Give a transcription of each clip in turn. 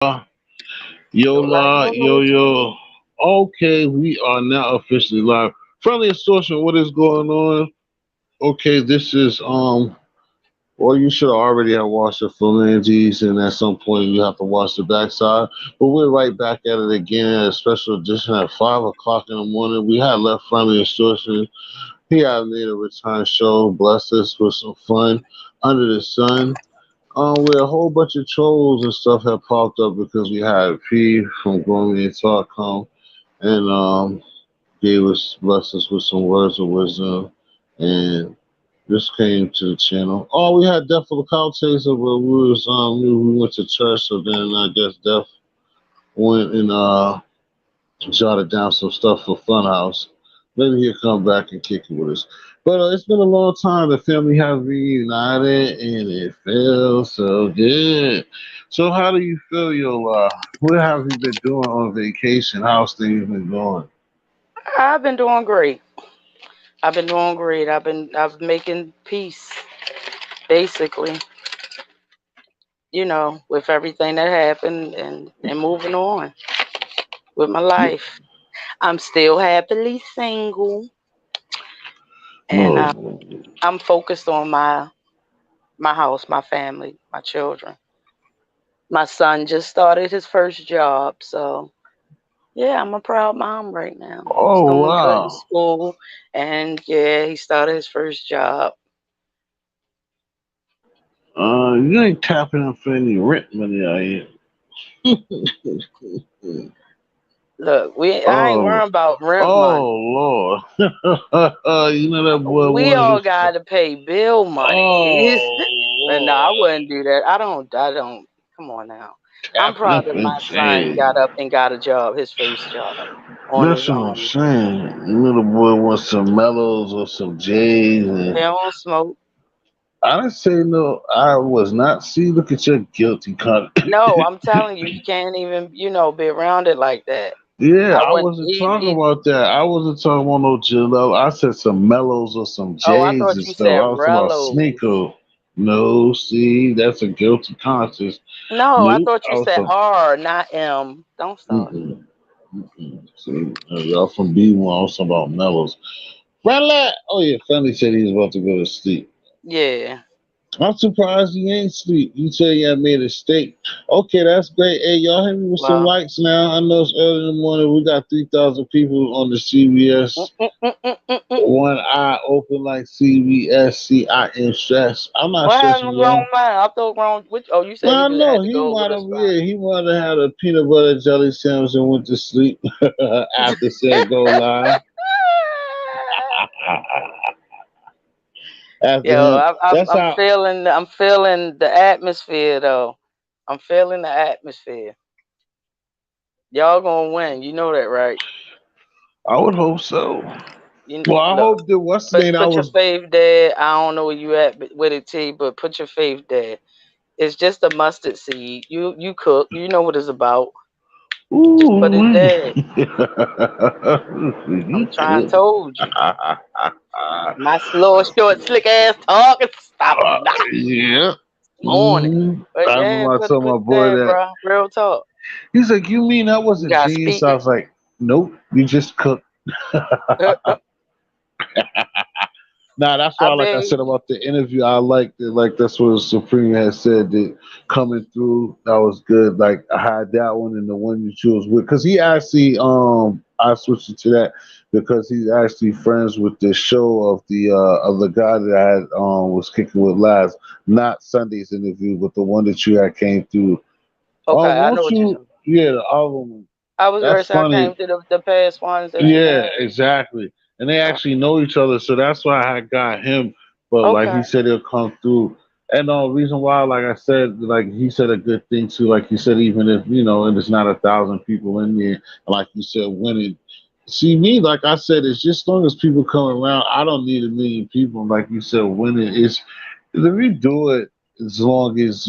Yola, Yola, yo, yo. Okay, we are now officially live. Friendly Extortion, what is going on? Okay, this is well, you should already have watched the phalanges, and at some point you have to watch the backside. But we're right back at it again at a special edition at 5 o'clock in the morning. We had left Friendly Extortion. He had made a return show, blessed us with some fun under the sun. Where a whole bunch of trolls and stuff have popped up because we had P from Gromy and Talk come and gave us blessed us with some words of wisdom and just came to the channel. Oh, we had Death of the Cow Chaser, but we went to church, so then I guess Death went and jotted down some stuff for Funhouse. Maybe he'll come back and kick it with us. But it's been a long time. The family has reunited, and it feels so good. So, how do you feel, Yola? What have you been doing on vacation? How's things been going? I've been doing great. I've been doing great. I've making peace, basically, with everything that happened and moving on with my life. I'm still happily single, and No. I'm focused on my house, my family, my children. My son just started his first job, so yeah, I'm a proud mom right now. He's Oh doing good in wow. school, and yeah, he started his first job. You ain't tapping up for any rent money out here. Look, I ain't Oh, worrying about rent money. oh Lord. You know that boy We wanted all to. got to pay bill money. But no, I Oh wouldn't do that. I don't. Come on now. I'm tapping proud up that and my son change. got up and got a job, his first job on That's his what I'm own. saying. You know the boy wants some mellows or some J's He and don't smoke. I didn't say no. I was not. See, look at your guilty cunt. No, I'm telling you, he can't even, be around it like that. Yeah, I I wouldn't. wasn't talking about that. I wasn't talking about no Jaleel. I said some mellows or some Oh, I J's thought and you stuff. said I was talking about Rellos. sneaker. No, see, that's a guilty conscience. No, I Nope. thought I you was said from. R, not M. Don't start. Mm-mm, see, y'all from B1. I was talking about mellows. Rella. Oh yeah, Family said he was about to go to sleep. Yeah. I'm surprised he ain't sleep. You say you had made a steak. Okay, that's great. Hey, y'all hit me with some Well. likes now. I know it's early in the morning. We got 3,000 people on the CBS. Mm-mm-mm-mm-mm. One eye open like CBS. See, I am stressed. I'm not What stressing, happened, grown y'all. man? I thought grown. Which? Oh, you said he I just know had to he go might with have. his friend. Yeah, he might have had a peanut butter jelly sandwich and went to sleep after said go live. After Yo, him, that's I'm how feeling. I'm feeling the atmosphere though. I'm feeling the atmosphere. Y'all gonna win. You know that, right? I would hope so. You Well, I look. hope that what's the Put name I put your was. faith there. I don't know where you at with it, T, but put your faith there. It's just a mustard seed. You cook. You know what it's about. Just put it Ooh, there. I'm you trying to could. told you. My slow, short, slick ass talking. Stop now. Yeah. Morning. I But yeah, remember I put told put my it boy there, that. bro. Real talk. He's like, "You mean that You wasn't gotta jeans?" speak So I it. was like, "Nope, you just cooked." Nah, that's I why, like I said mean, about the interview, I liked it. Like that's what Supreme had said that coming through, that was good. Like I had that one and the one you chose with, because he actually, I switched it to that because he's actually friends with the show of the guy that I had was kicking with last, not Sunday's interview, but the one that you had came through. okay, I know Won't what you you? mean. Yeah, the album. I was That's gonna say I funny. came to the past ones that you Yeah, had. exactly. And they So actually know each other, so that's why I got him. But like okay, he said, he'll come through. And the reason why, like I said, like he said a good thing too. Like he said, even if and there's not 1,000 people in there, like you said, winning. See me, like I said, it's just as long as people come around. I don't need 1,000,000 people. Like you said, winning is if you do it as long as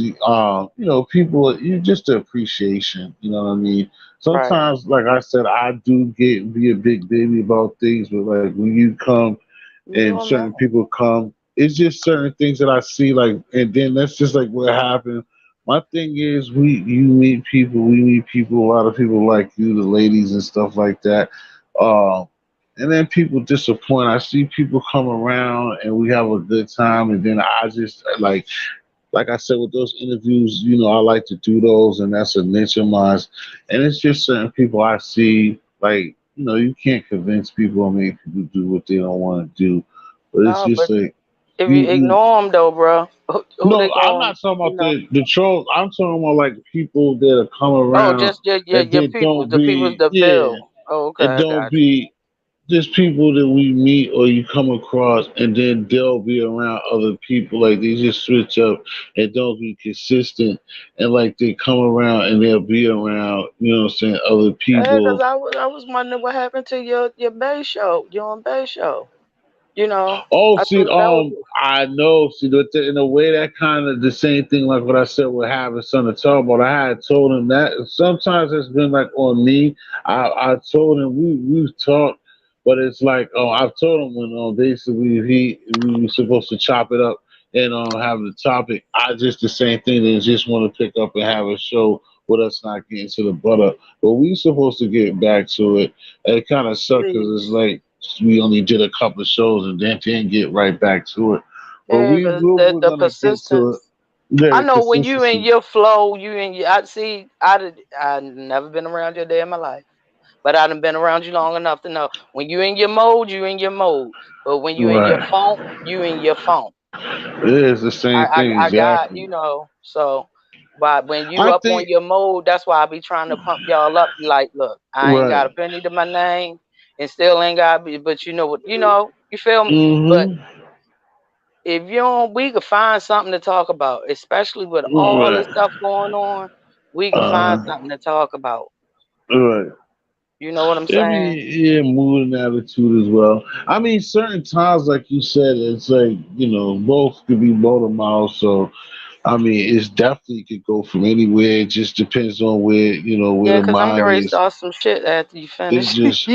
people, you just the appreciation. You know what I mean? right. Sometimes, like I said, I do get be a big baby about things, but like when you come You and doing certain better. people come, it's just certain things that I see, like, and then that's just like what happened. My thing is, you meet people, we meet people, a lot of people like you, the ladies and stuff like that. Um, and then people disappoint. I see people come around and we have a good time, and then I just like I said with those interviews, I like to do those, and that's a niche of mine. And it's just certain people I see, like you can't convince people or make people do what they don't want to do. But it's No, just but like if you you ignore them though, bro, who they no, I'm going? not talking about the trolls. I'm talking about like people that come Oh, around just your and your then people, don't the people's be the yeah, bill. Oh, okay, and I don't got you. be just people that we meet or you come across, and then they'll be around other people. Like they just switch up and don't be consistent, and like they come around and they'll be around, what I'm saying, other Yeah, because people. I was wondering what happened to your Bay show, your own Bay show. You know, Oh, I see, thought that was I know. See, in a way, that kind of the same thing, like what I said with having something to talk about. I had told him that sometimes it's been like on me. I told him we've talked, but it's like I've told him when basically we were supposed to chop it up and have the topic. I just the same thing. They just want to pick up and have a show with us not getting to the butter, but we supposed to get back to it. And it kind of sucked see, because it's like we only did a couple of shows and then didn't get right back to it. But yeah, because we're the gonna get to it. persistence. Yeah, I the know when you in consistency. your flow, you in your. I see. I never been around you a day in my life, but I done been around you long enough to know when you in your mode, you in your mode. But when you in your Right. phone, you in your phone. It is the same thing I got exactly. so. But when you I up on think your mode, that's why I be trying to pump y'all up. Like, look, I ain't got right. a penny to my name, and still ain't got. But you know what? You feel me? But Mm-hmm. if you don't, we could find something to talk about, especially with all this Right. stuff going on. We could find Uh something to talk about. right. You know what I'm I saying? mean, yeah, mood and attitude as well. I mean, certain times, like you said, it's like both could be motor mouth. So I mean, it's definitely could go from anywhere. It just depends on where Yeah, the cause I'm mind gonna is. start some shit after you It's finish. just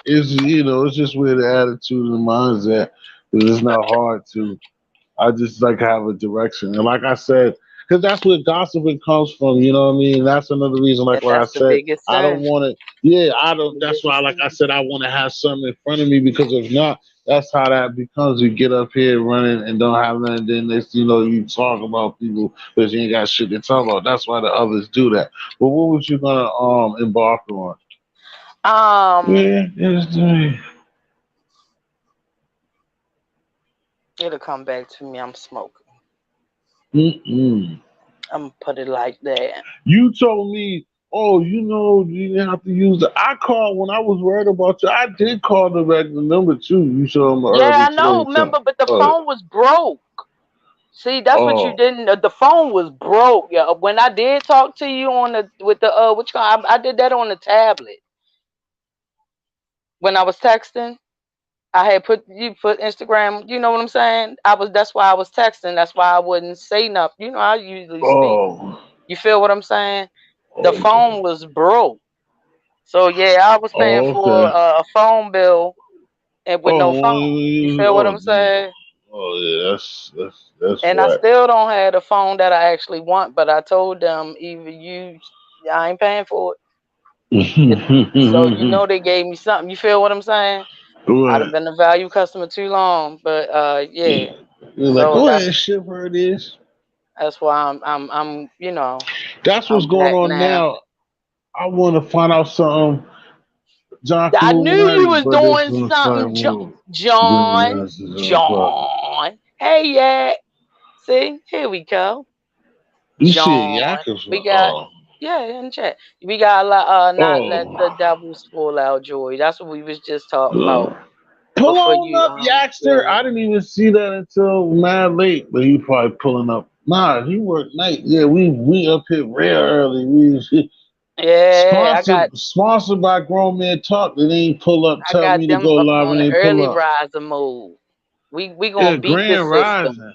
it's just where the attitude and the mind's at. 'Cause it's not hard to. I just like have a direction, and like I said, because that's where gossiping comes from. You know what I mean? That's another reason. Like And what I that's the said, biggest I don't sin. want to. Yeah, I don't. The That's why, biggest like I sin. said, I want to have something in front of me because if not, that's how that becomes. You get up here running and don't have nothing. Then next, you talk about people because you ain't got shit to talk about. That's why the others do that. But what was you gonna embark on? Um, Yeah, it's it'll come back to me. I'm smoking. mm-mm. I'm gonna put it like that. You told me, oh, you didn't have to use the. I called when I was worried about you. I did call the regular number too. You showed me Yeah, early I know. 2010. Remember, but the Oh, phone was broke. See, that's what you oh, didn't. The phone was broke. Yeah, when I did talk to you on the with the what you call, I did that on the tablet when I was texting. I had put Instagram. You know what I'm saying? That's why I was texting. That's why I wouldn't say nothing. You know, I usually speak. oh, You feel what I'm saying? The okay. phone was broke. So yeah, I was paying Oh, for okay. a phone bill and with no Oh, phone. You feel what oh, I'm saying? yeah. That's And I right. still don't have the phone that I actually want, but I told them either I ain't paying for it. So they gave me something. You feel what I'm saying? I'd have Right. been a value customer too long, but yeah. You're like, So go that's ahead, ship her this. that's why I'm That's what's I'm going back on now. now. I want to find out something. John I knew you Illuminati was birthday's doing gonna something, start moving. John. Business is o'clock. John. Hey, yeah. See, here we go. You said John. Yakima. We got yeah in chat. We got a lot. Not let Oh, the devil spoil our joy. That's what we was just talking about oh. Pull before on you. up, Yaxter. Yeah. I didn't even see that until mad late, but he probably pulling up. Nah, he worked night. Yeah, we up here real early. We Yeah, sponsored by Grown Man Talk. They ain't pull up, I tell got me to them go up live, on and the they pull early up. riser mode. We Yeah, gonna beat the Grand system. Rising.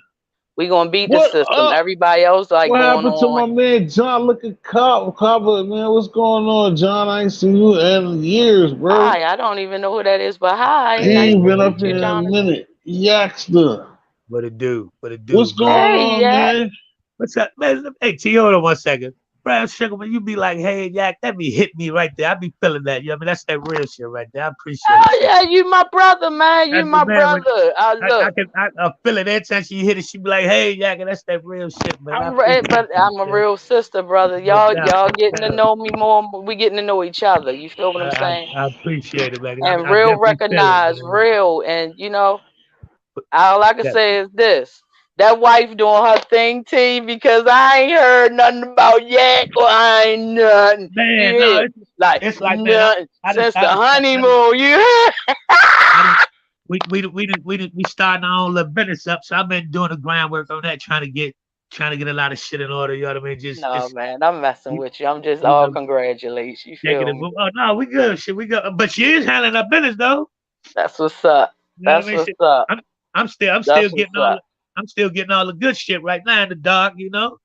We gonna beat the What system. up? Everybody else like What going happened to my on. man John? Look at cover, man. What's going on, John? I ain't seen you in years, bro. Hi, I don't even know who that is, but hi, He nice ain't to been up meet you, here in a Jonathan. minute. Yaxter. What it do? What it do, What's man? going Hey, on, yeah. man? What's up, man? Hey, T, hold on 1 second. Brown Sugar, when you be like, hey, Yak, that be hit me right there. I be feeling that. You know what I mean? That's that real shit right there. I appreciate it, Oh sis. yeah, you my brother, man. You my Man, when brother. I look. I feel it every time she hit it, she be like, hey, Yak, that's that real shit, man. I I'm appreciate right, but it, I'm a sis. real sister, brother. No Y'all, doubt, y'all no getting to doubt. know me more. We getting to know each other. You feel what I'm saying? I appreciate it, man. And I real definitely feel it, recognize man. real, and all I can Yeah. say is this: that wife doing her thing, T, because I ain't heard nothing about yet, or I ain't nothing. You Man, no, hear? Like it's like, man, nothing I just, since the honeymoon. You hear? I didn't. We starting our own little business up. So I've been doing the groundwork on that, trying to get a lot of shit in order. You know what I mean? No, man, I'm messing You, with you. I'm just you all know, congratulations. You taking feel it. me? Oh no, we good. Shit, we good. But she is handling her business though. That's what's up. You know what I That's mean? what's Shit, up. I'm I'm still That's what's getting up. I'm still getting all the good shit right now in the dark. You know.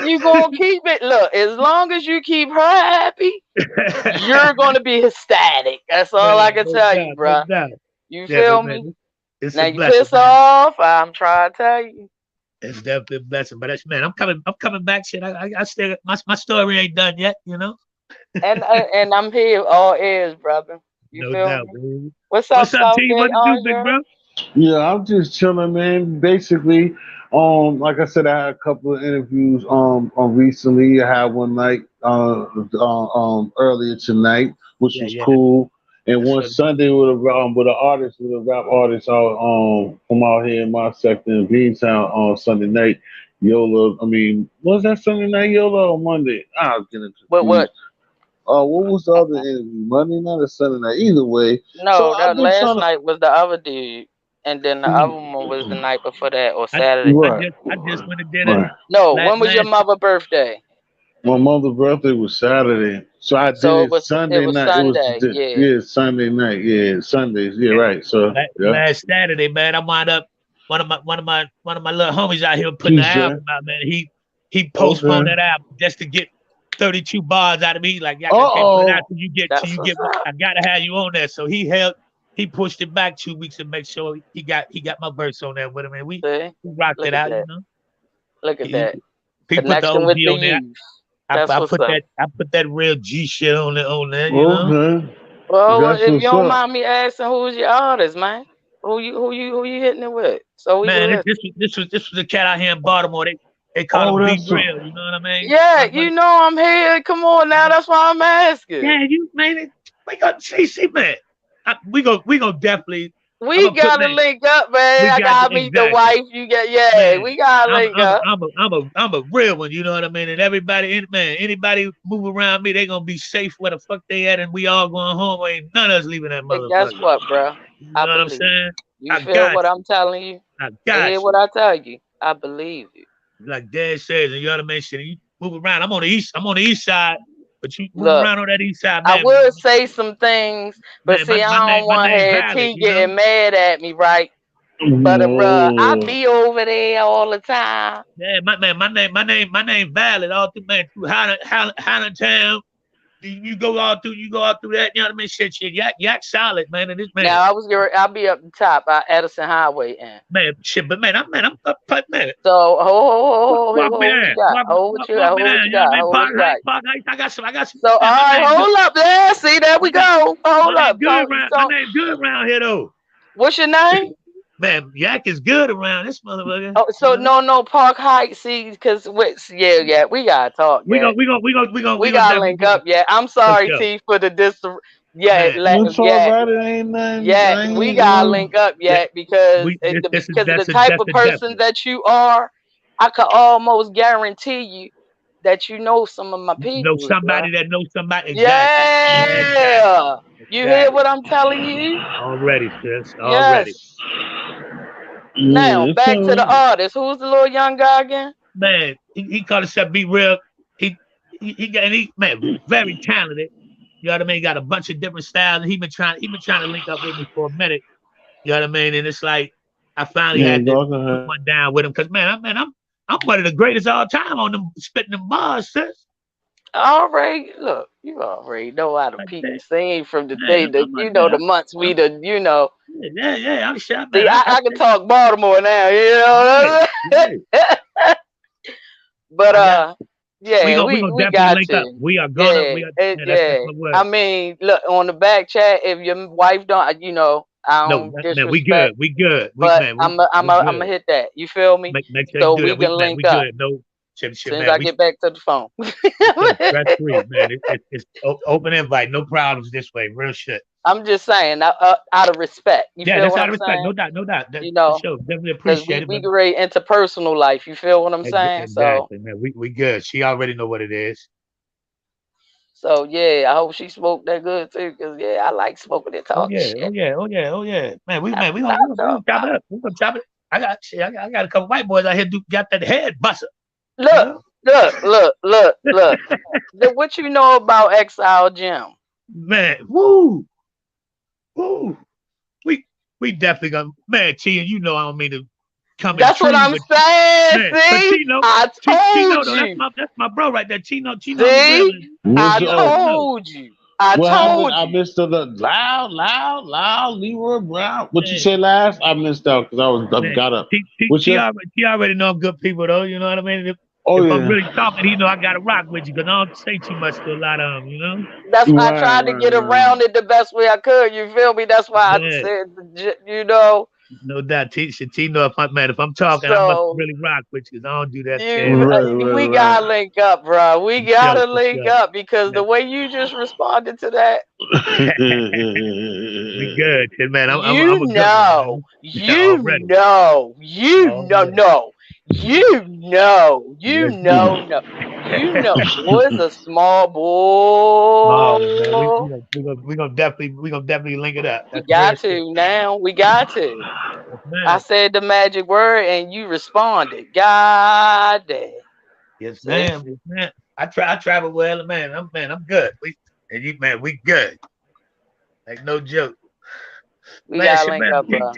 You gonna keep it. Look, as long as you keep her happy, you're gonna be ecstatic. That's all I Man, can no tell you, doubt, no bruh. doubt. You Yeah, but feel man, me? it's Now a you blessing, piss man. off. I'm trying to tell you. It's definitely a blessing. But that's man, I'm coming back. Shit, I still my story ain't done yet. You know. And I'm here, all ears, brother. You No feel doubt, me? baby. What's up, What's up, T? Southgate What to do, big Andre? bro? Yeah, I'm just chilling, man. Basically, like I said, I had a couple of interviews on recently. I had one night earlier tonight, which Yeah, was yeah. cool. And That's one what. Sunday with an artist, with a rap artist out from out here in my sector in Beantown on Sunday night. Yola, I mean, was that Sunday night Yola or Monday? I'm getting What? confused. What was the other interview? Monday night or Sunday night? Either way. So No, I've that been last trying night was the other dude, and then the other to. one was the night before that, or I Saturday. Right. I just went and did it Right. No, when was your last. mother's birthday? My mother's birthday was Saturday, so I did So it it Sunday was night. It was Sunday. Yeah. yeah, Sunday night. Yeah, Sundays. Yeah, right. So yeah, Last Saturday, man, I wound up one of my little homies out here putting the he said, album out, man. He postponed okay. that album just to get 32 bars out of me. Like, yeah, I can't put it out Oh, till That's you what's get what up. I gotta have you on there. So he pushed it back 2 weeks to make sure he got my verse on there with him. And See? we rocked it Look at out, you that. know. Look at He, that. he put the Connection with OG the on there. youth. That's what's up. I put that real G shit on there, you know. okay. Well, That's if you what's don't up. mind me asking, who's your artist, man? Who you hitting it with? So we can Man, listen. this was a cat out here in Baltimore. They call Oh, him Be that's so. Real. You know what I mean? Yeah, you know I'm here. Come on now, that's why I'm asking. Yeah, you man. We got see, man. We gonna definitely. I'm We gonna put gotta man. link up, man. We I got gotta meet the exactly, wife. You get yeah, man. we gotta link up. I'm a real one. You know what I mean? And everybody, man, anybody move around me, they gonna be safe where the fuck they at, and we all going home. Ain't none of us leaving that And guess motherfucker. what, bro? You I know what I'm believe. saying? You I feel got what you. I'm telling you? I You hear got what you. I tell you? I believe you. Like Dad says, and you know what I mean? Shit, you move around. I'm on the east side, but you move Look, around on that east side, I man. would say some things, but Man, see, I don't my want name have valid, T you know. getting mad at me, right? But bruh, I No. be over there all the time. Yeah, my name valid all through man through Highland Town. You go out through that, you know what I mean? Shit, yak solid, man. And this man, Now I'll be up the top by Edison Highway end. man, shit, but I'm up, man. So hold what you got. Walk me Hold what down. you You know what I got. mean? Hold what you got. Park Heights. I got some. So all Man, right, hold up there. See, there we go. my Hold name up. good around. My name good around here though. What's your name? Man, yak is good around this motherfucker. Oh, You so know? no Park Heights. See, because yeah, we gotta talk. Yeah, we We gonna gotta definitely link do up. it Yeah, I'm for sorry, sure, T, for the dis. Yeah, man. It's all yeah, right. It ain't nothing. yeah. I We ain't, gotta link up. Yeah, Yeah, because we this is because of the type that's of a person definite. that you are, I could almost guarantee you that you know some of my Know people, bro. somebody that knows somebody exactly. Exactly. Yeah, you hear Exactly. what I'm telling you? Already, sis. Already. Yes. Now yeah, it's back to all the right. artist. Who's the little young guy again? Man, he called himself Be Real. He got and he man, very talented. You know what I mean? Got a bunch of different styles. He been trying to link up with me for a minute. You know what I mean? And it's like I finally Yeah, had to go put ahead. one down with him because I'm one of the greatest all time on them spitting them bars, sis. Already, look, you already know how to Like peep that. the scene from the Man, day that I'm, man, the months I'm, we the yeah. I'm sure, man. See, I can talk Baltimore now, you Yeah, know. yeah. But we yeah, gonna we definitely got link up. to. We are gonna. Yeah, We are. Yeah, that's yeah. my word. I mean, look on the back chat. If your wife don't, I No, don't man, we good. disrespect, We good. but We I'm good. gonna hit that. You feel me? Make sure you So do we that. can Man, link we up good. No, as soon as man. I get back to the phone. Stress free, man. It's open invite. No problems this way. Real shit. I'm just saying, out of respect. You Yeah, feel that's what out I'm of respect. saying? No doubt. No doubt. That, You for know, sure. Definitely because appreciate it. we But get ready into personal life. You feel what I'm saying? exactly, man. We good. She already know what it is. So yeah, I hope she smoked that good too. Cause yeah, I like smoking and Oh talking yeah. shit. Oh yeah. Oh yeah. Oh yeah. Man, That's we what gonna I we gonna talk chop it about. up. We gonna chop it. I got a couple white boys out here got that head buster. You Look, know. look. Then what you know about Exile Gym? Man, woo, woo. We we definitely gonna man, T, and you know I don't mean to come That's what intrude, I'm but saying. man, but See, Tino, I Tino told though, you. that's my bro right there. Tino the See, realist. What's I He up? already know. told you. I What happened? told I you. missed the loud, Leroy Brown. What you Man, say last? I missed out because I man. got up. What's your? T already know I'm good people though. You know what I mean? Oh If I'm yeah. really talking, he know I gotta rock with you because I don't say too much to a lot of them. You know? That's why I tried to get Right. around it the best way I could. You feel me? That's why I Yeah, said, you know. no doubt. T know if I'm talking, I must So really rock with you because I don't do that you, scared stuff. we Right. gotta link up, bro. We gotta For link sure. up because the way you just responded to that, We good, kid, man. I'm you a good one, know, man. Yeah, already. Already. no, Yes, sir. boy, it's a small Oh man, boy. we gonna definitely link it up. We That's real got shit. to now. We got to. Yes, I man. said the magic word and you responded. God damn. Yes, See? ma'am. Yes, ma'am. I travel well, man. I'm good. We good. Like no joke. We Man, gotta shit, link man. up, bro.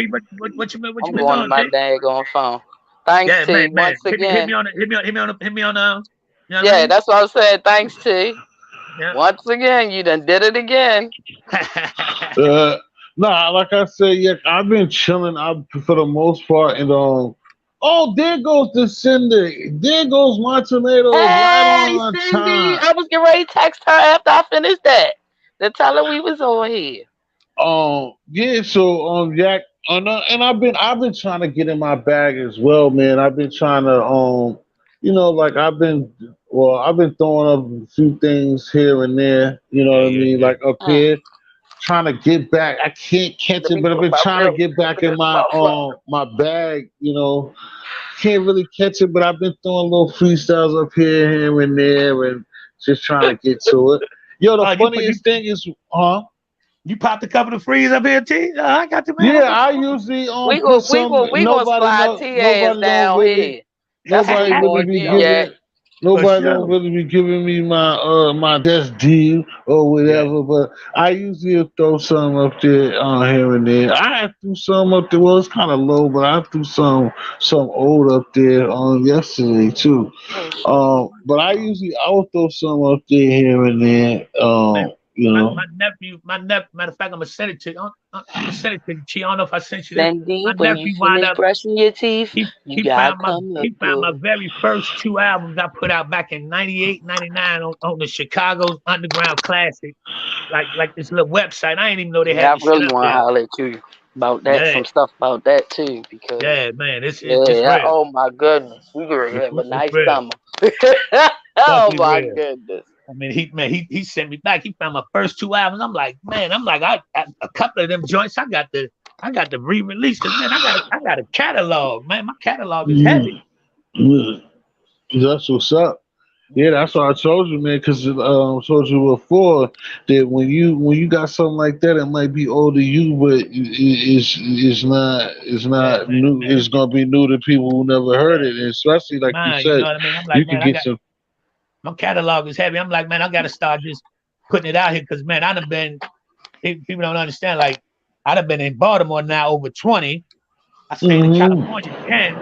What you I'm been going to doing, my T? daggone phone. Thanks, Yeah, T. man. Once Hit again. me on you know what I Yeah, mean? that's what I said. Thanks, T. Yeah. Once again, you done did it again. Nah, like I said, yeah, I've been chilling. I for the most part, and oh, there goes the sender. There goes my tomatoes, right Hey, on Cindy. time. I was getting ready to text her after I finished that. To tell her we was on here. Yeah, so Jack, and I've been trying to get in my bag as well, man. I've been trying to like I've been throwing up a few things here and there, you know what I mean, Yeah. like up Mm. here, trying to get back. I can't catch Let it, me but I've put been my trying to milk get back in in this motherfucker. my bag, can't really catch it, but I've been throwing little freestyles up here and there, and just trying to get to it. Yo, the You put funniest thing is, huh? you popped a couple of freeze up here, T. I got you, man. Yeah, I usually We put go, we some. go, we gonna slide T ass Nobody don't down really here. That's what we gonna do, Jack. For nobody don't sure. really be giving me my best deal or Yeah. whatever. But I usually throw some up there here and there. I threw some up there. Well, it's kind of low, but I threw some old up there on yesterday too. Oh shit. But I will throw some up there here and there. Man, You know. matter of fact, I'm gonna send it to you. I'm gonna send it to you. T. I don't know if I sent you this. Cindy, My when you nephew wound finish up. brushing your teeth, you gotta come look He found my good. very first two albums I put out back in 98, 99 on the Chicago's Underground Classic. Like this little website. I didn't even know they Yeah, had I this shit really up want to there. holler at you about that, Yeah, some stuff about that too, because yeah, man. It's yeah, real. oh my goodness, we gonna have a It's nice real. summer. Oh Definitely my real. goodness. I mean, he sent me back. He found my first two albums. I'm like, man, I a couple of them joints. I got to re-release because man, I got a catalog. Man, my catalog is heavy. Mm, that's what's up. Yeah, that's what I told you, man. Because I told you before that when you got something like that, it might be old to you, but it's Yeah, not new. man. It's gonna be new to people who never heard Yeah, it, and especially like you man. You said, know what I mean? I'm you like, could man, get some. my catalog is heavy. I'm like, man, I got to start just putting it out here because man, I'd have been. People don't understand. Like, I'd have been in Baltimore now over 20. I stayed in Hmm. California 10.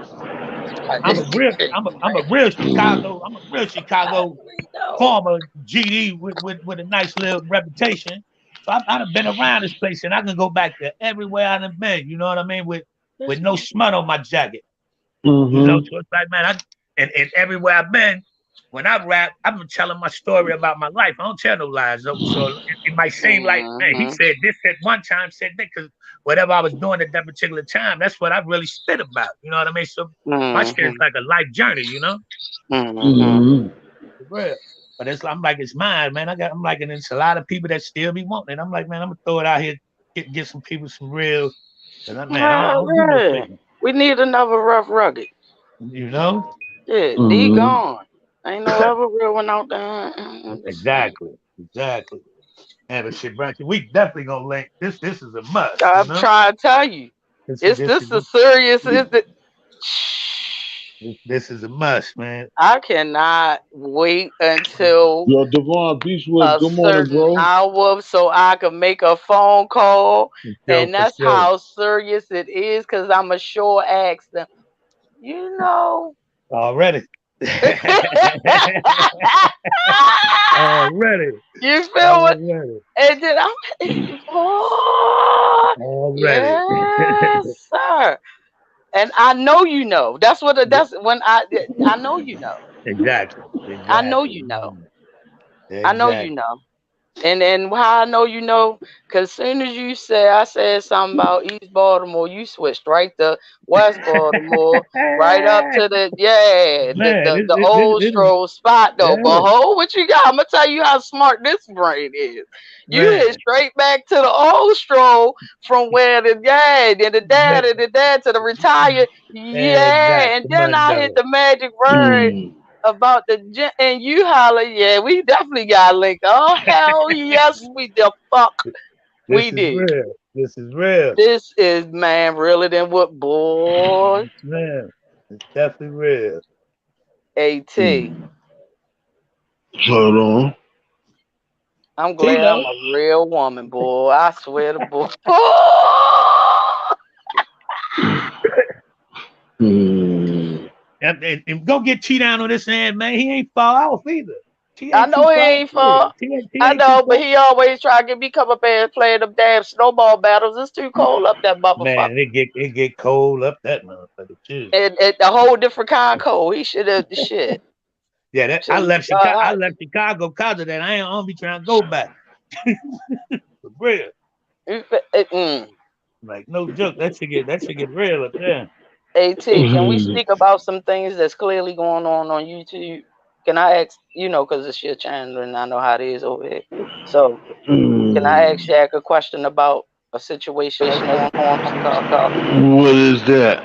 I'm a real Chicago. I'm a real Chicago former GD with a nice little reputation. So I've been around this place and I can go back to everywhere I've been. You know what I mean? With no smut on my jacket. You know, Hmm. so it's like, man, And everywhere I've been, when I rap, I've been telling my story about my life. I don't tell no lies. So it might seem like, man, he said this at one time, said that, because whatever I was doing at that particular time, that's what I really spit about. You know what I mean? So my shit is like a life journey, you know? Real. But I'm like, it's mine, man. I'm like, and it's a lot of people that still be wanting it. I'm like, man, I'm gonna throw it out here, get some people some real. And man, I don't do no faking. We need another Rough Rugged. You know? Yeah, D gone. Ain't no other real one out there. Exactly. And but shit, Branch, we definitely gonna link. This is a must. I'm trying to tell you. This is serious? Is it? This is a must, man. I cannot wait until Devon Beachwood, good morning, bro. Hour so I can make a phone call, and that's how serious it is. Cause I'm sure ask them. You know. Already. Already. You feel it? And then I'm already. Yes, sir. And I know you know. That's when I know you know. Exactly. I know you know. Exactly. I know you know. And how I know you know, because as soon as you I said something about East Baltimore, you switched right to West Baltimore, right up to the old Stroll spot though. But what you got? I'm gonna tell you how smart this brain is. You hit straight back to the old Stroll from where the dad to the retired, and then I hit the magic word. About the and you holler, we definitely got linked. Oh hell yes, we the fuck we did. Real. This is real. This is man realer than what, boy? Man, it's definitely real. AT. Hold on. I'm glad I'm a real woman, boy. I swear to boy. And go get T-Down on this end, man. He ain't fall off either. I know he ain't fall. I know, but he always try to get me come up there and play them damn snowball battles. It's too cold up that motherfucker. Man, it get cold up that motherfucker too. And a whole different kind of cold. He should have the shit. Yeah, I left Chicago because of that. I don't be trying to go back. For real. Like no joke. That should get real up there. AT, can we speak about some things that's clearly going on YouTube? Can I ask, because it's your channel and I know how it is over here. So, can I ask Shaq a question about a situation that's going on? What is that?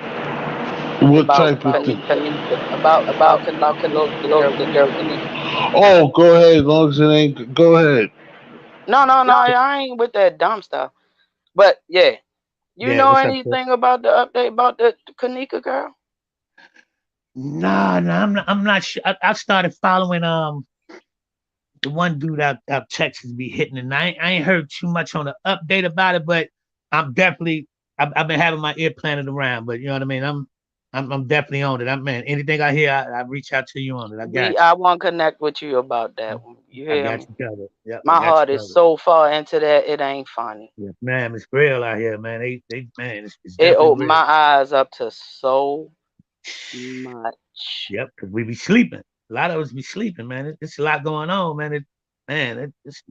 What type of thing? About Oh, go ahead. As long as it ain't, go ahead. No, I ain't with that dumb stuff. But yeah. You know anything about the update about the Kanika girl? No, I'm not sure. I started following the one dude out Texas be hitting, and I ain't heard too much on the update about it, but I'm definitely I've been having my ear planted around, but you know what I mean. I'm definitely on it. Man, anything I hear, I reach out to you on it. I want to connect with you about that. You hear me? Yep, my heart is so far into that, it ain't funny. Yeah, man, it's real out here, man. It's it opened my eyes up to so much. Yep, because we be sleeping. A lot of us be sleeping, man. It's a lot going on, man. It's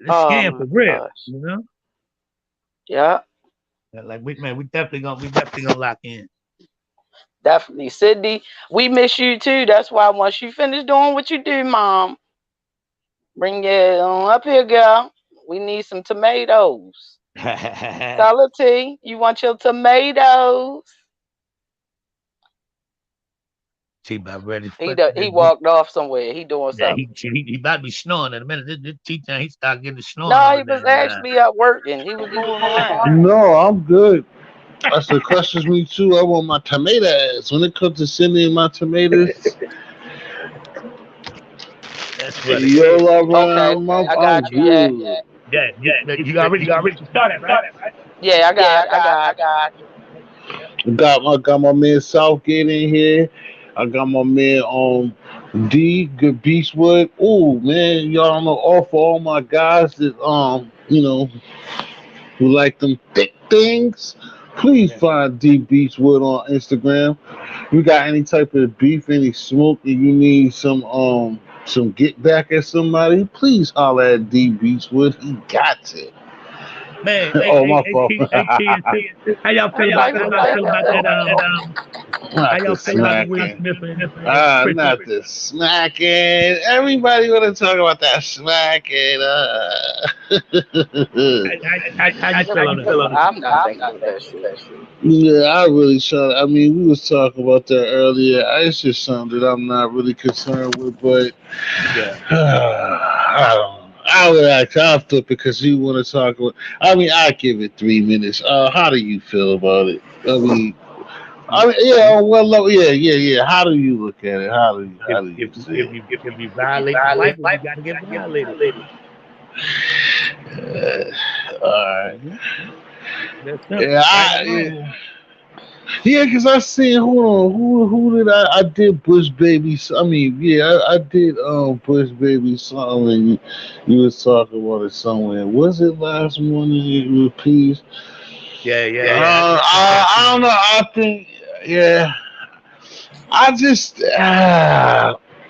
scam for real, gosh. You know? Yeah. Like we definitely gonna lock in. Definitely. Sydney, we miss you too. That's why once you finish doing what you do, Mom, bring it on up here, girl. We need some tomatoes. Color T, you want your tomatoes? She about ready. He walked off somewhere. He doing something. He about to be snoring in a minute. This T-Time, he started getting the snoring. No, he was actually up working. He was moving around. No, I'm good. That's the questions me too. I want my tomatoes. When it comes to sending my tomatoes, that's what I got you. Yeah. You already started, right? Yeah, I got. I got my man Southgate in here. I got my man D Good Beachwood. Oh man, y'all know all for all my guys that who like them thick things. Please find D Beachwood on Instagram. You got any type of beef, any smoke, and you need some get back at somebody, please holler at D Beachwood. He got it. Man, hey, Oh hey, my hey, fault. T, hey, T, and T. How y'all feel about that? How Not the y'all feel about the Will smacking. Smith and Chris Not Rock? the smacking. Everybody want to talk about that smacking. How you feel on that? I'm not thinking about that shit. Yeah, I really try. I mean, we was talking about that earlier. It's just something that I'm not really concerned with, but Yeah. I don't know. I would ask after because you want to talk about. I mean, I give it 3 minutes. How do you feel about it? Yeah. Well, yeah. How do you look at it? If How do if you see if it? you if you violate the Bible, you gotta get violated. All right. Mhm. That's simple. Yeah, Right or wrong. yeah, because I seen hold on, who did I did Bush Baby. I mean, yeah, I did Bush Baby song and you was talking about it somewhere. Was it last morning you repeat? Yeah. I think I don't know. I think yeah. I just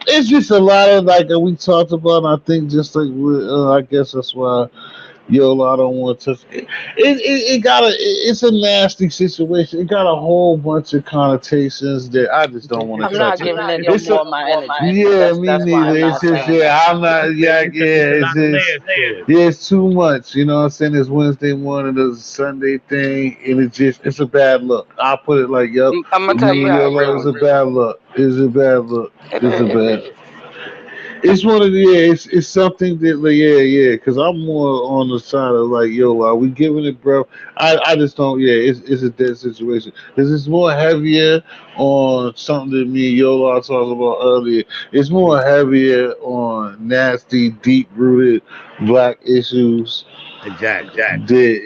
it's just a lot of like we talked about. And I think just like I guess that's why. Yo, I don't want to. It got it's a nasty situation. It got a whole bunch of connotations that I just don't want to I'm touch not it. giving it no It's a more of my energy. yeah, me That's why neither. I'm It's not just saying yeah, nothing. I'm not it's a yeah. lot of layers to it. It's too much. You know what I'm saying? It's Wednesday morning, there's a Sunday thing, and it's a bad look. I'll put it like, yep, I'm gonna tell me you and how your I love feel. is a bad look. It's a bad look. It It's a is. bad. It's one of the yeah. It's something that like yeah. Because I'm more on the side of like yo, are we giving it, bro? I just don't. Yeah, it's a dead situation. Because it's more heavier on something that me and Yola talked about earlier. It's more heavier on nasty, deep rooted black issues Exactly. that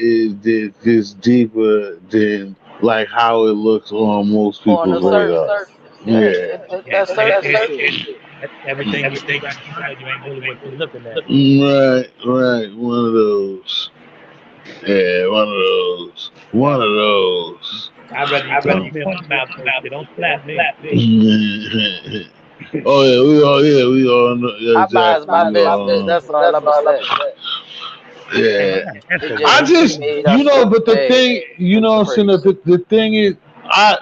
is deeper than like how it looks on most On the people's radar. surface. Yeah, Yeah. And, that and, surface and, shit. and everything you see right in front of you ain't really what you're looking at. Right. One of those. Yeah, One of those. I'd rather you punch me in my mouth first. You don't slap me. Oh we all know yeah, I buys exactly. my We business. all That's all I'ma say. yeah. That's It a just I word. just made you us know, look but the bad thing you and know what I'm saying crazy. the thing is I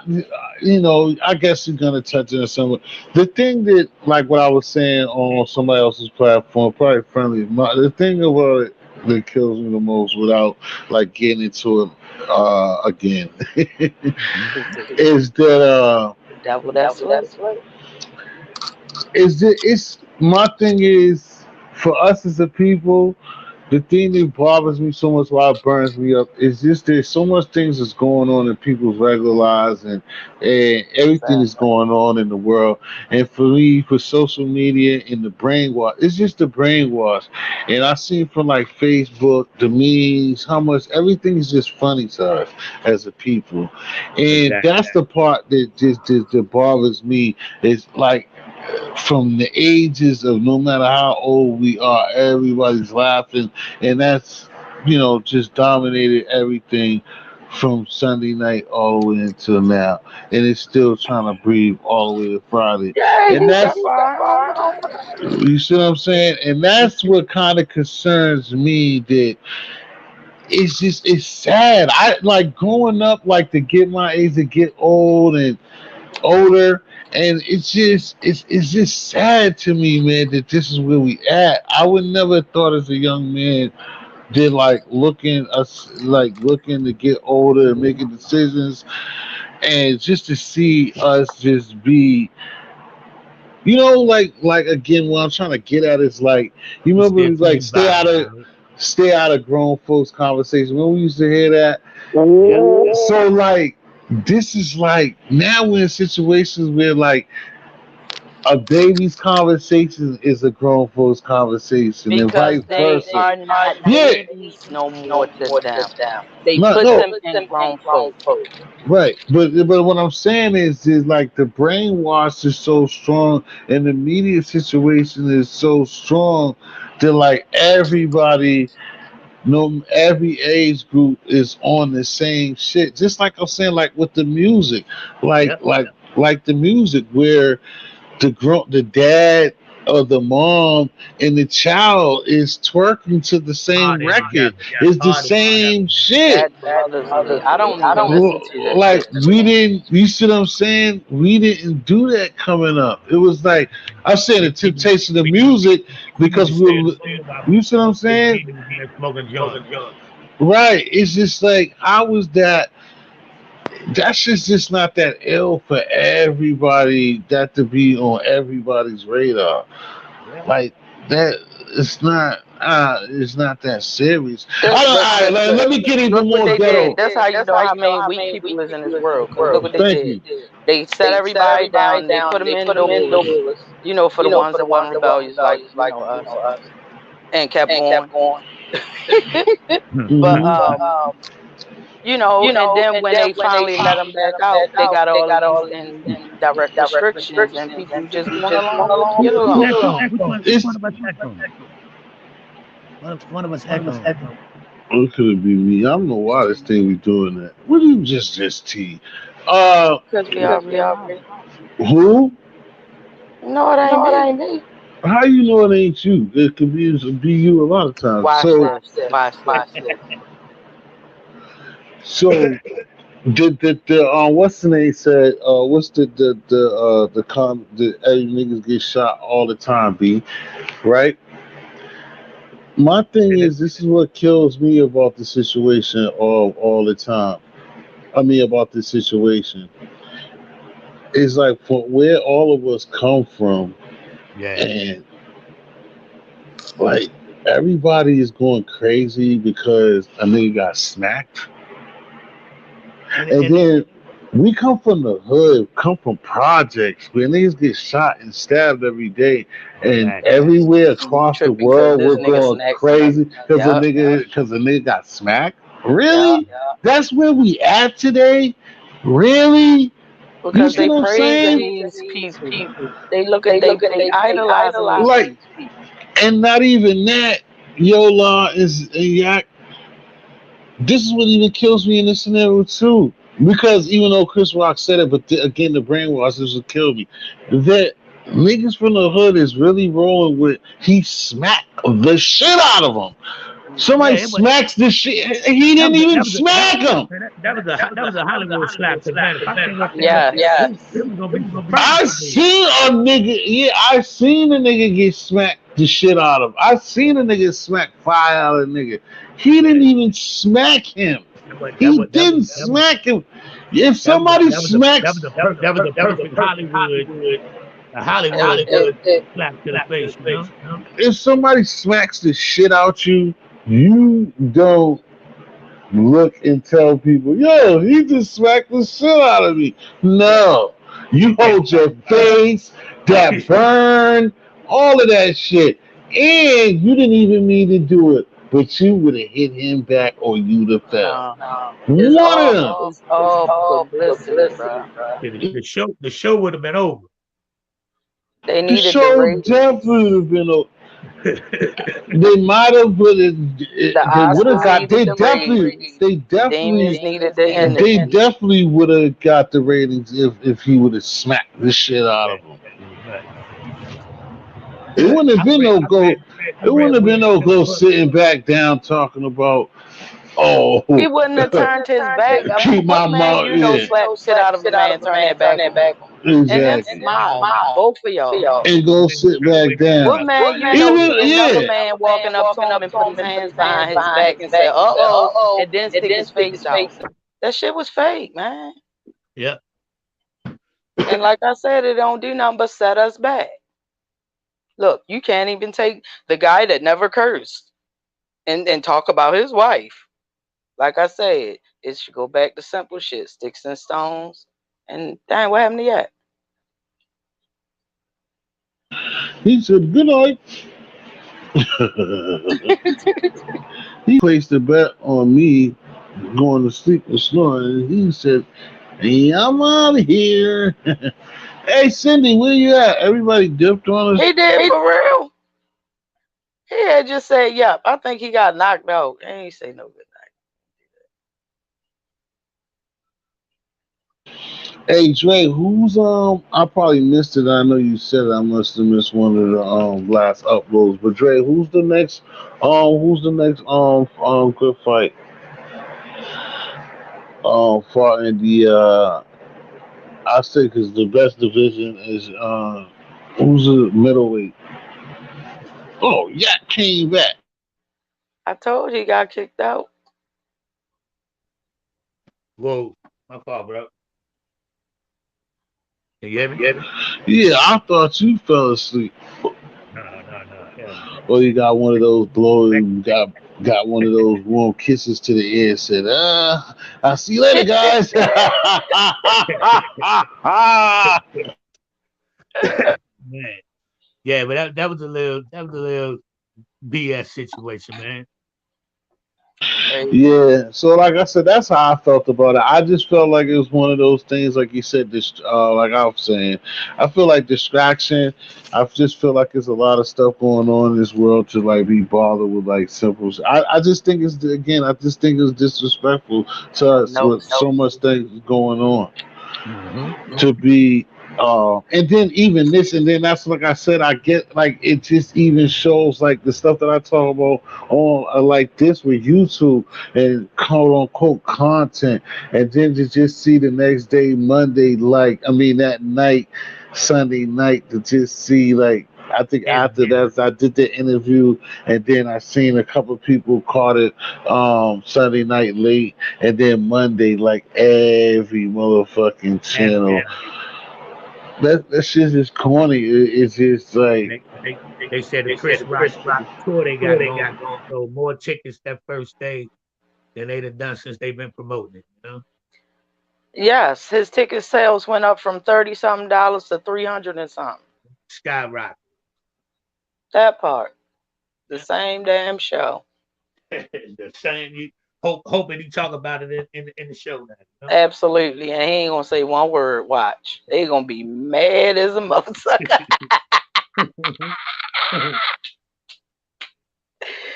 I guess you're gonna touch on somewhere. The thing that like what I was saying on somebody else's platform, probably friendly. The thing about it that kills me the most without like getting into it again Mhm. is that Devil that's slick. it's my thing is for us as a people the thing that bothers me so much why it burns me up is just there's so much things that's going on in people's regular lives and everything that's Exactly. going on in the world and for me for social media and the brainwash it's just the brainwash and I see from like Facebook the memes how much everything is just funny to us as a people and Exactly. that's the part that bothers me is like from the ages of no matter how old we are, everybody's laughing, and that's just dominated everything from Sunday night all the way until now, and it's still trying to breathe all the way to Friday, Yeah, and he's that that's far. you see what I'm saying, and that's what kind of concerns me that it's sad. I like growing up like to get my age to get old and older and it's just sad to me man that this is where we at. I would never thought as a young man did looking to get older and making decisions and just to see us just be like again what I'm trying to get at is like you You remember still like being violated. stay out of grown folks conversation when we used to hear that. Yep. So like this is like now we're in situations where like a baby's conversation is a grown folks conversation and Because vice they versa. are not Yeah, babies no more to them. They no, put no, them in grown folk. right. But what I'm saying is like the brainwash is so strong and the media situation is so strong that like everybody No, every age group is on the same shit. Just like I'm saying, like with the music, like Yep. like like the music where the dad or the mom and the child is twerking to the same Partying record. together. Yeah. It's the Partying together. same shit. That bothers me. I don't even listen to that Like shit. we didn't, you see what I'm saying? We didn't do that coming up. It was like I'm saying the temptation of music We need because to we stay in were, the school about you see what I'm saying? 18 and smoking joints. Right. It's just like how was that? That shit's just not that ill for everybody. That to be on everybody's radar. Yeah. Like that, it's not that serious. I That's, don't. but All right, let me get look even what more they ghetto. did. That's how you know how many weak people is in this world. Cause look what they Thank did. you. They set everybody down. They put them indoors. You know, for the ones that wasn't rebellious, like us, and kept going. But Hmm. and then when they finally let them back out, they got all of these indirect restrictions, and people just going along with get Who's along. echoing? Which It's one of us echoing? One of us echoing. it could be me. I don't know why this thing be doing that. What do you just T? Because we already know. Who? No, it ain't me. How you know it ain't you? It could be you a lot of times. Watch So this. Watch this. so the what's the name said what's the Eddie niggas get shot all the time, B, right? My thing is this is what kills me about the situation all the time. I mean about this situation. It's like from where all of us come from Yeah. and like everybody is going crazy because a nigga got smacked. And then we come from the hood, come from projects where niggas get shot and stabbed every day, and everywhere You across the tripping because world this we're nigga going snacks and crazy because Yup. the nigga got smacked. Yup. Really? That's where we at today? Really? You Because see they what I'm praising saying? these people. They idolizing these Like, people. and not even that. Yola is and Yak. This is what even kills me in this scenario too. Because even though Chris Rock said it, but again, the brainwash this would kill me. That niggas from the hood is really rolling with. He smacked the shit out of him. Somebody Yeah, smacks the shit. He didn't even smack him. that was a Hollywood slap. Cause man, if I came up there, Yes. it was gonna be some I problems. seen a nigga. Yeah, I seen a nigga get smacked the shit out of. I seen a nigga smack fire out of a nigga. He didn't even smack him. He didn't smack him. If somebody smacks, That was a perfect Hollywood, a Hollywood slap to the face. You know? if somebody smacks the shit out you, you don't look and tell people, yo, he just smacked the shit out of me. No. You hold your face, that burn, all of that shit. And you didn't even mean to do it. But you would have hit him back or you'd have fell. One of them. It's all publicity, bro. The show would have been over. They The needed the show ratings. definitely would have been they might have, but The they would have Oscars got. needed the ratings. They Demons definitely, needed the they energy. definitely would have got the ratings if he would have smacked the shit out of them. It wouldn't have been no go. It wouldn't have been no go sitting back down talking about. Oh, He wouldn't have turned his back. keep my What man mouth. you know Yeah, slap the shit out of a man, turn their back on him. And then exactly. smile. Both of y'all. And go sit back down. What man you know Even see another yeah. man walking up to him and put his hands behind his back and say, uh-oh, and then stick his face out. That shit was fake, man. Yeah. And like I said, it don't do nothing but set us back. Look, you can't even take the guy that never cursed and talk about his wife. Like I said, it should go back to simple shit, sticks and stones. And dang, what happened to that? He said, "Good night." He placed a bet on me going to sleep and snoring. And he said, "Hey, I'm out of here." Hey, Cindy, where you at? Everybody dipped on us. He did for real. He man just said, "Yep." I think he got knocked out. And he say no good Hey Dre, who's I probably missed it. I know you said it. I must have missed one of the last uploads. But Dre, who's the next good fight fought in the I say because the best division is who's the middleweight? Oh, Yak came back. night. I told you he got kicked out. Whoa, my fault, bro. Can you hear me? Yeah, I thought you fell asleep. No, no. Hell no. Or you got one of those blowing, got one of those warm kisses to the ear. Said, I'll see you later, guys. Man. Yeah, but that was a little BS situation, man. Yeah, so like I said, that's how I felt about it. I just felt like it was one of those things, like you said, like I was saying, I feel like distraction. I just feel like there's a lot of stuff going on in this world to like be bothered with like simple. I just think it's again, I just think it's disrespectful to us No, with so much things going on Mm-hmm. to be and then even this and then that's like I said I get like it just even shows like the stuff that I talk about on like this with YouTube and quote unquote content and then to just see the next day Monday like I mean that night Sunday night to just see like I think after that I did the interview and then I seen a couple of people caught it Sunday night late and then Monday like every motherfucking channel that shit is corny. It's just like They said the Chris Rock tour they got going sold more tickets that first day than they'd have done since they've been promoting it. You know, yes, his ticket sales went up from $30 something to 300 and something. skyrocket. That part, the same damn show. The same. You hoping he talk about it in the show now. You Absolutely, and he ain't gonna say one word. Watch, they gonna be mad as a motherfucker. know?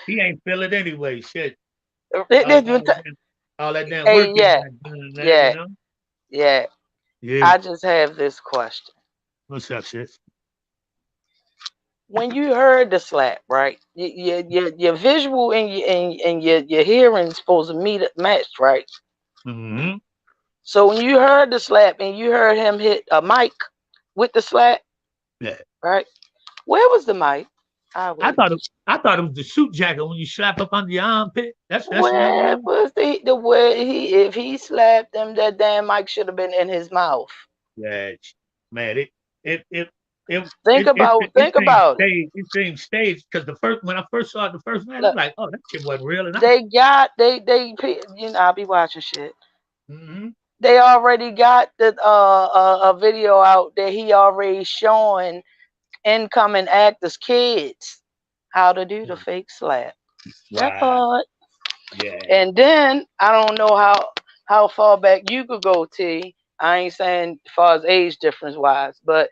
He ain't feel it anyway. Shit. All, Hey, all that damn work he yeah, got done, man. yeah, You know. yeah. Yeah. I just have this question. What's up, shit? When you heard the slap, right? Your visual and your hearing supposed to match, right? Mm-hmm. So when you heard the slap and you heard him hit a mic with the slap, Yeah. right? Where was the mic? I I wait. thought it was the suit jacket when you slap up under your armpit. That's what it Where was. was the where he if he slapped him, that damn mic should have been in his mouth. Yeah, man. Think about it. It seemed staged because the first when I first saw it the first night, I'm Look, like, oh, that shit wasn't real. And they you know I'll be watching shit. mm-hmm. They already got the a video out that he already showing incoming actors kids how to do the fake slap. That Wow. part. Yeah. And then I don't know how far back you could go, T. I ain't saying as far as age difference wise, but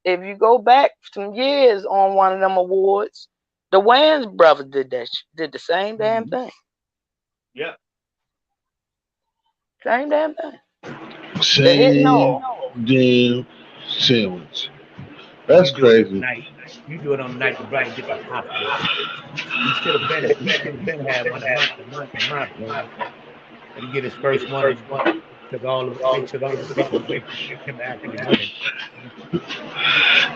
if you go back some years on one of them awards, the Wayans brothers did did the same damn thing. Yeah. Same damn thing. The hitting same on. damn sandwich. And That's you do it on crazy. the night. You do it on the night the brother get to the hospital. He should have been. He should have been had one a month. But he get his first one and took all of they took all the people away from him actually winning.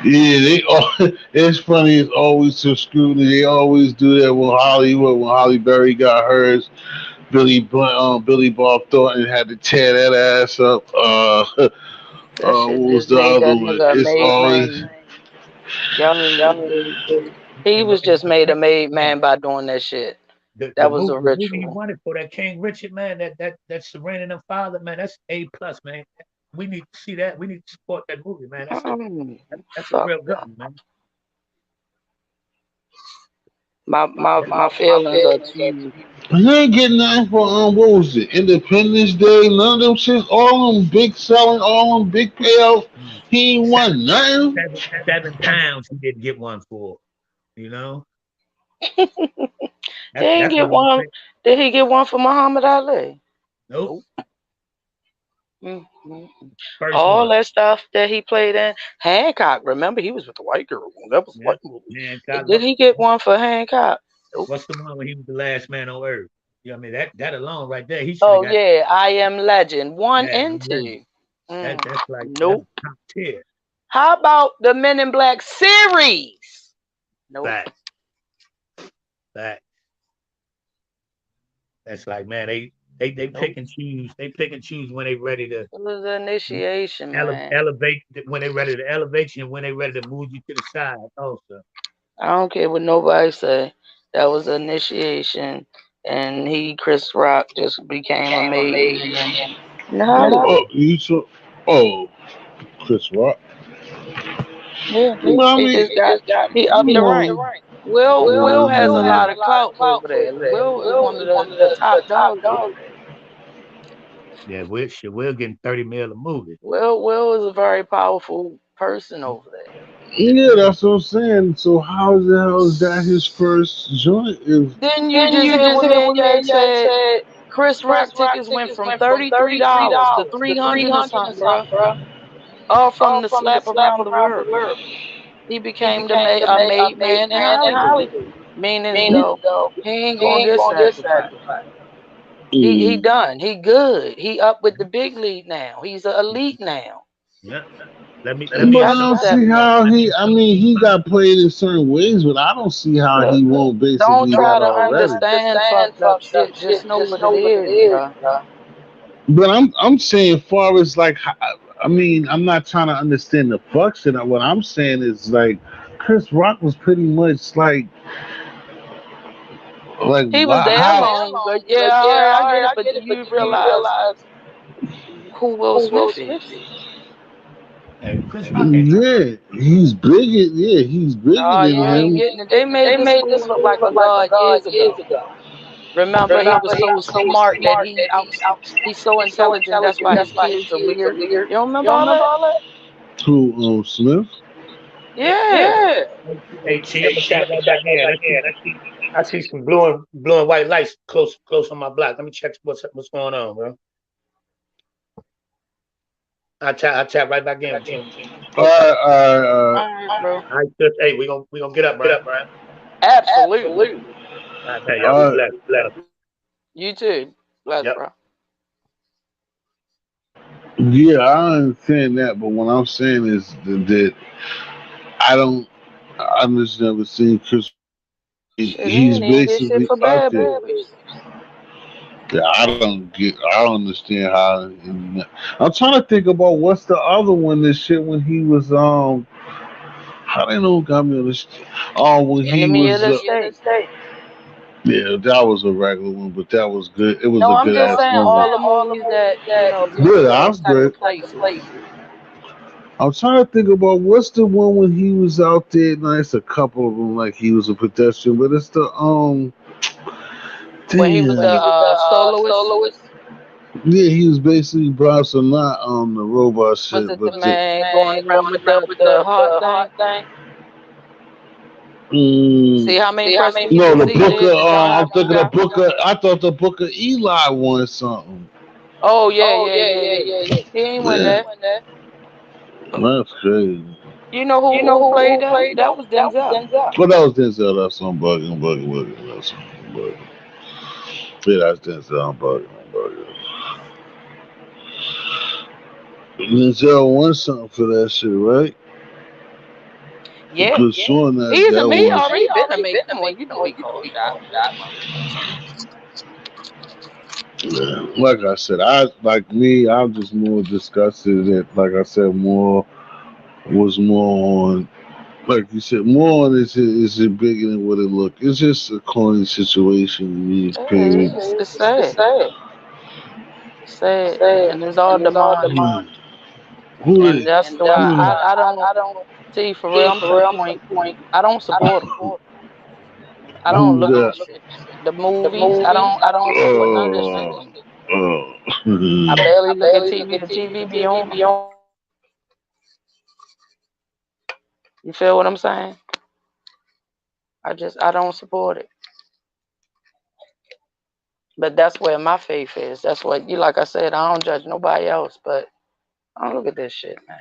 Yeah, they all, it's funny. It's always to scrutiny. They always do that with Hollywood. When Holly Berry got hers, Billy Bob Thornton had to tear that ass up. That What shit was just the made other that one? nigga a It's made always man. He was just made a made man by doing that shit. That was a the movie he ritual. wanted for that King Richard man, that Serena and them father man, that's A+ man. We need to see that. We need to support that movie, man. That's a Fuck. real good one, man. My feelings are too. he ain't getting nothing for what was it? Independence Day. None of them shits. All them big selling. All them big payouts. He ain't won nothing. Seven pounds he didn't get one for, you know. He didn't get one. Did he get one for Muhammad Ali? Nope. Mm-hmm. First All one. that stuff that he played in Hancock. Remember, he was with the white girl. That was what movie? Hancock. Did he get one for Hancock? Nope. What's the one when he was the last man on earth? You know what I mean? That alone right there. He Oh got, yeah, I Am Legend 1 yeah, and 2. that's like Nope. that's top tier. How about the Men in Black series? Nope. Fact. That's like, man, they pick and choose. They pick and choose when they ready to. It was the initiation, man. Elevate when they ready to elevate you and when they ready to move you to the side. Also, I don't care what nobody say. That was the initiation, and Chris Rock, just became amazing. No. Oh, you saw? Oh, Chris Rock. Yeah, Well, I he mean, just got he upped you the know, rank. Will has a lot of clout over there. Will is one of the top dogs. yeah, we're getting 30 mil a movie. Will is a very powerful person over there. Yeah, that's what I'm saying. So how the hell is that his first joint? Didn't you just hear what Maniac said? Chris Rock tickets went from $33 to 300 or something, bro. All from the slap around the world. He became a made man in Hollywood. Meaning though, he ain't gonna get sacrificed. He done. He good. He up with the big league now. He's an elite now. Yeah. Let me But I don't see how he got played in certain ways, but I don't see how he won't basically Don't try to already. understand fucked up shit. Just know what it is, bro. But I'm saying, far as like, I mean, I'm not trying to understand the fuck shit. What I'm saying is like, Chris Rock was pretty much like he was there long, but yeah, I get it. But do you realize who Will Smith is? Chris Rock Yeah, he's bigger. Yeah, he's bigger Oh, than you ain't him. getting it. They made this look like a god years ago. Remember, he was so smart that he's so intelligent. That's why his kids are weird. You don't remember all that? Who, Smith? Yeah. Hey, T, I'm gonna tap right back in. I see some blue and white lights close on my block. Let me check what's going on, bro. I tap right back in. All right, bro. All right, just, hey, we gonna get up, bro. Absolutely. All right, y'all be blessed. You too. Bless, bro. Yeah, I understand that, but what I'm saying is that I just never seen Chris. He's basically out there. Yeah, I don't understand how. I'm trying to think about what's the other one. This shit when he was how they know got me on this. Oh, when Enemy he was. Of the State. Yeah, that was a regular one, but that was good. It was no, a good I'm just ass saying movie. all the movies that Yeah, I'm good. I'm trying to think about what's the one when he was out there. No, it's a couple of them. Like he was a pedestrian, but it's the when he was the soloist. Yeah, he was basically Bronson, not the robot shit. Was it the man going around with the heart thing? See how many persons? No, the Booker. I'm thinking the Booker. I thought the Booker Eli won something. Oh yeah. He ain't win that. That's crazy. You know who played that? That was Denzel. Well, that was Denzel. That's some bugging. That's some bugging. Yeah, that's Denzel. I'm bugging. Denzel won something for that shit, right? Yeah. Because showing that He was already been a make. Come on, you know he called shot. Yeah. Like I said, I'm just more disgusted that, like I said, was more on, like you said, more on is it bigger than what it looked. It's just a corny situation in these periods. It's sad. Sad. And it's all demonic. And that's why I don't see for real. I'm to the point. I don't support them. I don't look at the movies. I don't support none of this shit. I barely look at TV. The TV be on. You feel what I'm saying? I don't support it. But that's where my faith is. That's what you like I said, I don't judge nobody else, but I don't look at this shit, man.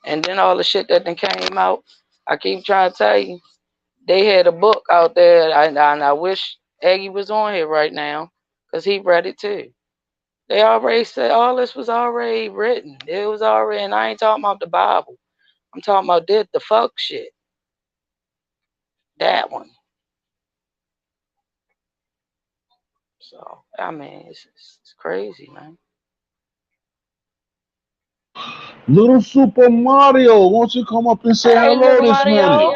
And then all the shit that then came out, I keep trying to tell you, they had a book out there, and I wish Eggy was on here right now, because he read it too. They already said all this was already written. It was already, and I ain't talking about the Bible. I'm talking about the fuck shit. That one. So, I mean, it's crazy, man. Little Super Mario, won't you come up and say hello this morning?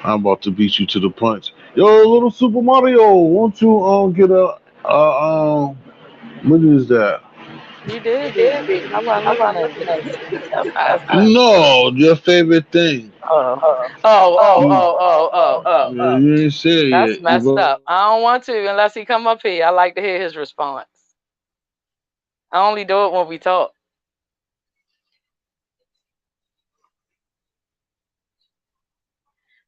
I'm about to beat you to the punch. Yo, Little Super Mario, won't you get what is that? You did beat me. I wasn't looking at it. No, your favorite thing. Oh. You ain't say it That's yet. messed up. I don't want to unless he come up here. I like to hear his response. I only do it when we talk.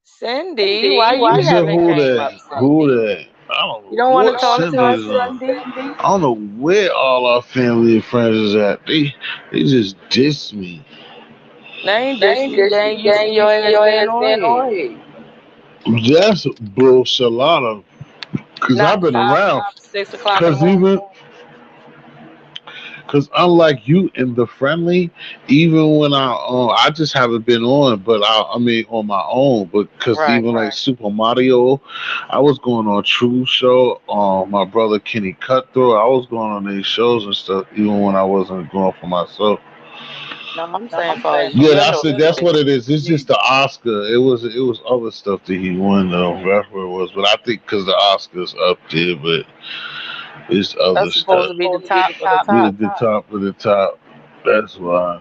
Cindy, why you He said, haven't who came up, that? Who Cindy? that? I don't know You don't want to what talk to Cindy us, is on. Cindy? I don't know where all our family and friends is at. They just diss me. They ain't diss you. They ain't you see your ass being on here. That's bullshit. Cause Not I've been 5, around. 6 o'clock in the morning. Cause unlike you in the friendly, even when I just haven't been on, but I mean on my own. But cause Right. even like Super Mario, I was going on True Show. My brother Kenny Cutthroat, I was going on these shows and stuff, even when I wasn't going for myself. No, I'm saying for you. Yeah, I know that's what it is. It's just the Oscar. It was other stuff that he won though. That's what it was. But I think because the Oscars up there, but it's other that's supposed stuff. to be the top of the Yeah, top. the top of the top. That's why.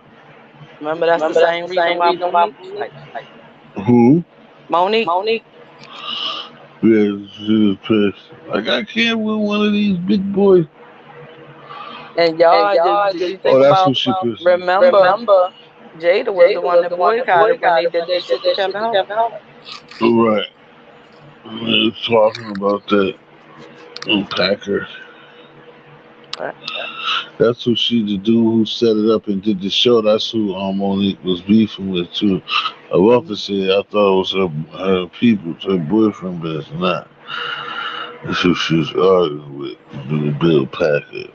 Remember, that's the same reason why Monique like Who? Monique. Yeah, she was pissed. Like I can't win one of these big boys. And y'all, did you think That's who about? she pissed. Remember, Jada was the one that boycotted when they did that shit to Kevin Hart. Right. We was talking about that. Packer. Right. That's who the dude who set it up and did the show. That's who Monique was beefing with too. I love to say I thought it was her people, her boyfriend, but it's not. That's who she was arguing with Bill Packer.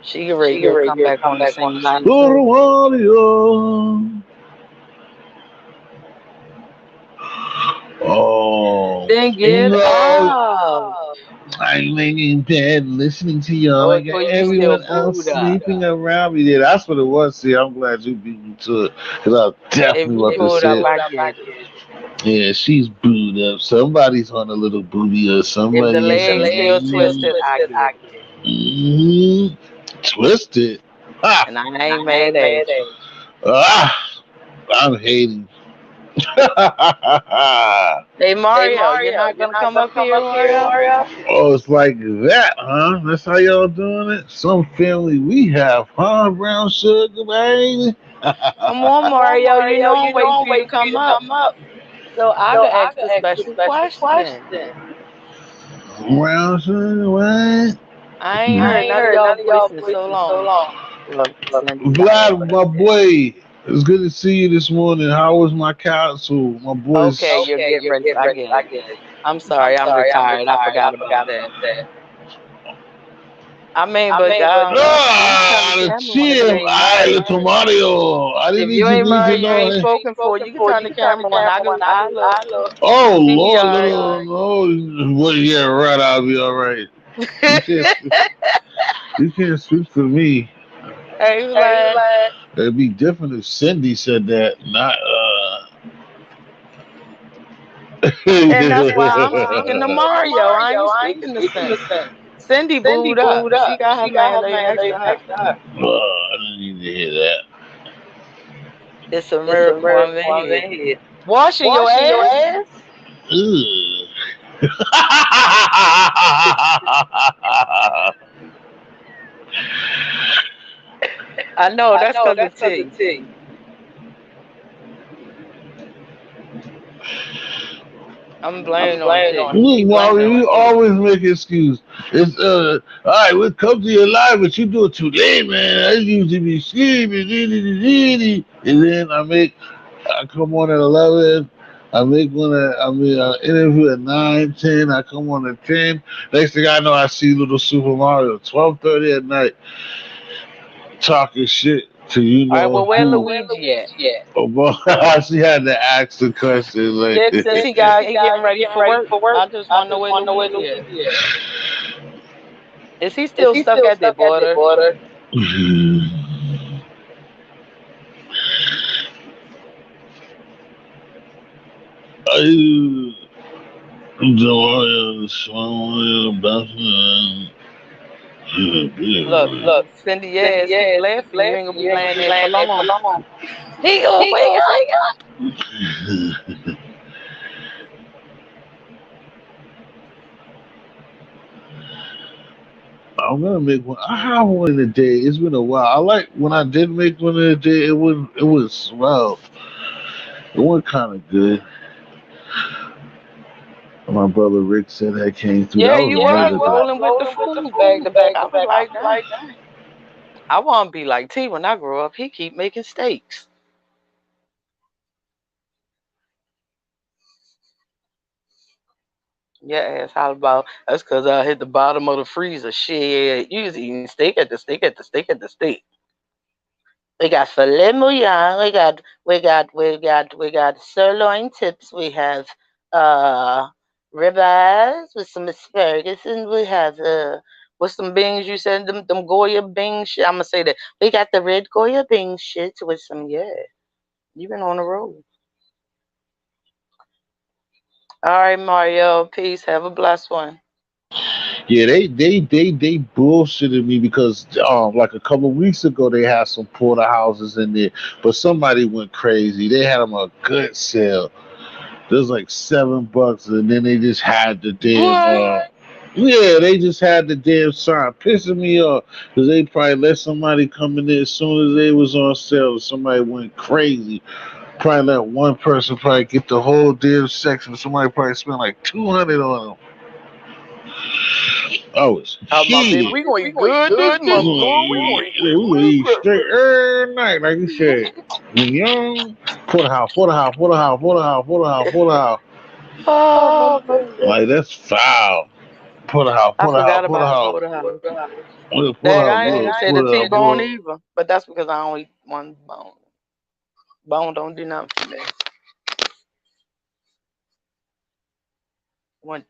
She get ready to come back on the same line. Oh, Then get up. I'm laying in bed listening to y'all. I got everyone else sleeping around me. Yeah, that's what it was. See, I'm glad you beat me to it. Because I definitely want to say it. Yeah, she's booed up. Somebody's on a little booty or somebody. If the leg still twisted, I get it. Twisted? Ah. And I ain't mad at it. I'm hating. Hey Mario, you're not gonna come up here, Mario? Oh, it's like that, huh? That's how y'all doing it? Some family we have, huh? Brown sugar, baby. Come on, Mario. You know I'm waiting for you to come up. So I can ask a special question. Brown sugar, what? I ain't heard none of y'all voices so long. Look, Vlad, my boy. It's good to see you this morning. How was my council? My boys. Okay, you're getting ready. I get it. I'm sorry, I'm retired. I forgot about that. I mean, but chill. Little Mario. I didn't if need you ain't to Mario, you know. ain't spoken for. You can turn the camera on. I look. Oh See me, Lord, no. Well, yeah, right. I'll be all right. You can't speak for me. Hey, Vlad. It'd be different if Cindy said that, not And that's why I'm speaking to Mario. I ain't speaking to Cindy. Cindy booed up. She got her man laid next to her. I didn't need to hear that. It's a miracle I'm in here. Washing your ass? I know, that's because of tea. I'm blaming on T. Look, He blaming Mario, on you T. always make excuse. It's all right. We'll come to your live, but you do it too late, man. I used to be sleeping, and then I come on at 11. I make one at, I mean, I interview at 9, 10. I come on at 10. Next thing I know, I see little Super Mario 12:30 at night talking shit to All right, well, where who. Luigi at? Oh, boy, she had to ask the question. Like, Yeah, since he getting ready for work, I just want to know where Luigi at. Is he still stuck at the border? I enjoy the best. Look, Cindy, yes, keep laughing. You ain't gonna be laying there for long. He gonna wake up. I'm gonna make one. I have one in a day. It's been a while. I like when I did make one in a day. It was well. It went kind of good. My brother Rick said that came through. Yeah, That was you was another good. rolling with the food back to back. I was like, dang. I want to be like T when I grow up. He keep making steaks. Yeah, ass how about that's because I hit the bottom of the freezer. Shit, you was eating steak at the steak at the steak at the steak. We got filet mignon. We got sirloin tips. We have ribeyes with some asparagus, and we have with some beans. You said them Goya beans. Shit. I'm gonna say that we got the red Goya beans shit with some yeah. You been on the road. All right, Mario. Peace. Have a blessed one. Yeah, they bullshitted me because like a couple weeks ago they had some porterhouses in there, but somebody went crazy. They had them a good sale. There's like $7, and then they just had the damn. What? Yeah, they just had the damn sign pissing me off because they probably let somebody come in there as soon as they was on sale. Somebody went crazy. Probably let one person probably get the whole damn section. Somebody probably spent like 200 on them. I was Talking about baby, heated. we gonna eat good this month, boy. We gonna eat We gonna good. eat straight every night, like you said. Young, porterhouse, porterhouse, porterhouse, porterhouse, porterhouse, porterhouse. Oh my goodness. Like that's foul. Porterhouse, I porterhouse, forgot about the porterhouse. porterhouse. Dang, Porterhouse, I ain't even good. say the T-bone either. But that's because I only eat one bone. Bone don't do nothing for me. One.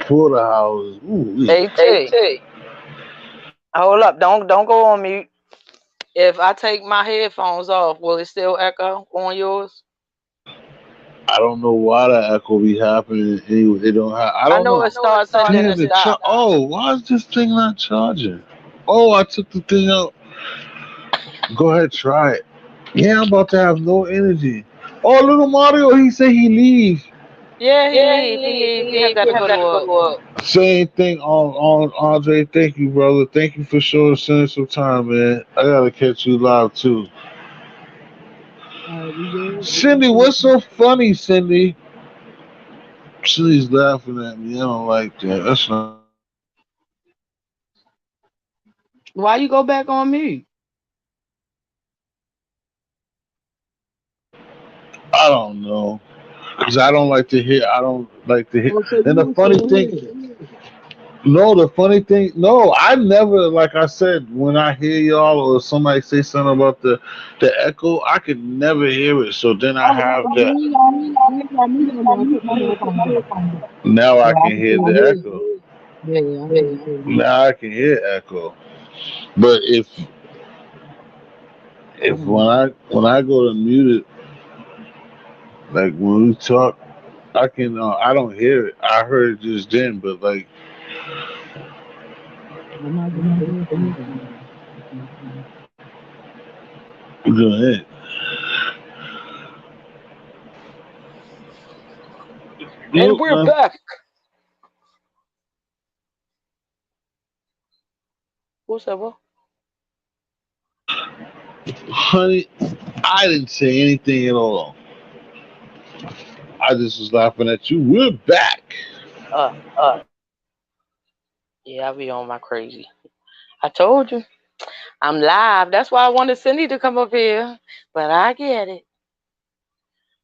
Porterhouse. Ooh, Hey T. Hold up, don't go on mute. If I take my headphones off, will it still echo on yours? I don't know why the echo be happening. Anyway, they don't have. I I don't know know. it starts and then Damn, it the stops. oh, why is this thing not charging? Oh, I took the thing out. Go ahead, try it. Yeah, I'm about to have no energy. Oh, little Mario, he said he leave. Yeah, he leave. He have got to go to work. Same thing on Andre. Thank you, brother. Thank you for sending some time, man. I gotta catch you live too. Cindy, what's so funny, Cindy? Cindy's laughing at me. I don't like that. That's not. Why you go back on mute? I don't know. Cause I don't like to hear. I don't like to hear. And the funny thing, no, the funny thing, no, I never, like I said, when I hear y'all or somebody say something about the echo, I could never hear it. So then I have that. Now I can hear the echo. Now I can hear echo. But if when I go to mute it, like when we talk, I can I don't hear it. I heard it just then, but like go ahead. And Nope, we're man. back. Who said what? Honey, I didn't say anything at all. I just was laughing at you. We're back. Uh, yeah, I be on my crazy. I told you. I'm live. That's why I wanted Cindy to come up here. But I get it.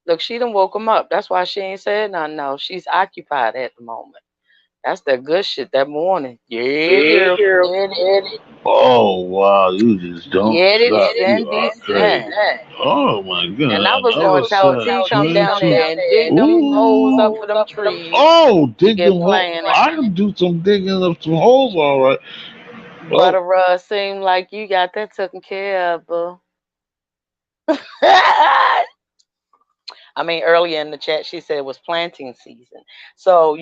Look, she done woke him up. That's why she ain't said nothing. No, she's occupied at the moment. That's the good shit that morning. Yeah, Yeah, girl. girl. Get it. Get it. Oh wow, you just don't Get it, stop. You Cindy are crazy. Sam. Oh my And I god, was another going to tell set. T come One, down two. there and dig them holes up Ooh. for them trees Oh, to dig get them holes. planted. I can do some digging up some holes, all right. But Oh, seemed like you got that taken care of, boo. I mean, earlier in the chat, she said it was planting season. So,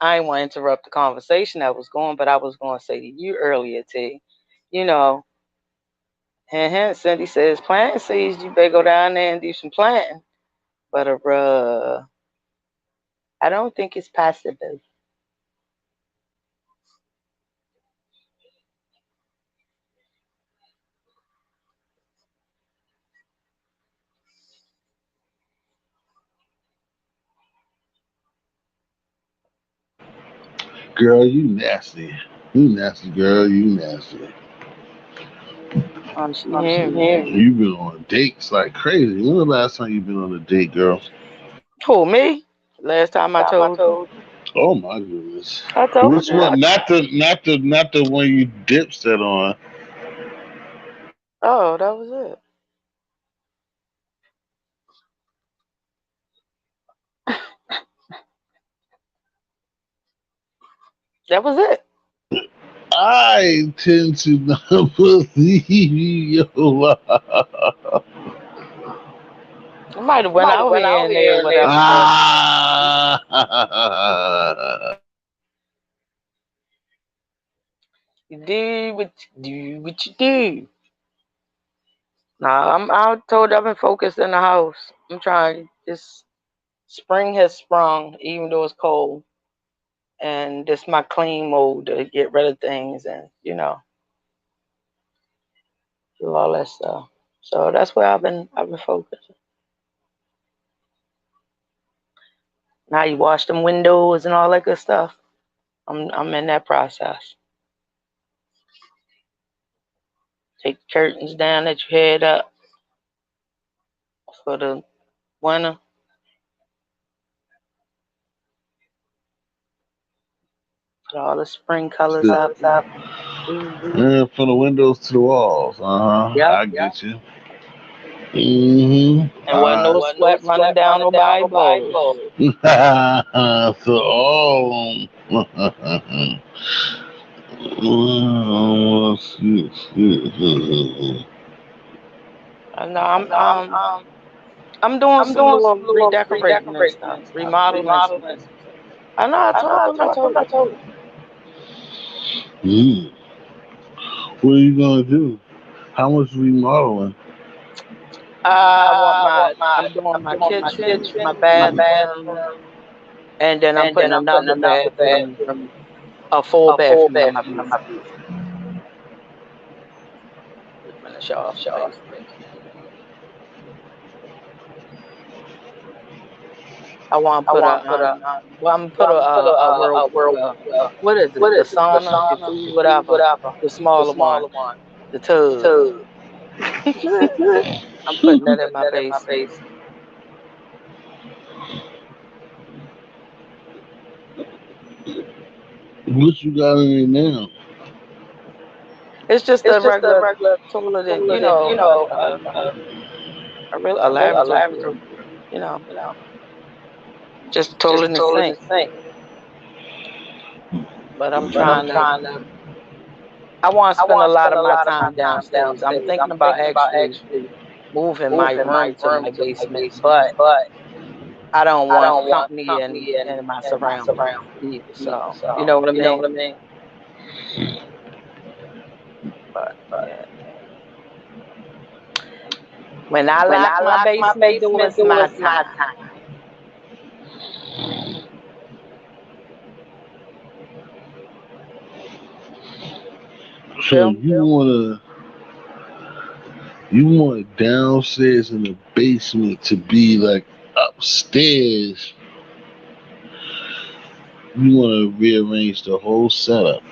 I didn't want to interrupt the conversation that was going, but I was going to say to you earlier, T, you know, Cindy says planting season, you better go down there and do some planting. But I don't think it's possible. girl, you nasty. You nasty, girl. You nasty. She hear me. You've been on dates like crazy. When the last time you've been on a date, girl? Who, me? Last time I told you. Oh my goodness. I told Which you. one? Not the one you dipset on. Oh, that was it. That was it. I tend to not believe you. I might have went out here and there, whatever, but Ah. you do what you do. Nah, I told you I've been focused in the house. I'm trying. This spring has sprung, even though it's cold, and this my clean mode to get rid of things and do all that stuff. So that's where I've been focused. Now you wash them windows and all that good stuff. I'm in that process. Take the curtains down that you had up for the winter. Put all the spring colors up. And from the windows to the walls. Yep. I get you. Mm-hmm. And wasn't no sweat running down nobody's balls. So all I know I'm doing some little redecorating and stuff, remodeling and stuff. I know I told them I told you. mm. What are you gonna do? How much remodeling? I'm doing my kitchen, my bathroom, and then I'm putting another bathroom, a full bathroom in my basement. Finish off the basement. I want to put I'm gonna put a world, what is it? The sauna, jacuzzi, whatever, the smaller one, the tub. I'm putting that in my basement. What you got in there now? It's just a regular toilet, a lavatory, you know, just a toilet and a sink. But I'm trying to. I want to spend a lot of my time downstairs. I'm thinking about actually moving my room to my basement, but I don't want company in my surroundings either. So you know what I mean? But yeah, when I lock my basement door, it's my time. So you wanna You want downstairs in the basement to be like upstairs. You want to rearrange the whole setup.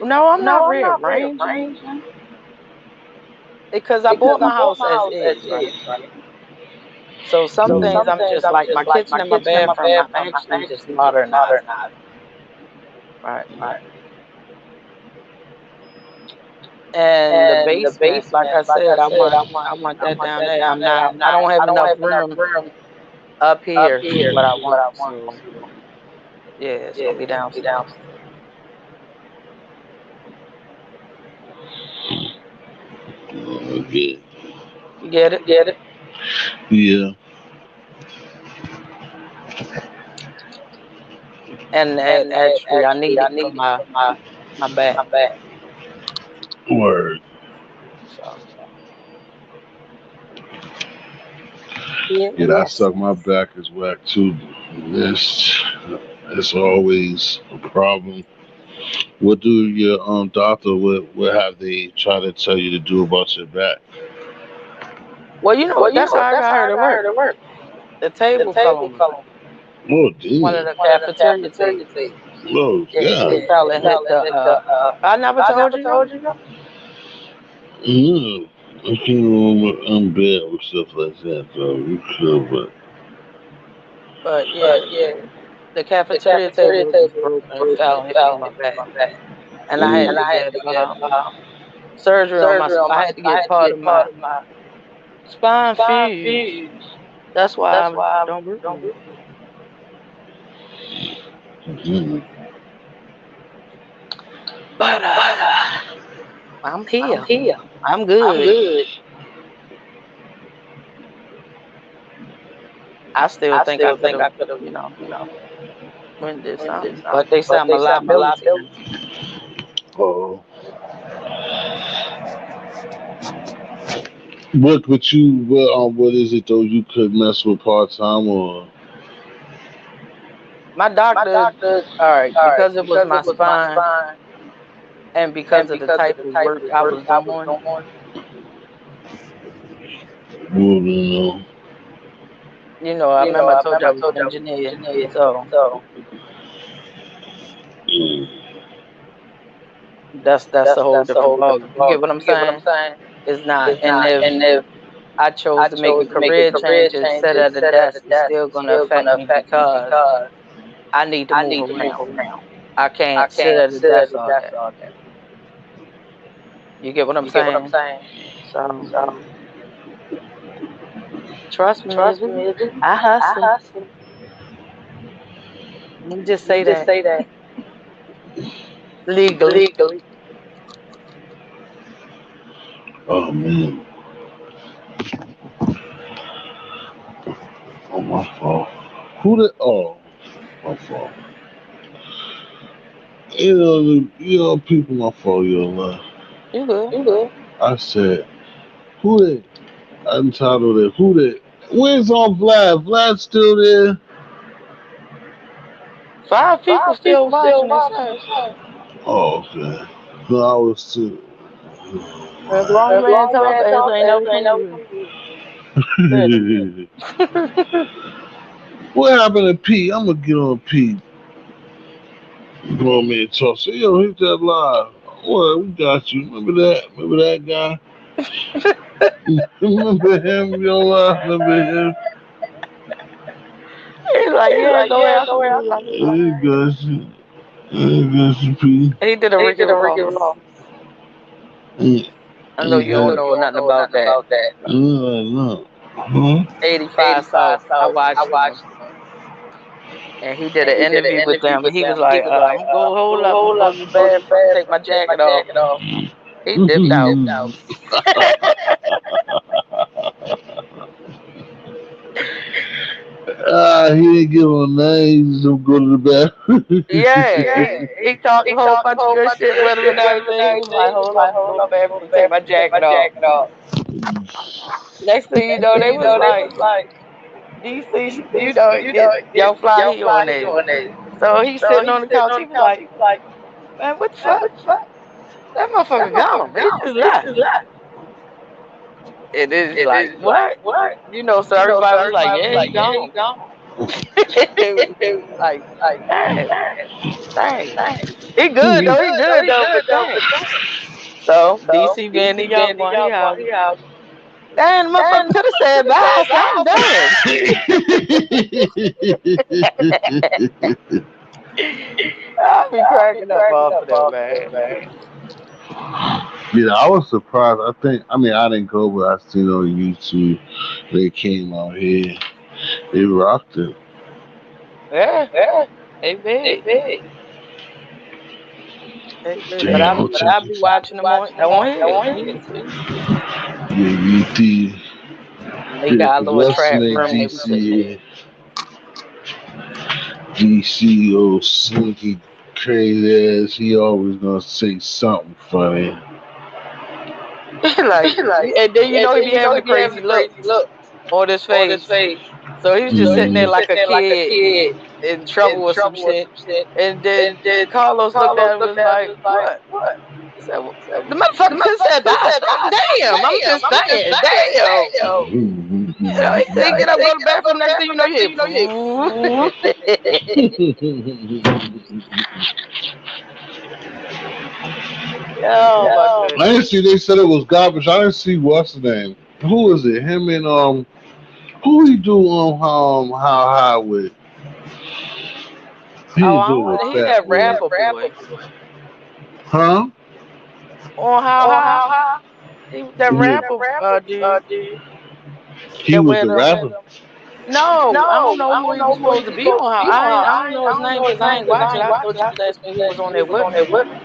No, I'm not No, I'm not rearranging rearranging because I because bought I my bought house my as house as is, right? is, right? So some So Mm. things some I'm things just I'm like just my like kitchen my and my kitchen and my bathroom. I'm bathroom. I'm actually just actually just modernizing, modernizing, right? right? And the And the basement, like I basement, like I said, said, I want I that want down that there. down there. I don't have I don't enough have enough room room up up here for here what I for what want. I want. So So yeah, it's yeah, gonna be it's gonna be downstairs. downstairs. Okay. You get it? Get it? Yeah. And And actually, I actually, need I it for need it for my my back. back. Word. So yeah, Yeah, I yes. suck my back is whack too. It's always a problem. What do your doctor what have they try to tell you to do about your back? Well, you know Well, what? you That's know what? how I That's got how her I to got her work. to work. The The table fell table on fell on Oh one of damn. the one of the cafeteria cafeteria tables. tables. Oh Yeah, god. it fell It and hit fell the. and hit the. I never I told never you that. told you that. Yeah. I can't remember I'm bad with stuff like that though. You could, but But yeah, But yeah, the the cafeteria cafeteria table was table was broken. It broken. fell It and hit me fell in and my hit me in back, my back. and I had And to I had get to get surgery on my. surgery on I my. had to I get had to part get of my part of my spine spine fused. fused. That's why That's I why I don't don't breathe. breathe. mm, But But I'm I'm here. here. I'm I'm good. good. I still I think I still could think have, I could have, you know, you know, went did went this something. But something. they say But I'm a they say I'm a liability now. liability. oh. But you what is it though you could mess with part time or My My doctor, doctor, all right, all right, because it was because my it was my spine spine and because and of the because of type the of type work of I work was I was doing, doing, you I remember I I told you remember I I was told an you I was an engineer. engineer. So So mm, that's a whole that's a different whole ballgame. different You get ballgame. what I'm You get what I'm saying? saying? It's not. It's And not. if And if I chose I to make a chose to make a career career change and change sit and at a sit at a desk, it's desk, still it's going to still affect gonna me affect me because because I need to I move need to move around. around. I I can't sit can't at a sit at desk the all desk day. all day. You get what I'm You get what I'm saying? saying? So So trust me, trust is it? me, is it? I I hustle. hustle. Let me just Let say me just that say that legally. legally. oh man. Oh my fault. Who the my fault. People my fault, You good? You good? I said, who that untitled it, who that where's on Vlad? Vlad still there? 5 people 5 people still still watching this watching show. the show. Oh, okay. No, I was too. A grown As man long talk man ass talk, ain't ass never ain't come to never you. come to you. What happened to Pete? I'm gonna get on Pete. Grown man talk. Say, yo, hit that live. What? We got you. Remember that? Remember that guy? Remember him? Remember him? He's like, He's yeah, like, go yeah, ahead. go ahead. Hey, got you. Hey, got you, Pete. He did a He Ricky did a Ricky Ross. Ross. Mm, I know mm, you I know don't mm, you know don't nothing know about nothing that. about that. no. Huh? 85 85 South. I South. I watched him. watched him. And he did And an he did an interview with interview them. And with he was them. And he like, was like, I'm going to I'm hold gonna up. I'm hold going up. to I'm the going to the bathroom, take my bathroom, take my jacket off. jacket off. He He dipped out. dipped out. He didn't give him a name. He just go to the Yeah, Yeah, he talked a he whole talked a bunch of whole good bunch of shit good with him shit and with him and everything. He was like, everything. He was hold up, like, I'm hold going to up, the I'm going bathroom, to the take my bathroom, take my jacket off. jacket off. Next thing you Next know, thing they you was know, they like, was like, DC, it, Young Fly, young he on fly, he there. on there. So he's So sitting he's on the sitting couch. on He the was couch. like, He was like, man, what the man, fuck? what the fuck? That That motherfucker motherfucker gone. He gone. just He left. just left. And it's like, what? You know, so everybody was like, yeah, he gone. Like, dang. He good though, but dang. So DC being the young one, he out. Damn, motherfucker could have said bye, so I'm done. I'll be cracking up off of that, man. Yeah, I was surprised. I didn't go, but I seen on YouTube they came out here. They rocked it. Yeah. They big. Damn, But I'll be watching them on here. Yeah, ET. They got a little trap room. DC. DC, old slinky crazy ass. He always gonna say something funny. like, and then you know he be having a crazy look on his face. So he was just sitting there like a kid in trouble with some shit. And then Carlos looked at him and was like, what? He said, well, the motherfucker just said bye. Damn, I'm just saying, damn. You know, he get up, go to the bathroom, next thing you know, I didn't see. They said it was garbage. I didn't see what's the name. Who is it? Him and who he do how high with? He that rapper boy. Huh? On how high? He was that rapper dude. He was the rapper. No, I don't know who he was supposed to be on. I don't know his name because I ain't watching. I thought you was asking who was on there with him.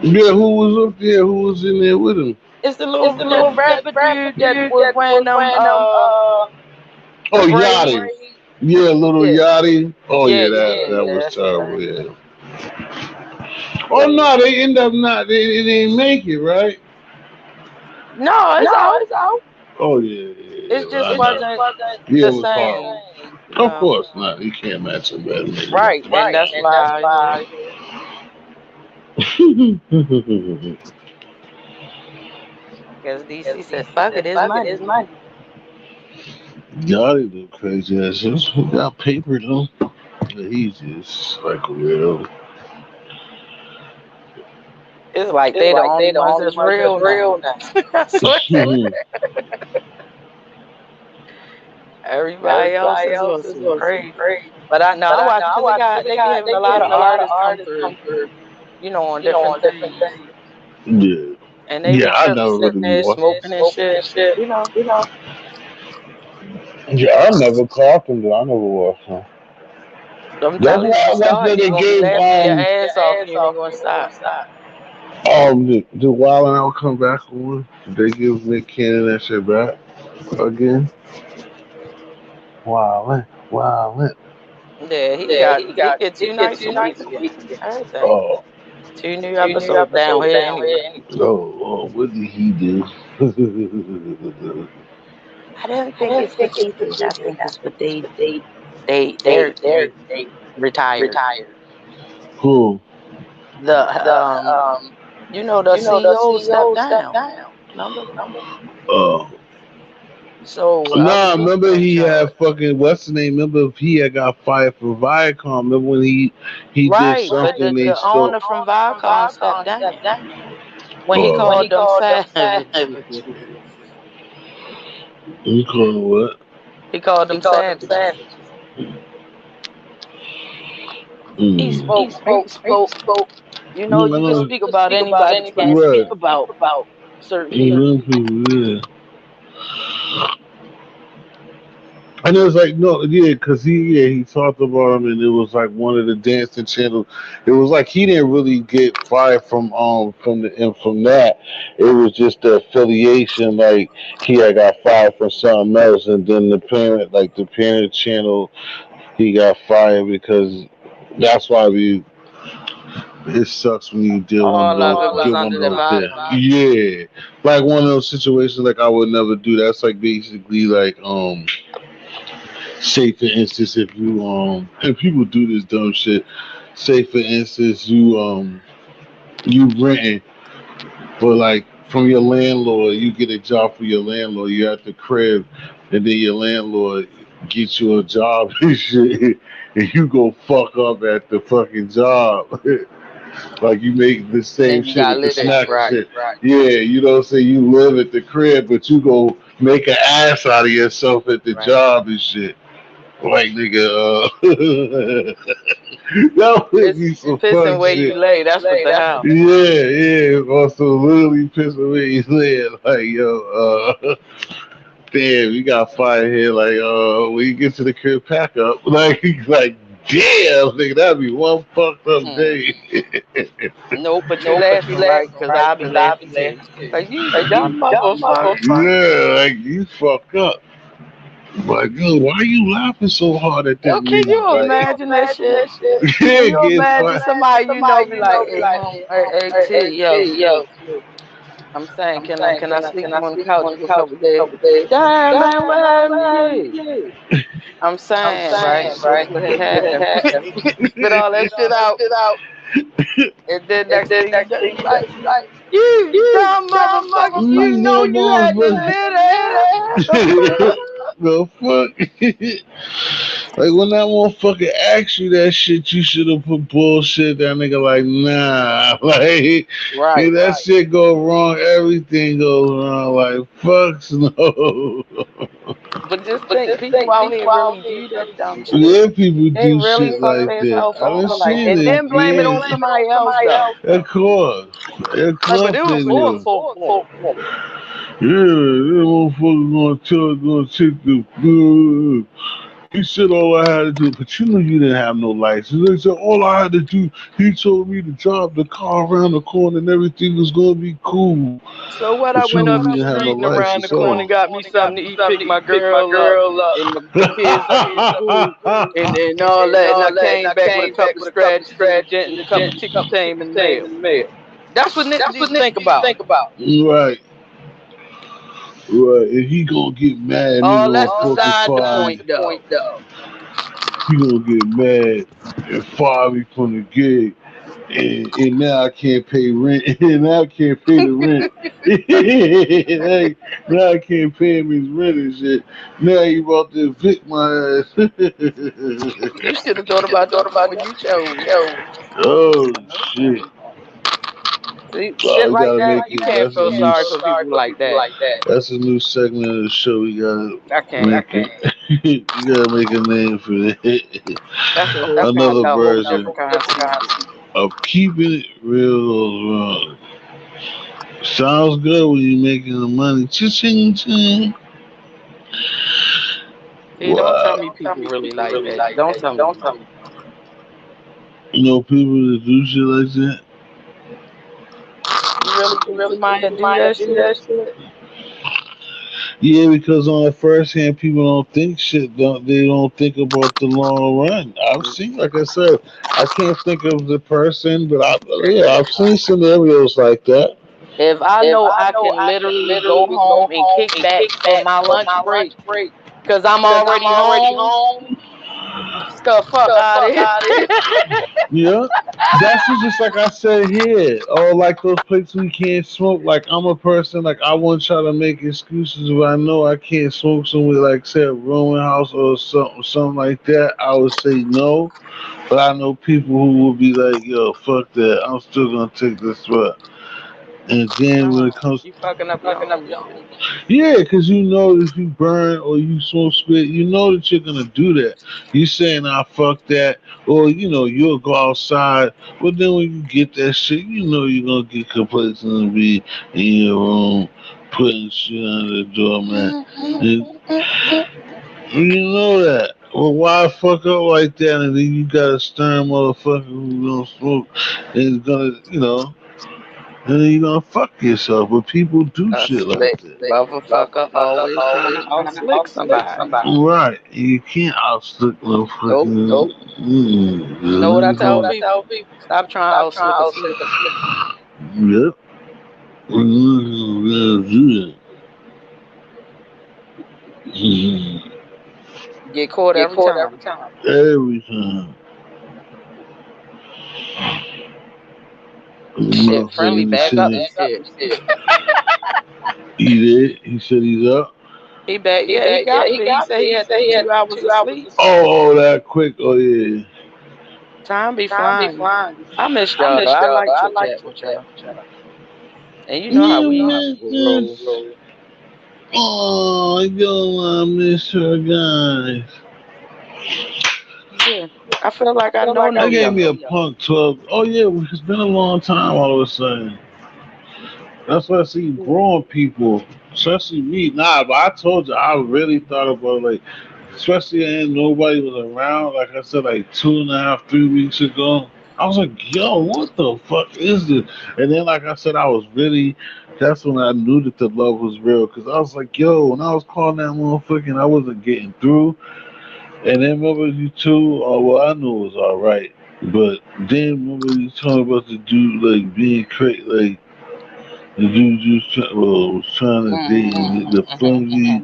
Yeah, who was up there? Who was in there with him? It's the little rapper dude that was wearing them. Yachty. Yeah, little Yachty. Oh yeah, that was terrible. Yeah. Oh no, they end up not. They didn't make it, right? No, it's out. Oh yeah. It just wasn't the same. Of course not. You can't match a bad nigga. Right, and that's why. Because DC said, "Fuck it, it's money." Yachty the crazy ass. He got paper though. He's just like a weirdo. It's like they the only ones that's real now. Everybody else is crazy. But I watch they be having a lot of artists come through, you know, on different things. Yeah. And they I never sitting there smoking and shit. You know. Yeah, I never clocked him, but I never watched him. I'm telling you, you're gonna be laughing your ass off and you ain't gonna stop. Did Wild 'N Out come back on? Did they give Nick Cannon that shit back again? Wow. Yeah, he get 2 nights a week. Everything. 2 new episodes down here anyway. Oh, what did he do? I don't think it's what they did. I think that's what they retired. Who? The CEO stepped down. Number. So remember he had fucking what's the name? Remember he had got fired from Viacom. Remember when he did something? The owner from Viacom stepped down when he called them savages. He called what? He called them savages. He spoke. You know, you can speak about anybody. You can't speak about certain people. Yeah. And it was like because he talked about him, and it was like one of the dancing channels. It was like he didn't really get fired from that. It was just the affiliation. Like he had got fired from something else, and then the parent channel, he got fired because that's why it sucks when you deal with those. Yeah, like one of those situations. Like I would never do that. That's like basically like say for instance, if you and people do this dumb shit. Say for instance, you renting for like from your landlord. You get a job for your landlord. You're at the crib, and then your landlord gets you a job and shit, and you go fuck up at the fucking job. Like you make the same And you shit gotta with the live there, snack and right? shit. Yeah, you know what I'm saying? You live at the crib, but you go make an ass out of yourself at the Right. job and shit. Like nigga, that would be some Pissing fun where you shit. lay. That's what the hell. Yeah, yeah. Also, literally pissing where you live. Like, yo, damn, you got fire here. Like, when you get to the crib, pack up. Like, damn, nigga, that'd be one fucked up Mm. day. Nope, but you laughing, right? Because I'll be laughing too. Like, you dumb motherfucker. Yeah, like you fuck up. Like, yo, why are you laughing so hard at this Yo, can nigga? you Like, imagine that shit? yeah, Can you get imagine fired. somebody you know be like, hey, hey, T, yo, look, I'm saying, can I sleep on the couch for a couple days? Damn, man, what happened to you? I'm saying, right? This what had happened. We spit all that shit out, and then next thing you know, you like, you dumb motherfucker, you know you had to live there. The fuck? Like when that motherfucker asked you that shit, you should have put bullshit. That nigga like, nah, like Right. if that shit go wrong, everything goes wrong. Like fucks no. But just think, people out here really do that dumb shit. Yeah, people They do really shit fuck like that. themselves I done over, like, seen and it. then blame it on Yeah, somebody else though. of course, of Like, but course it they was your do. fault. Yeah, that motherfucker gonna take the. He said all I had to do, but you know you didn't have no license. They said all I had to do, he told me to drive the car around the corner and everything was gonna be cool. So what? I But you went know up you the didn't have no street and around the license. corner, got me something to eat, picked my girl up, and the kids up to school, and all that. And I came back with a couple of scratches and a dent and a couple of tickets came in the mail. That's what niggas need to think about. Right, right. And he gonna get mad, All nigga that's gonna beside fucking the fire point, me. though. He gonna get mad and fire me from the gig. And now I can't pay rent. And now I can't pay the rent. Now I can't pay him his rent and shit. Now he about to evict my ass. You should have thought about that before you chose. Oh shit! See, Well, shit we like gotta that, make you it. can't feel sorry for people like that. That's a new segment of the show. We gotta I can't. you gotta make a name for it. That's Another a whole version different concept. of keeping it real goes wrong. Sounds good when you're making the money. Ching ching. See, don't tell Wow. me people really like that. Don't tell me. You know people that do shit like that. You really think somebody do that shit? Yeah, because on the first hand, people don't think shit. They don't think about the long run. I've seen, like I said, I can't think of the person, but I've seen scenarios like that. If I know I can literally go home and kick back for my lunch break, because I'm already home, just go fuck out of here. Yeah, that's just like I said here. Or like those places we can't smoke. Like I'm a person, like I won't try to make excuses if I know I can't smoke somewhere, like say a Roman house or something like that. I would say no. But I know people who will be like, yo, fuck that. I'm still gonna take this spot. And then when it comes, You fucking up your own. yeah, because you know if you burn or you smoke spit, you know that you're gonna do that. You saying, "I fuck that," or you'll go outside, but then when you get that shit, you know you're gonna get complacent and be in your room putting shit under the door, man. And you know that. Well, why fuck up like that? And then you got a stern motherfucker who don't smoke and is gonna, and then you're gonna fuck yourself. But people do shit like that. Motherfucker always trying to outslick somebody. Right. You can't outslick no fucking. Nope. You know what I tell people? Stop trying to outslick a slick. Yep. Do that. Get caught every time. Every time. Shit, friendly, back up and shit. He did. He said he's up. He bet, yeah, he got to be. He said he had 2 hours of sleep. Oh, that quick. Oh yeah. Time be flying. I miss y'all though. I like chit chat with y'all. And you know how we roll. Oh, yo, I miss her, guys. Yeah. I feel like I know That gave me y'all. a punk 12. Oh, yeah, it's been a long time, all of a sudden. That's why I see growing people, especially me. Nah, but I told you, I really thought about, like, especially ain't nobody was around, like I said, like 2.5, 3 weeks ago. I was like, yo, what the fuck is this? And then, like I said, I was really, that's when I knew that the love was real. Because I was like, yo, when I was calling that motherfucker and I wasn't getting through. And then remember you too, well, I knew it was all right. But then remember you talking about the dude, like, being crazy, like, the dude you was trying to date and the flimsy.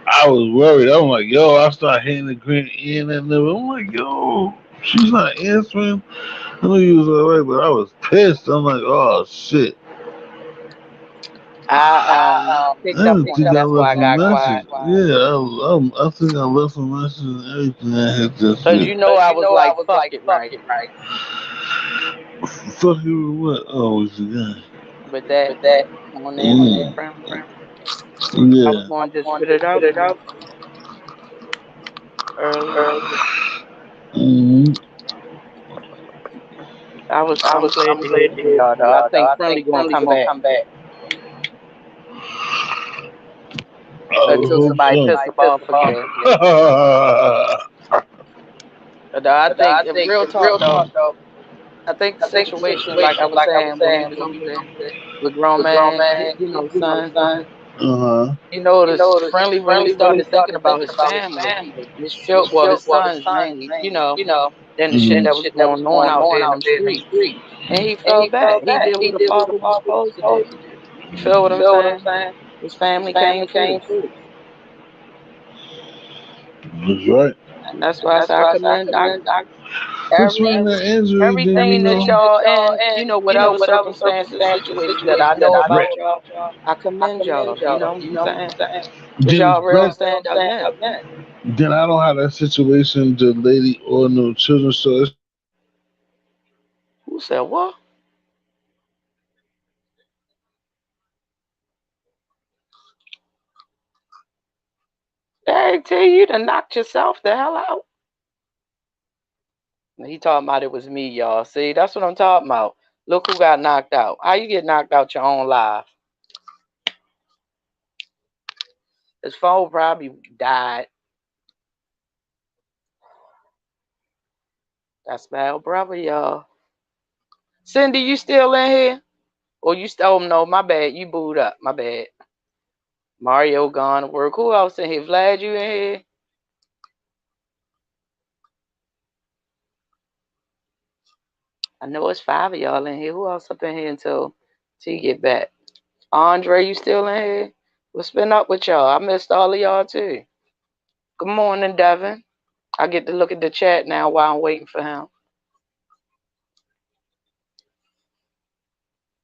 I was worried. I'm like, yo, I started hitting the green in and never. I'm like, yo, she's not answering. I know you was alright, but I was pissed. I'm like, oh shit. I picked I up didn't on it. think I That's why left I a got quiet. message. Yeah, I think I left a message and everything. I had just Cause you know I was like, fuck it, right? fuck you with what? Oh, it's the guy. With that on there, Mm. friend. I was Yeah. going to just spit it out earlier. Mm-hmm. I'm glad to hear from y'all though. I think Friendly gonna come back I would until hope somebody so. piss him off again. I think if real talk though, I think the situation, like I was saying when we was over there with grown man, son, Uh-huh. you notice Friendly really started thinking about his family, his sons mainly, than the shit that was going on out there in them streets. And he felt bad. He did what a father was supposed to do. You feel what I'm saying? His family came through. That's right. And that's why I say I commend That's every when the injury, then everything that y'all and whatever circumstances, situations that I know about y'all, I commend y'all. You know what I'm saying? Cause Then it's y'all real better. stand up men. Then I don't have that situation, the lady or no children, so it's Who said what? Hey, T, you done knocked yourself the hell out. He talking about it was me, y'all. See, that's what I'm talking about. Look who got knocked out. How you get knocked out your own life? His phone probably died. That's my old brother, y'all. Cindy, you still in here? Or you still? Oh no, my bad. You booed up. My bad. Mario gone to work. Who else in here? Vlad, you in here? I know it's 5 of y'all in here. Who else up in here until T get back? Andre, you still in here? What's been up with y'all? I missed all of y'all too. Good morning, Devin. I get to look at the chat now while I'm waiting for him.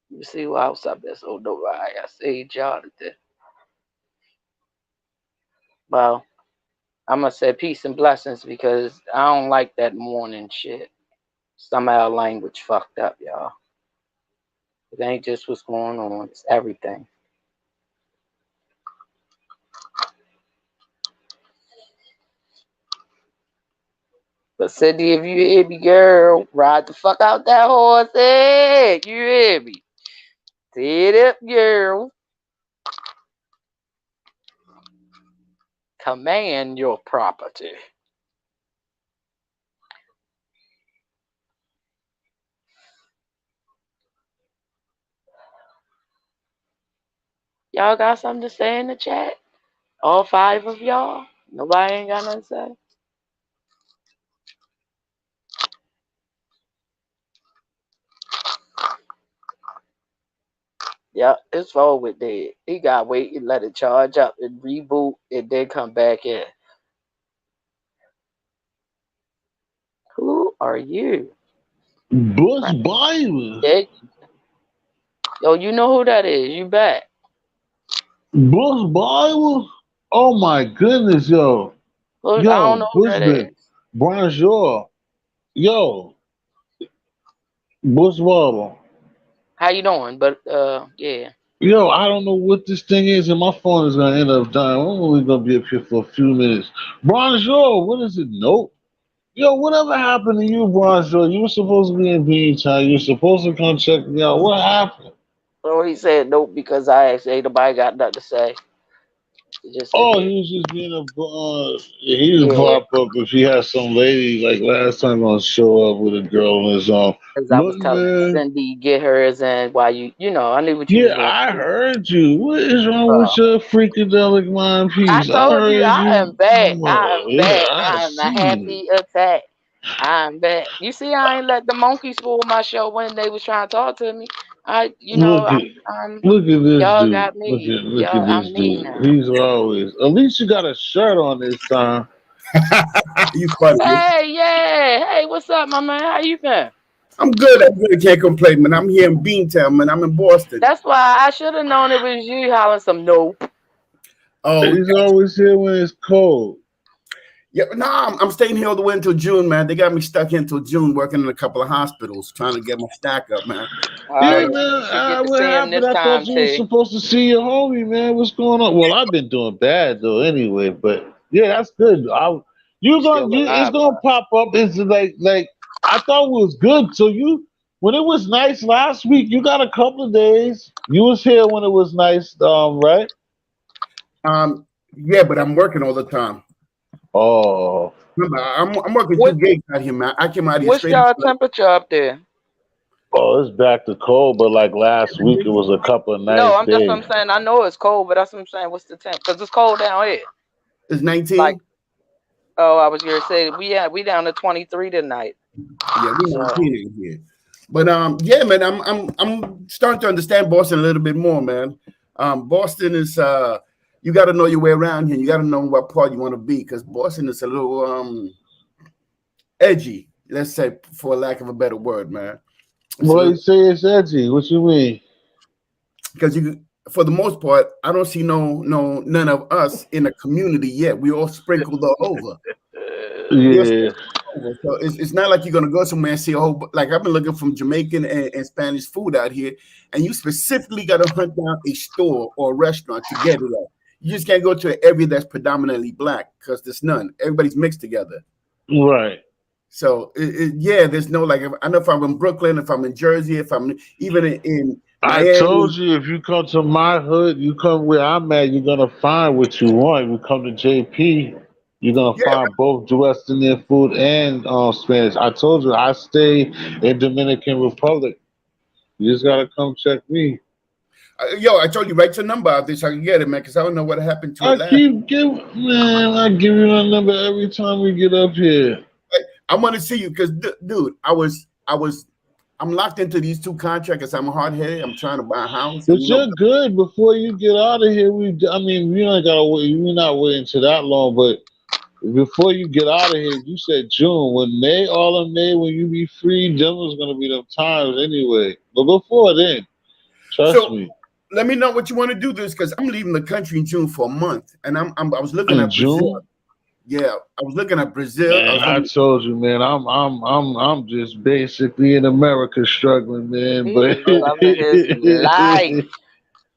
You see who else up there? So nobody. I see Jonathan. Well, I'm gonna say peace and blessings because I don't like that morning shit. Some of our language fucked up, y'all. It ain't just what's going on, it's everything. But Cindy, if you hear me, girl, ride the fuck out that horse. Hey, you hear me? Sit up, girl. Command your property. Y'all got something to say in the chat? All 5 of y'all? Nobody ain't got nothing to say? Yep, his phone went dead. He got to wait and let it charge up and reboot and then come back in. Who are you? Bush Bible. Yo, you know who that is. You back. Bush Bible? Oh my goodness, yo. Well, I don't Yo, know who that Bushman. is. Bonjour. Yo, Bush Bible. How you doing? But yeah. Yo, I don't know what this thing is, and my phone is gonna end up dying. I'm only gonna be up here for a few minutes. Bonjour, what is it? Nope. Yo, whatever happened to you, Bonjour? You were supposed to be in Beantown. You were supposed to come check me out. What happened? So he said nope because I asked, ain't nobody got nothing to say. He just said Oh, yeah. he was just being he would Yeah, pop up if he had some lady like last time gonna show up with a girl on his arm. because I was Look, telling man. Cindy get hers and while you know, I knew what you was Yeah, going I to do. heard you. What is wrong with Uh, your freakadelic mind I piece? I told you heard I am you. back. I Oh, am yeah, back. I I am a see. happy attack. I'm back. You see, I ain't let the monkeys fool my show when they was trying to talk to me. You know, Look at I'm. look at this Y'all dude. got me. Look at Y'all, this I'm me dude. now. He's always. At least you got a shirt on this time. You funny. Man. Hey, yeah. Hey, what's up, my man? How you been? I'm good. I'm good. Can't complain, man. I'm here in Beantown, man. I'm in Boston. That's why I should have known it was you hollering some nope. Oh, He's always here when it's cold. yeah. No, I'm staying here all the way until June, man. They got me stuck here until June, working in a couple of hospitals, trying to get my stack up, man. Yeah, But man. You should get to What see him happened? this I thought time, you was too. supposed to see your homie, man. What's going on? Well, I've been doing bad though, anyway. But yeah, that's good. You still It's alive, gonna though. pop up. It's like I thought it was good. So when it was nice last week, you got a couple of days. You was here when it was nice, right? yeah, but I'm working all the time. Oh, Remember, I'm working two What, gigs out here, man. I came out here what's straight y'all after temperature up there? oh, it's back to cold. But like last week, it was a couple of No, nice days. I'm saying. I know it's cold, but that's what I'm saying. What's the temp? Because it's cold down here. it's Like, 19. oh, I was going to say, we down to 23 tonight. Yeah, we So, 19 in here. But yeah, man, I'm starting to understand Boston a little bit more, man. Boston is you got to know your way around here. You got to know what part you want to be because Boston is a little edgy, let's say, for lack of a better word, man. It's a Well, little you say it's edgy. What you mean? because for the most part, I don't see none of us in a community yet. We all sprinkled all over. We all Yeah. sprinkled all over. So it's not like you're gonna go somewhere and see a whole like I've been looking from Jamaican and Spanish food out here, and you specifically got to hunt down a store or a restaurant to get it at. You just can't go to an area that's predominantly black because there's none. Everybody's mixed together. Right. So yeah, there's no like. I know if I'm in Brooklyn, if I'm in Jersey, if I'm even in I told Miami. you if you come to my hood, you come where I'm at, you're gonna find what you want. If you come to JP, you're gonna Yeah, find both West Indian food and Spanish. I told you I stay in Dominican Republic. You just gotta come check me. yo, I told you write your number out there so I can get it, man, because I don't know what happened to it I last. keep giving man, I give you a number every time we get up here. I want to see you because, dude, I'm locked into these two contracts. I'm hard headed. I'm trying to buy a house, and But you're good before you get out of here. I mean, we ain't gotta wait. We're not waiting to that long, but before you get out of here, you said June. When May, all of May, when you be free, them was gonna be them times anyway. But before then, trust so me. let me know what you want to do this because I'm leaving the country in June for a month, and I was looking In at Brazil. June, Yeah, I was looking at Brazil. I man, was I looking, told you, man, I'm just basically in America struggling, man. he But is loving his life.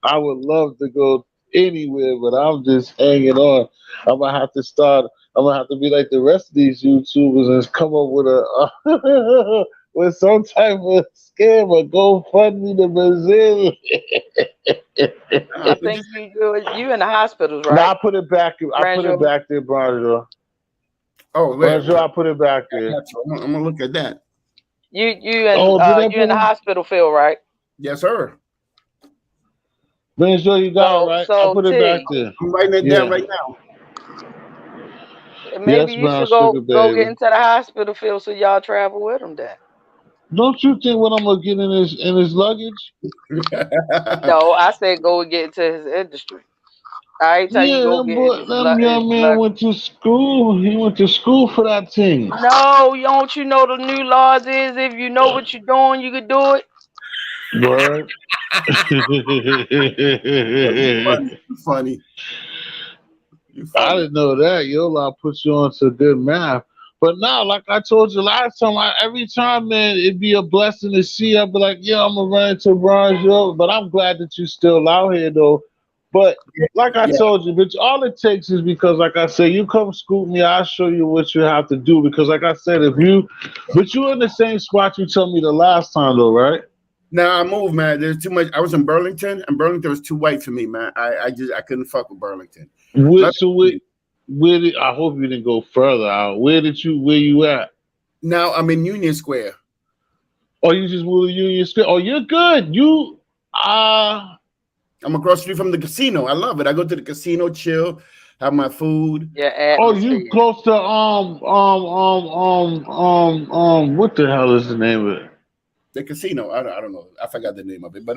I would love to go anywhere, but I'm just hanging on. I'm gonna have to start. I'm gonna have to be like the rest of these YouTubers and come up with a with some type of scam or GoFundMe to Brazil. I but think just you in the hospitals, No, right? I put it back. I put it Grandeur. back there, Bonjour. oh wait, Bonjour, I put it back I there. got you. I'm gonna look at that. Oh, did I You in put the it? hospital field, right? Yes, sir. Bonjour, you got it So right. I so put it back T, there. I'm writing it down Yeah. right now. maybe Yes, you brown should sugar, go get baby. into the hospital field so y'all travel with him then. Don't you think what I'm gonna get in his luggage? No, I said go and get into his industry. I ain't tell you Yeah, go that get in boy, that his young man luck. went to school. He went to school for that thing. No, don't you know the new laws is if you know what you're doing, you can do it. Word. You funny. I didn't know that. Yola put you on to good math. But now, like I told you last time, every time, man, it'd be a blessing to see. I'd be like, yeah, I'm gonna run into Bronze Yo. But I'm glad that you still out here though. But like I told you, bitch, all it takes is because, like I said, you come scoop me, I'll show you what you have to do. Because, like I said, but you in the same spot you told me the last time though, right? Now I moved, man. There's too much. I was in Burlington, and Burlington was too white for me, man. I couldn't fuck with Burlington. I hope you didn't go further out. Where you at? Now I'm in Union Square. Oh, you just moved to Union Square. Oh, you're good. I'm across the street from the casino. I love it. I go to the casino, chill, have my food. Yeah. Oh, you close to what the hell is the name of it? The casino. I don't know. I forgot the name of it. But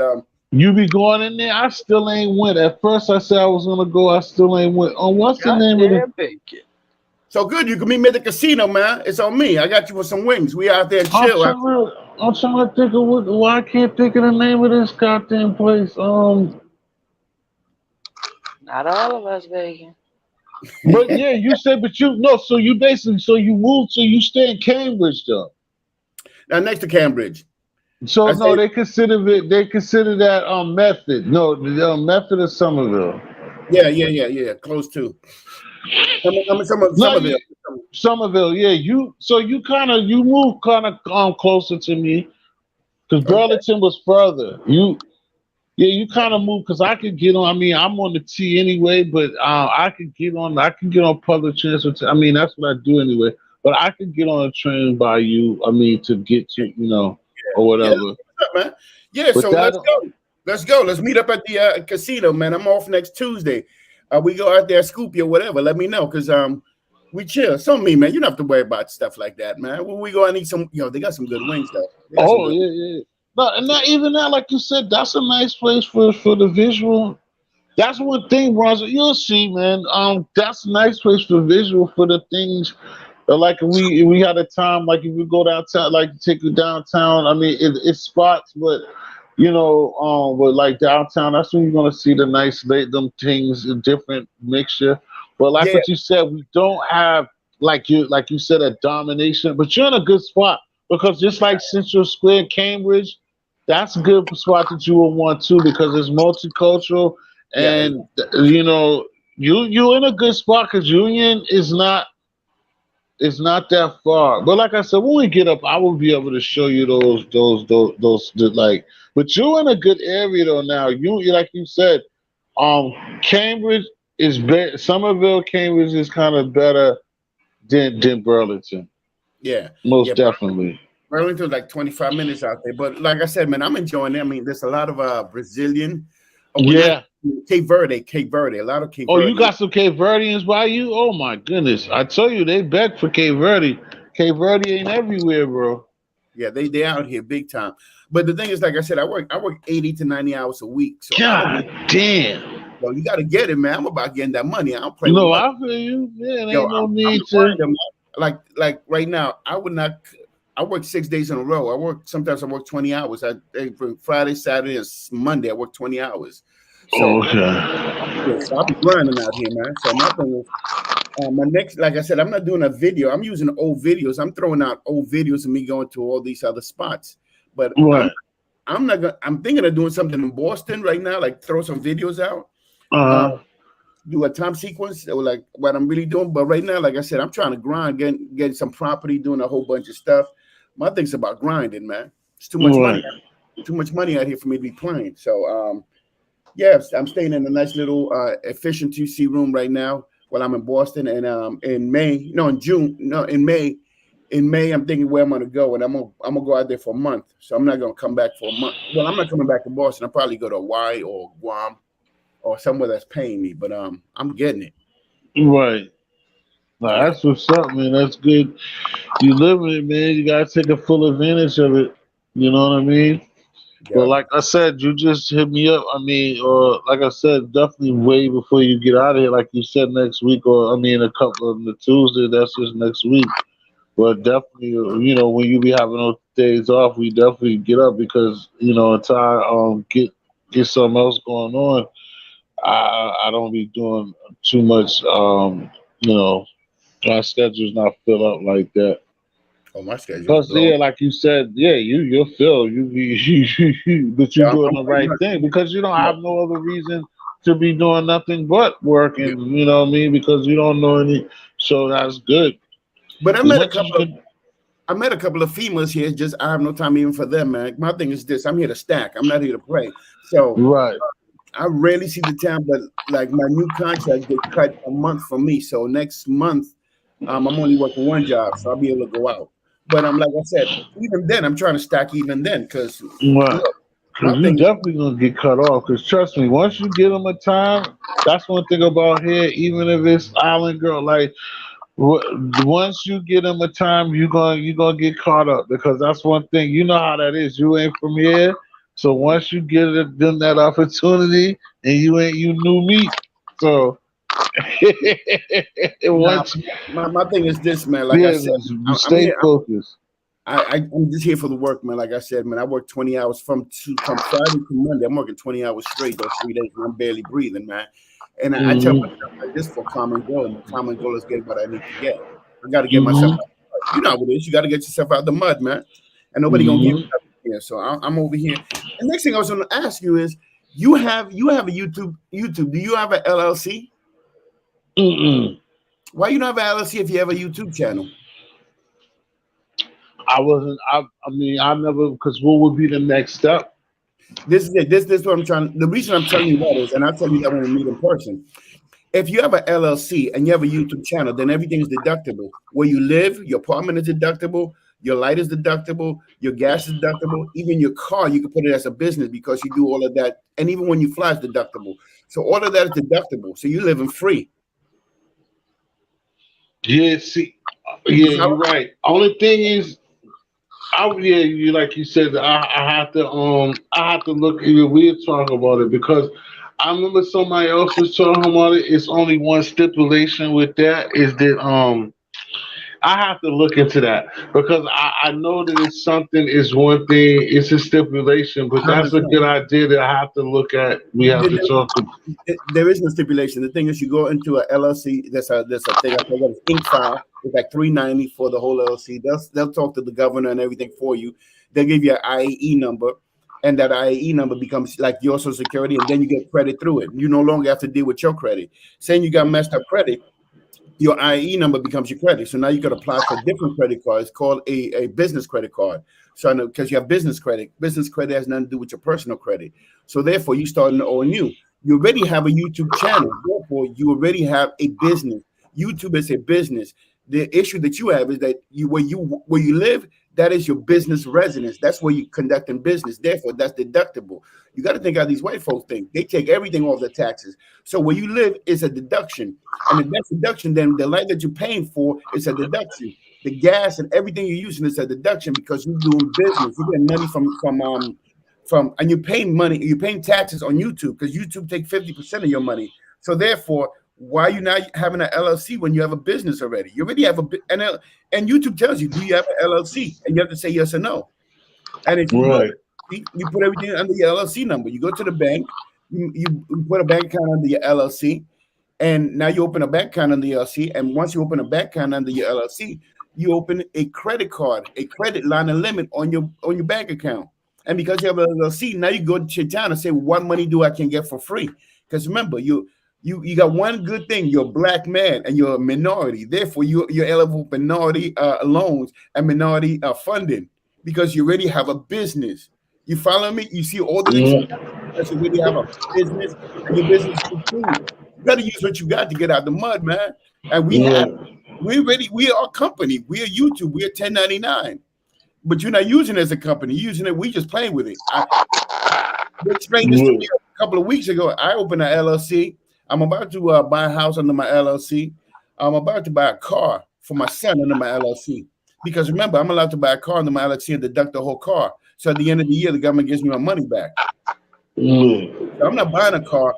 you be going in there. I still ain't went. At first, I said I was gonna go. I still ain't went. Oh, what's the name of it? So good. You can meet me at the casino, man. It's on me. I got you with some wings. We out there chill. I'm trying to think of why I can't think of the name of this goddamn place. Not all of us, Vegan. But yeah, you said, so you moved, so you stay in Cambridge though. Now next to Cambridge. So they consider that Method. No, the Method of Somerville. Yeah. Close to. Somerville. Somerville, yeah. You move kind of closer to me because Burlington was further. You kind of move because I could get on. I mean, I'm on the T anyway, but I could get on. I can get on public transportation. I mean, that's what I do anyway. But I could get on a train by you. I mean, to get to or whatever. Yeah, what's up, man? Yeah, so let's go. Let's go. Let's meet up at the casino, man. I'm off next Tuesday. We go out there, scoop you or whatever. Let me know because we chill. So me, man, you don't have to worry about stuff like that, man. When we go and eat some, they got some good wings though. Yeah. No, and not even that, like you said, that's a nice place for the visual. That's one thing, Bronze. You'll see, man. That's a nice place for visual for the things. Like we had a time, like if you go downtown, like take you downtown. I mean, it's spots, but but like downtown, that's when you're gonna see the nice them things, a different mixture. But like what you said, we don't have like you said a domination, but you're in a good spot because just like Central Square, Cambridge, that's a good spot that you will want to because it's multicultural and you're in a good spot because Union is not. It's not that far, but like I said, when we get up, I will be able to show you those like. But you're in a good area though now. You like you said, Cambridge is better. Somerville, Cambridge is kind of better than Burlington. Yeah, most definitely. Burlington's like 25 minutes out there, but like I said, man, I'm enjoying it. I mean, there's a lot of Brazilian. Cape Verde, a lot of Cape Verde. Oh, you got some Cape Verdeans by you? Oh my goodness. I tell you, they beg for Cape Verde. Cape Verde ain't everywhere, bro. Yeah, they out here big time. But the thing is, like I said, I work 80 to 90 hours a week. So God damn. Well, you gotta get it, man. I'm about getting that money. I don't play. No, I feel you. Yeah, ain't no need to. Like right now, I would not. I work 6 days in a row. Sometimes I work 20 hours. From Friday, Saturday, and Monday, I work 20 hours. So, so I'll be grinding out here, man. So my thing is, my next, like I said, I'm not doing a video. I'm using old videos. I'm throwing out old videos of me going to all these other spots. But I'm not gonna. I'm thinking of doing something in Boston right now, like throw some videos out. Do a time sequence or like what I'm really doing. But right now, like I said, I'm trying to grind, getting some property, doing a whole bunch of stuff. My thing's about grinding, man. It's too much money. Too much money out here for me to be playing. So I'm staying in a nice little efficient 2C room right now while I'm in Boston. And in May, I'm thinking where I'm gonna go, and I'm gonna go out there for a month. So I'm not gonna come back for a month. Well, I'm not coming back to Boston. I'll probably go to Hawaii or Guam or somewhere that's paying me. But I'm getting it. Right. Now, that's what's up, man. That's good. You living it, man. You gotta take a full advantage of it. You know what I mean? Yeah. But like I said, you just hit me up. I mean, or like I said, definitely way before you get out of here, like you said, next week, or I mean, a couple of the Tuesday. That's just next week. But definitely, when you be having those days off, we definitely get up because until I get something else going on, I don't be doing too much. You know, my schedule's not filled up like that. Oh, my schedule is Plus, blown. yeah, like you said, yeah, you'll feel but you're Yeah, doing I'm the pretty right much. thing because you don't Yeah, have no other reason to be doing nothing but yeah. working. You know what I mean? Because you don't know any. So that's good. But As much as you can. I met a couple of females here. Just I have no time even for them, man. My thing is this: I'm here to stack. I'm not here to play. So Right. I rarely see the time, but like my new contract get cut a month from me. So next month, I'm only working one job, so I'll be able to go out. But I'm like I said, even then, I'm trying to stack even then because Right. look, my Because you thing is definitely gonna get cut off. Because trust me, once you get them a time, that's one thing about here. Even if it's Island Girl, like once you get them a time, you gonna get caught up. Because that's one thing. You know how that is. You ain't from here, so once you get them that opportunity, and you new meat. So now once my thing is this, man. Like I yeah, said, I'm stay here. focused. I'm just here for the work, man. Like I said, man, I work 20 hours from Friday to Monday. I'm working 20 hours straight those 3 days, and I'm barely breathing, man. And I tell Hmm. myself like this for common goal. My common goal is get what I need to get. I got to get myself Hmm. out. You know how it is. You got to get yourself out the mud, man. And nobody gonna give Hmm. you nothing here. So I'm over here. And next thing I was going to ask you is, you have a YouTube. Do you have an LLC? Mm-mm. Why you don't have an LLC if you have a YouTube channel? I wasn't. I mean, I never. Because what would be the next step? This is it. This is what I'm trying. The reason I'm telling you that is, and I'll tell you that when we meet in person. If you have an LLC and you have a YouTube channel, then everything is deductible. Where you live, your apartment is deductible, your light is deductible, your gas is deductible, even your car, you can put it as a business because you do all of that. And even when you fly, it's deductible. So all of that is deductible. So you're living free. Yeah. See. You Yeah, you're follow? right. Only thing is, yeah, you like you said, I have to look. Even we'll talk about it because I remember somebody else was talking about it. It's only one stipulation with that is that I have to look into that because I know that it's something is one thing, it's a stipulation, but that's a 100%. good idea that I have to look at. We have to talk. There is no stipulation. The thing is, you go into a LLC. There's a thing I forgot. It's Inc. file. It's like 390 for the whole LLC. They'll talk to the governor and everything for you. They'll give you an IAE number, and that IAE number becomes like your social security, and then you get credit through it. You no longer have to deal with your credit. Saying you got messed up credit, your IE number becomes your credit. So now you could apply for different credit cards called a business credit card. So I know because you have business credit. Business credit has nothing to do with your personal credit. So therefore, you start all new. You already have a YouTube channel. Therefore, you already have a business. YouTube is a business. The issue that you have is that where you live, that is your business residence. That's where you conducting business. Therefore, that's deductible. You got to think how these white folks think. They take everything off the taxes. So where you live is a deduction. And if that's deduction, then the light that you're paying for is a deduction. The gas and everything you're using is a deduction because you're doing business. You're getting money and you're paying money. You're paying taxes on YouTube because YouTube take 50% of your money. So therefore, why are you not having an LLC when you have a business already? You already have and YouTube tells you, do you have an LLC? And you have to say yes or no. And if you do, Right. you put everything under your LLC number. You go to the bank, you put a bank account under your LLC, and now you open a bank account under your LLC. And once you open a bank account under your LLC, you open a credit card, a credit line of limit on your bank account. And because you have an LLC, now you go to your town and say, what money do I can get for free? Because remember, you got one good thing. You're a black man and you're a minority. Therefore, you're eligible for minority loans and minority funding because you already have a business. You follow me? You see all the things you Mhm. have because you already have a business and your business is cool. You got to use what you got to get out the mud, man. And Right. we are a company. We are YouTube. We are 1099. But you're not using it as a company. You're using it. We just playing with it. They explained this to me Right. a couple of weeks ago. I opened an LLC. I'm about to buy a house under my LLC. I'm about to buy a car for my son under my LLC. Because remember, I'm allowed to buy a car under my LLC and deduct the whole car. So at the end of the year, the government gives me my money back. Mm. So I'm not buying a car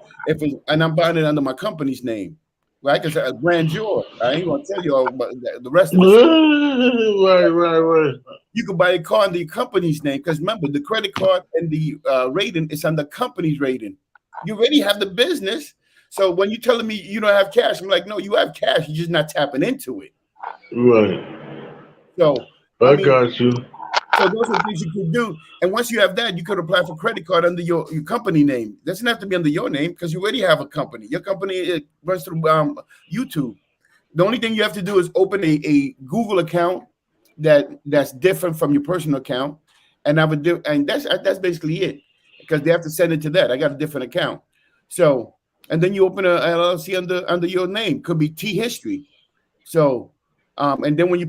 and I'm buying it under my company's name. like I said, a grandeur. I ain't gonna tell you all about the rest of the Right. You can buy a car under your company's name because remember the credit card and the rating is on the company's rating. You already have the business. So when you're telling me you don't have cash, I'm like, no, you have cash. You're just not tapping into it. Right. So I got you. So those are things you could do. And once you have that, you could apply for credit card under your company name. It doesn't have to be under your name because you already have a company. Your company runs through YouTube. The only thing you have to do is open a Google account that's different from your personal account, and that's basically it, because they have to send it to that. I got a different account, so and then you open a LLC under your name. Could be T History. So, and then when you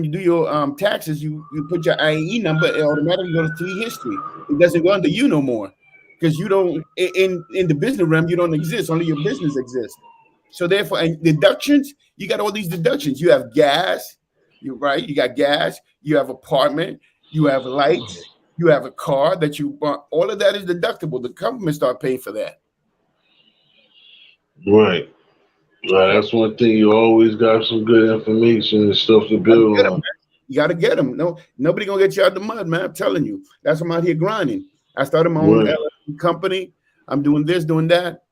do your taxes, you put your IE number. It automatically goes to T History. It doesn't go under you no more because you don't in the business realm. You don't exist. Only your business exists. So therefore, and deductions, you got all these deductions. You have gas. You're right. You got gas. You have apartment. You have lights. You have a car that you bought. All of that is deductible. The government start paying for that. Right. That's one thing. You always got some good information and stuff to build on. You got to get them. No, nobody gonna get you out the mud, man. I'm telling you. That's why I'm out here grinding. I started my own LLC company. I'm doing this, doing that.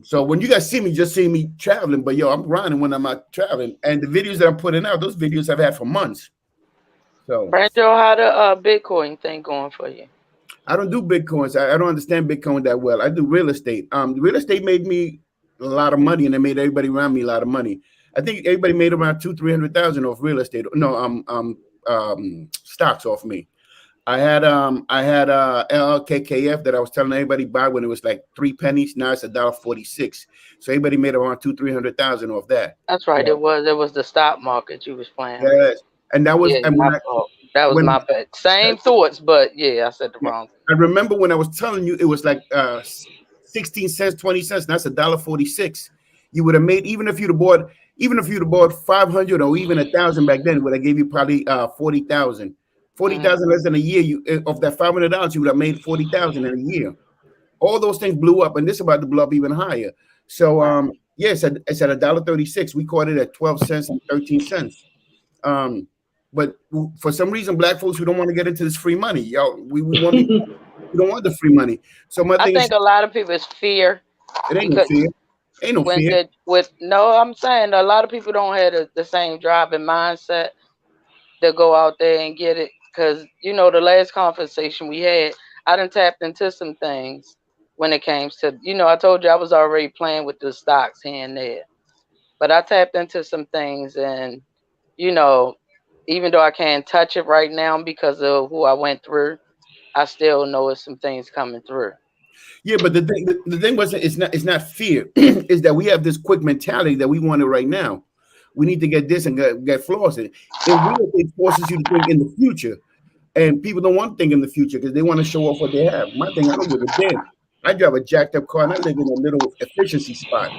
So when you guys see me, just see me traveling, but I'm grinding when I'm out traveling. And the videos that I'm putting out, those videos I've had for months. So Brando, how the Bitcoin thing going for you? I don't do Bitcoins. I don't understand Bitcoin that well. I do real estate. Real estate made me a lot of money, and it made everybody around me a lot of money. I think everybody made around $200,000-300,000 off real estate. No, stocks off me. I had LKKF that I was telling everybody buy when it was like 3 pennies. Now it's $1.46. So everybody made around $200,000-300,000 off that. That's right. It was the stock market you was playing. Yes, and that was that was my bad. Same thoughts, but I said the wrong thing. I remember when I was telling you it was like 16 cents, 20 cents. That's $1.46. You would have made even if you'd have bought 500 or even 1,000 back then. Would have gave you probably 40,000. 40,000 less than a year. You of that $500, you would have made 40,000 in a year. All those things blew up, and this is about to blow up even higher. So it's at $1.36. We caught it at 12 cents and 13 cents. But for some reason, black folks, we don't want to get into this free money. We don't want the free money. So I think a lot of people is fear. It ain't no fear. Ain't no fear. I'm saying a lot of people don't have the same drive and mindset to go out there and get it. Because, the last conversation we had, I done tapped into some things when it came to, I told you I was already playing with the stocks here and there. But I tapped into some things and, even though I can't touch it right now because of who I went through, I still know it's some things coming through. Yeah, but the thing wasn't, it's not fear. It's that we have this quick mentality that we want it right now. We need to get this and get floors in it. It forces you to think in the future. And people don't want to think in the future because they want to show off what they have. My thing, I don't give a damn. I drive a jacked up car and I live in a little efficiency spot.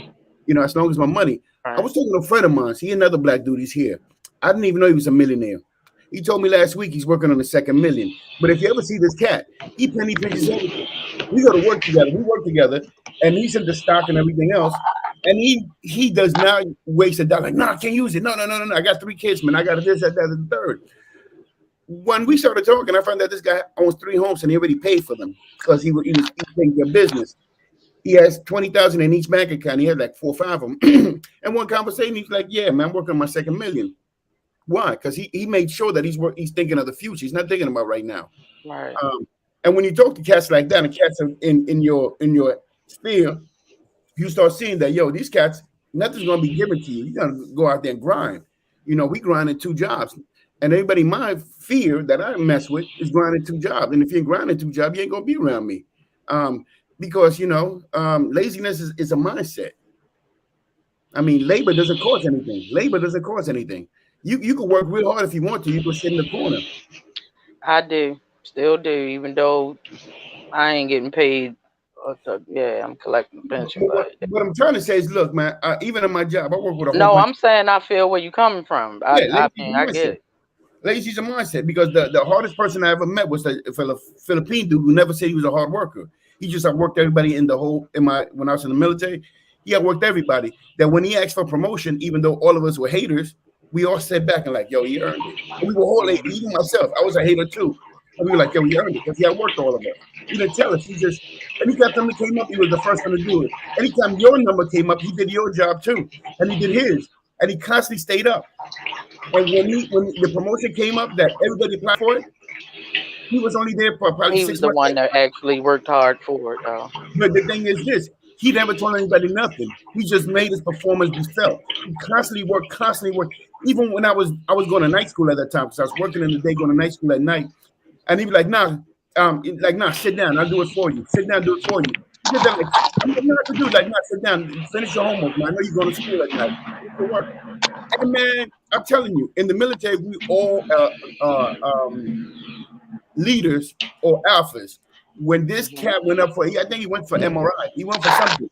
As long as my money. Right. I was talking to a friend of mine. He another black dude. He's here. I didn't even know he was a millionaire. He told me last week he's working on the second million. But if you ever see this cat, he penny pinches everything. We go to work together. We work together, and he's into stock and everything else. And he does not waste a dollar. Like, no, I can't use it. No. I got 3 kids, man. I got this, that, and the third. When we started talking, I found out this guy owns 3 homes and he already paid for them because he was taking their business. He has 20,000 in each bank account. He had like 4 or 5 of them. And one conversation, he's like, "Yeah, man, I'm working on my second million." Why? Because he made sure that he's thinking of the future. He's not thinking about right now. Right. And when you talk to cats like that, and cats in your sphere, you start seeing that these cats, nothing's gonna be given to you. You gotta go out there and grind. We grind in 2 jobs. And everybody, my fear that I mess with is grinding 2 jobs. And if you're grinding 2 jobs, you ain't gonna be around me. Because laziness is a mindset. I mean, labor doesn't cost anything. You can work real hard if you want to. You can sit in the corner. I do, still do, even though I ain't getting paid. I'm collecting pension. What I'm trying to say is, look, man. Even in my job, I work with a whole No, I'm saying I feel where you're coming from. I get it. Lazy's a mindset because the hardest person I ever met was a Philippine dude who never said he was a hard worker. He just worked everybody when I was in the military. he outworked everybody. That when he asked for promotion, even though all of us were haters, we all sat back and like, yo, he earned it. And we were all like, even myself, I was a hater too. And we were like, yo, he earned it because he outworked all of us. He didn't tell us. He just, anytime something came up, he was the first one to do it. Anytime your number came up, he did your job too. And he did his. And he constantly stayed up. And when the promotion came up that everybody applied for it, he was only there for probably 6 months. He was the one that actually worked hard for it, though. But the thing is this, he never told anybody nothing. He just made his performance be felt. He constantly worked. Even when I was going to night school at that time, because I was working in the day, going to night school at night. And he'd be like, nah, sit down, I'll do it for you. Sit down, do it for you. He did that, like, you don't have to do it, like, nah, sit down, finish your homework, man. I know you're going to school at night. Work. And man, I'm telling you, in the military, we all leaders or alphas. When this cat went up for, I think he went for MRI. He went for something.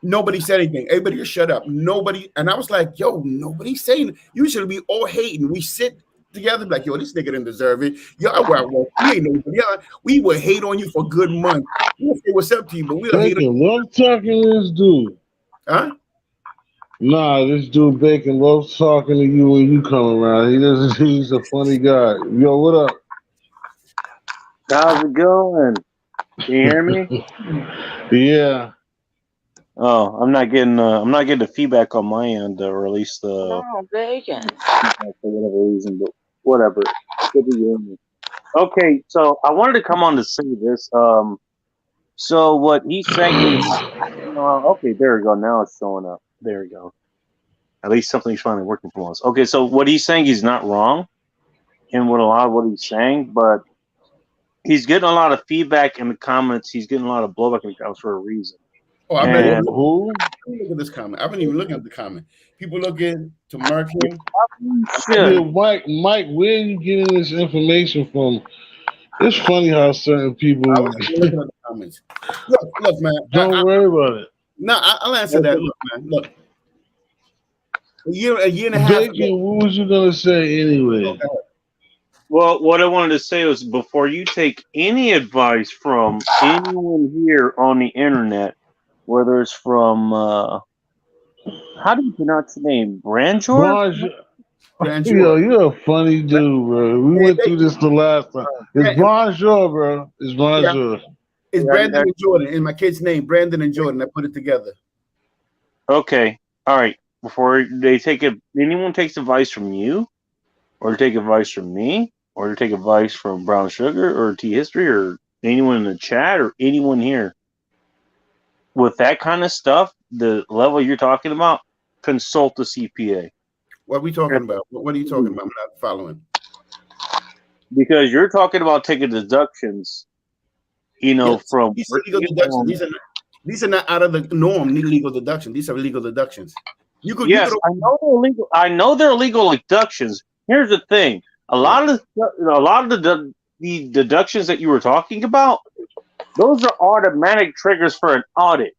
Nobody said anything. Everybody just shut up. Nobody. And I was like, yo, nobody's saying. Usually we all hating. We sit together like, yo, this nigga didn't deserve it. Y'all were well, we ain't nobody. We would hate on you for good months. We'll say what's up to you, but we'll hate on you. Love talking to this dude. Huh? Nah, this dude Bacon loves talking to you when you come around. He's a funny guy. Yo, what up? How's it going? Can you hear me? Yeah. Oh, I'm not getting the feedback on my end, or at least Oh, Bacon. for whatever reason, but whatever. Good to hear me. Okay, so I wanted to come on to say this. So what he's saying is, okay, there we go. Now it's showing up. There we go. At least something's finally working for us. Okay, so what he's saying, he's not wrong in what a lot of what he's saying, but he's getting a lot of feedback in the comments. He's getting a lot of blowback in the comments for a reason. Oh, I'm And- who? Look at this comment. I've been even looking at the comment. People looking to mark him. Yeah. Yeah, Mike, where are you getting this information from? It's funny how certain people I was looking at the comments. Look, man. don't worry about it. No, I'll answer that. Look, man. Look. A year and a half Bacon, ago. what was you gonna say anyway? Well, what I wanted to say was, before you take any advice from anyone here on the internet, whether it's from how do you pronounce the name? Branjor? Yo, you're a funny dude, bro. We went through this the last time. It's Bonjour, bro. It's Bonjour. It's Brandon and Jordan. And my kid's name, Brandon and Jordan. I put it together. Okay, all right. Before they take it, anyone takes advice from you, or take advice from me, or take advice from Brown Sugar or T History, or anyone in the chat, or anyone here, with that kind of stuff, the level you're talking about, consult the CPA. What are we talking about? What are you talking about? I'm not following. Because you're talking about taking deductions, Yes, from these are legal deductions. These are not out of the norm. Legal deductions. These are legal deductions. Yes, I know they're illegal. I know they're illegal deductions. Here's the thing: a lot of the deductions that you were talking about, those are automatic triggers for an audit.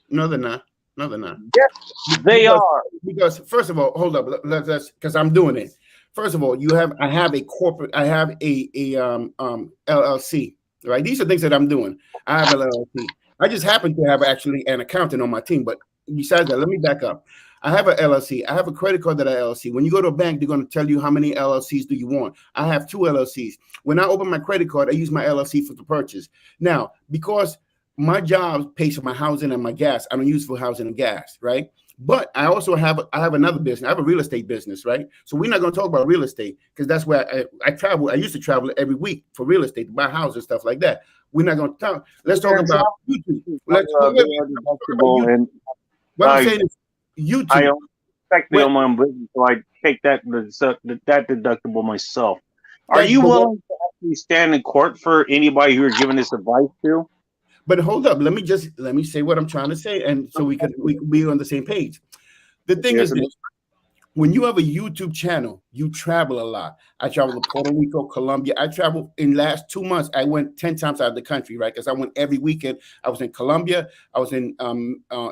No, they're not. No, they're not. Yes, they are. Because first of all, hold up. Let's because I'm doing it. First of all, I have a corporate. I have a LLC. Right. These are things that I'm doing. I have an LLC. I just happen to have actually an accountant on my team. But besides that, let me back up. I have an LLC. I have a credit card that I LLC. When you go to a bank, they're going to tell you how many LLCs do you want. I have 2 LLCs. When I open my credit card, I use my LLC for the purchase. Now, because my job pays for my housing and my gas, I don't use for housing and gas, right? But I also have another business. I have a real estate business, right? So we're not going to talk about real estate because that's where I travel. I used to travel every week for real estate to buy houses and stuff like that. We're not going to talk. Let's talk about YouTube. Let's talk about YouTube. What I'm saying is YouTube. I own technically on my own business, so I take that deductible myself. Are you willing to actually stand in court for anybody who you're giving this advice to? But hold up, let me say what I'm trying to say, and so we can be on the same page. The thing is this, when you have a YouTube channel, you travel a lot. I travel to Puerto Rico, Colombia. I traveled in last 2 months. I went 10 times out of the country, right? Because I went every weekend. I was in Colombia. I was in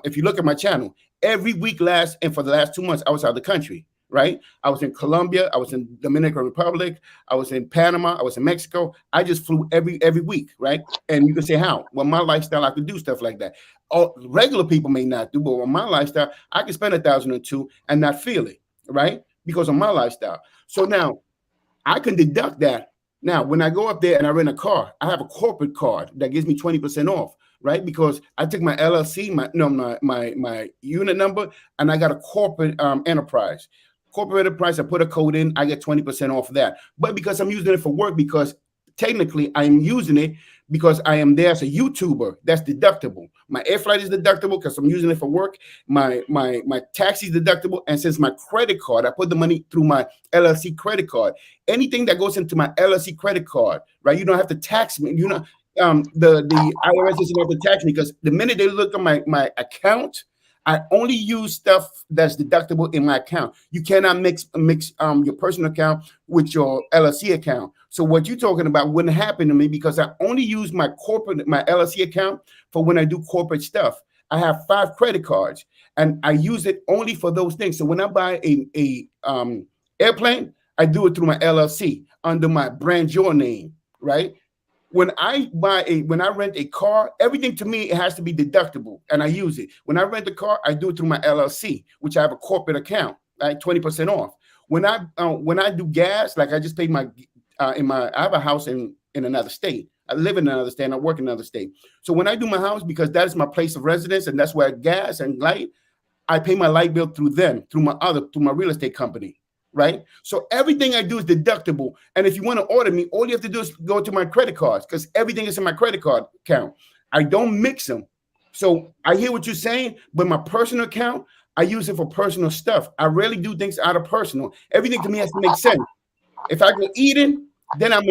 if you look at my channel, every week and for the last 2 months, I was out of the country, right? I was in Colombia, I was in Dominican Republic, I was in Panama, I was in Mexico. I just flew every week, right? And you can say how? Well, my lifestyle, I could do stuff like that. All regular people may not do, but on my lifestyle, I can spend $1,000 or $2,000 and not feel it, right? Because of my lifestyle. So now I can deduct that. Now, when I go up there and I rent a car, I have a corporate card that gives me 20% off, right? Because I took my LLC, my unit number, and I got a corporate enterprise. Corporate enterprise, I put a code in, I get 20% off that. But because I'm using it for work, because technically I'm using it because I am there as a YouTuber, that's deductible. My air flight is deductible because I'm using it for work. My taxi is deductible. And since my credit card, I put the money through my LLC credit card. Anything that goes into my LLC credit card, right? You don't have to tax me. You know, the IRS doesn't have to tax me because the minute they look at my account, I only use stuff that's deductible in my account. You cannot mix your personal account with your LLC account. So what you're talking about wouldn't happen to me because I only use my LLC account for when I do corporate stuff. I have 5 credit cards and I use it only for those things. So when I buy a airplane, I do it through my LLC under my brand your name, right? When I rent a car, everything to me, it has to be deductible and I use it. When I rent a car, I do it through my LLC, which I have a corporate account, right? 20% off. When I do gas, like I just paid I have a house in another state. I live in another state and I work in another state. So when I do my house, because that is my place of residence and that's where I gas and light, I pay my light bill through them, through my real estate company. Right? So everything I do is deductible. And if you want to order me, all you have to do is go to my credit cards because everything is in my credit card account. I don't mix them. So I hear what you're saying, but my personal account, I use it for personal stuff. I rarely do things out of personal. Everything to me has to make sense. If I go eating, then I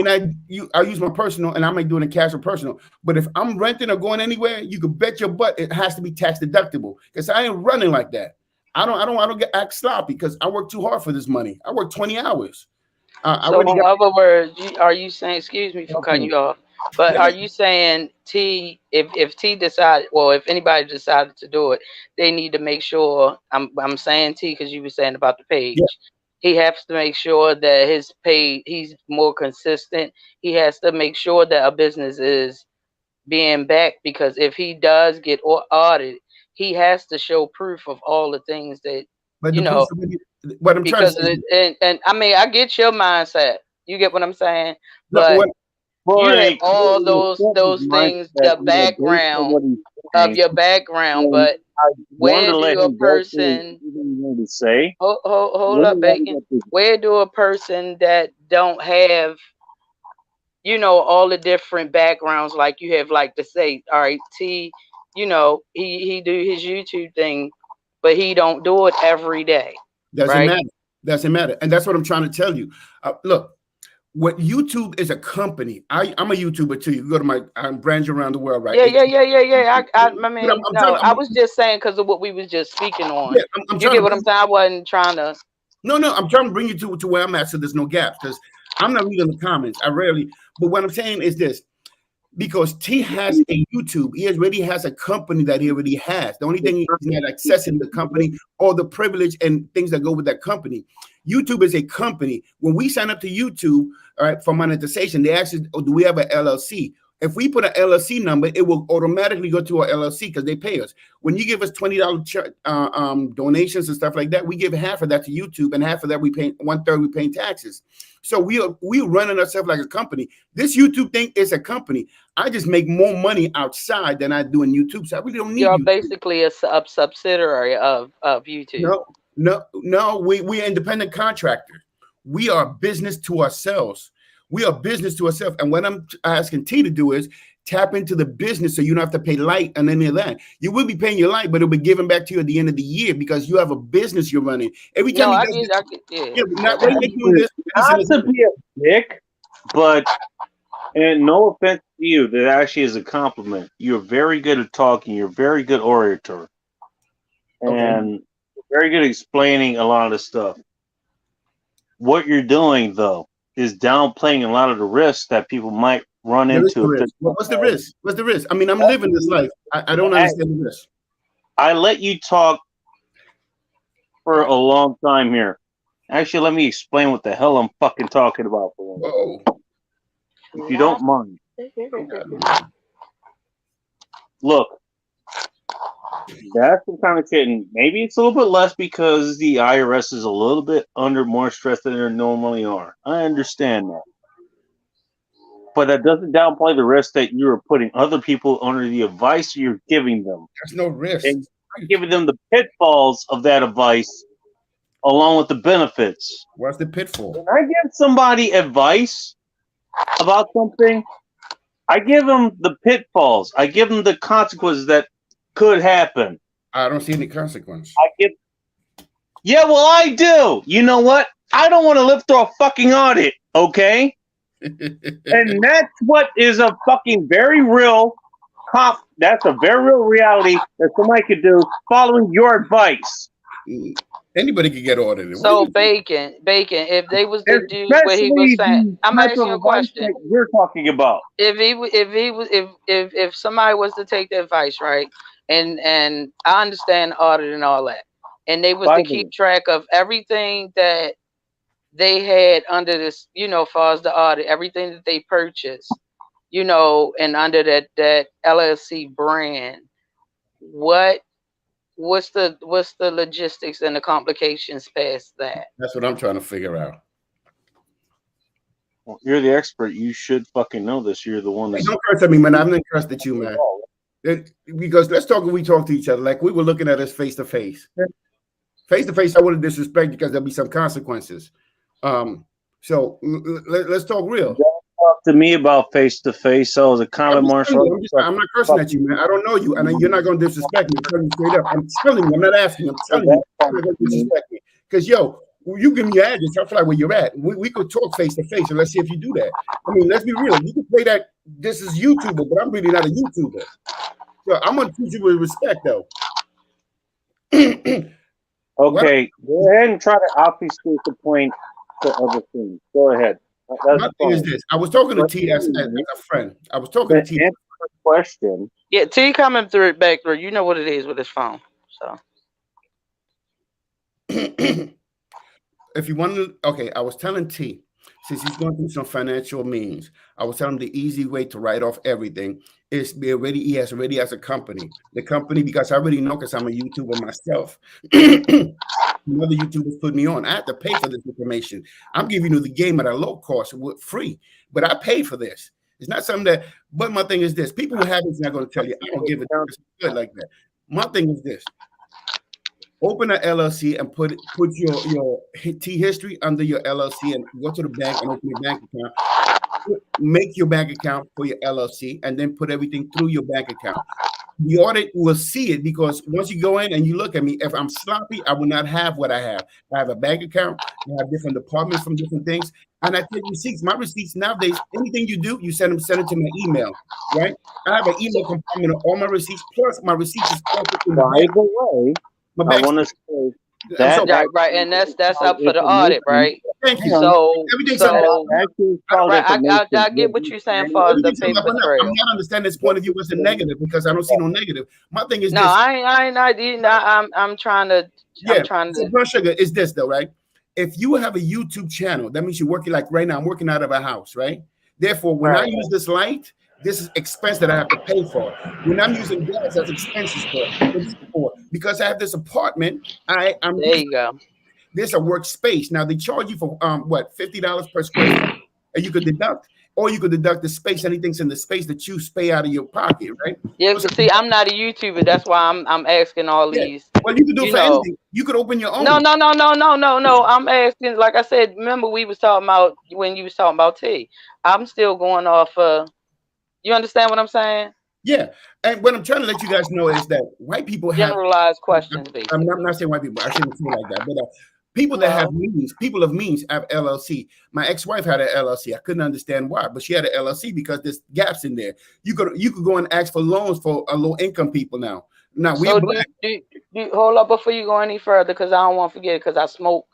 use my personal and I might do it in cash or personal. But if I'm renting or going anywhere, you can bet your butt it has to be tax deductible because I ain't running like that. I don't act sloppy because I work too hard for this money. I work 20 hours. So in other words, are you saying, excuse me for cutting you off, but are you saying T, if T decided, well, if anybody decided to do it, they need to make sure, I'm saying T because you were saying about the page. Yeah. He has to make sure that his page, he's more consistent. He has to make sure that a business is being backed because if he does get audited, he has to show proof of all the things that, but you know, what I'm trying to say. And I mean, I get your mindset. You get what I'm saying? But you have all those things, the background of your background. But where do a person say? Hold up, Bacon. Where do a person that don't have, you know, all the different backgrounds, like you have, like to say, all right, T, you know, he do his YouTube thing, but he don't do it every day. Doesn't matter. And that's what I'm trying to tell you. Look, what YouTube is a company. I'm a YouTuber too. You go to my branch around the world, right? Yeah. I mean, I was just saying because of what we was just speaking on. Yeah, you get what I'm saying? I wasn't trying to. No, I'm trying to bring you to where I'm at so there's no gaps because I'm not reading the comments. I rarely. But what I'm saying is this. Because T has a YouTube, he already has a company that he already has. The only thing he's not accessing the company or the privilege and things that go with that company. YouTube is a company. When we sign up to YouTube, all right, for monetization, they ask us, oh, do we have an LLC? If we put an LLC number, it will automatically go to our LLC because they pay us. When you give us $20 donations and stuff like that, we give half of that to YouTube, and half of that we pay, 1/3 we pay taxes. So we running ourselves like a company. This YouTube thing is a company. I just make more money outside than I do in YouTube. So I really don't need. You're YouTube. Basically a subsidiary of YouTube. No, we're independent contractors. We are business to ourselves. We are business to ourselves. And what I'm asking T to do is tap into the business so you don't have to pay light and any of that. You will be paying your light, but it'll be given back to you at the end of the year because you have a business you're running. Every time not to be a dick, but and no offense to you, that actually is a compliment. You're very good at talking. You're a very good orator. And very good at explaining a lot of the stuff. What you're doing, though, is downplaying a lot of the risks that people might run into. What's the risk? What's the risk? I mean, I'm living this life. I don't understand the risk. I let you talk for a long time here. Actually, let me explain what the hell I'm fucking talking about for one. Oh, If you don't mind. Look, that's the kind of shit, and maybe it's a little bit less because the IRS is a little bit under more stress than they normally are. I understand that. But that doesn't downplay the risk that you are putting other people under the advice you're giving them. there's no risk. And giving them the pitfalls of that advice along with the benefits. What's the pitfall? When I give somebody advice about something, I give them the pitfalls. I give them the consequences that could happen. I don't see any consequence. Yeah, well, I do. You know what? I don't want to live through a fucking audit, okay? And that's what is a fucking very real that's a very real reality that somebody could do following your advice. Anybody could get audited. So Bacon, if they was to do what he was saying, I'm asking you a question. We're talking about if somebody was to take the advice, right, and I understand audit and all that, and they was to keep track of everything that they had under this, as far as the audit, everything that they purchased, and under that LLC brand, what's the logistics and the complications past that? That's what I'm trying to figure out. Well, you're the expert. You should fucking know this. You're the one that's... Don't curse at me, man. I'm not cursed at you, man. Because we talk to each other like we were looking at us face to face. Face to face, I wouldn't disrespect because there'll be some consequences. So let's talk real. Talk to me about face to face. So as a common martial, I'm not cursing at you, man. I don't know you, and you're not going to disrespect me. I'm telling you straight up. I'm telling you. I'm not asking. I'm telling you. You're not going to disrespect me. Because you give me your address. I'll fly where you're at. We could talk face to face, and let's see if you do that. I mean, let's be real. You can play that. This is YouTuber, but I'm really not a YouTuber. So I'm going to treat you with respect, though. Okay, go ahead and try to obfuscate the point to other things. Go ahead. My thing is this. I was talking to T as a friend. I was talking to T. Answer the question. Yeah, T coming through back through. You know what it is with his phone. So if you want to, okay, I was telling T, since he's going through some financial means, I was telling him the easy way to write off everything is he has already as a company. The company, because I already know because I'm a YouTuber myself. Another YouTubers put me on. I had to pay for this information. I'm giving you the game at a low cost, free, but I paid for this. It's not something that, but my thing is this. People who have it's not going to tell you, I don't give it good like that. My thing is this. Open an LLC and put your T history under your LLC and go to the bank and open your bank account. Make your bank account for your LLC and then put everything through your bank account. The audit will see it because once you go in and you look at me, if I'm sloppy, I will not have what I have. I have a bank account. I have different departments from different things. And I take receipts. My receipts nowadays, anything you do, you send it to my email, right? I have an email compartment of all my receipts, plus my receipts is perfect in the By the way, I want to say that right, and that's up for the audit, right? Thank you. So I get what you're saying for the paper trail. I'm not understanding this point of view as a negative because I don't see no negative. My thing is no, this. I'm trying to. Blood sugar is this though, right? If you have a YouTube channel, that means you're working like right now. I'm working out of a house, right? Therefore, when I use this light, this is expense that I have to pay for. When I'm using gas, that's expenses for. Because I have this apartment, I'm there you go. There's a workspace. Now they charge you for $50 per square foot, and you could deduct, or you could deduct the space, anything's in the space that you pay out of your pocket, right? Yeah, so see, I'm not a YouTuber. That's why I'm asking all these. Well, you could do for anything. You could open your own. No. I'm asking, like I said, remember we was talking about when you was talking about T. I'm still going off you understand what I'm saying? Yeah, and what I'm trying to let you guys know is that white people have generalized questions. I'm not saying white people. I shouldn't say like that, but people that have means, people of means, have LLC. My ex-wife had an LLC. I couldn't understand why, but she had an LLC because there's gaps in there. You could go and ask for loans for low-income people now. Now we're black. Hold up before you go any further, because I don't want to forget, because I smoke.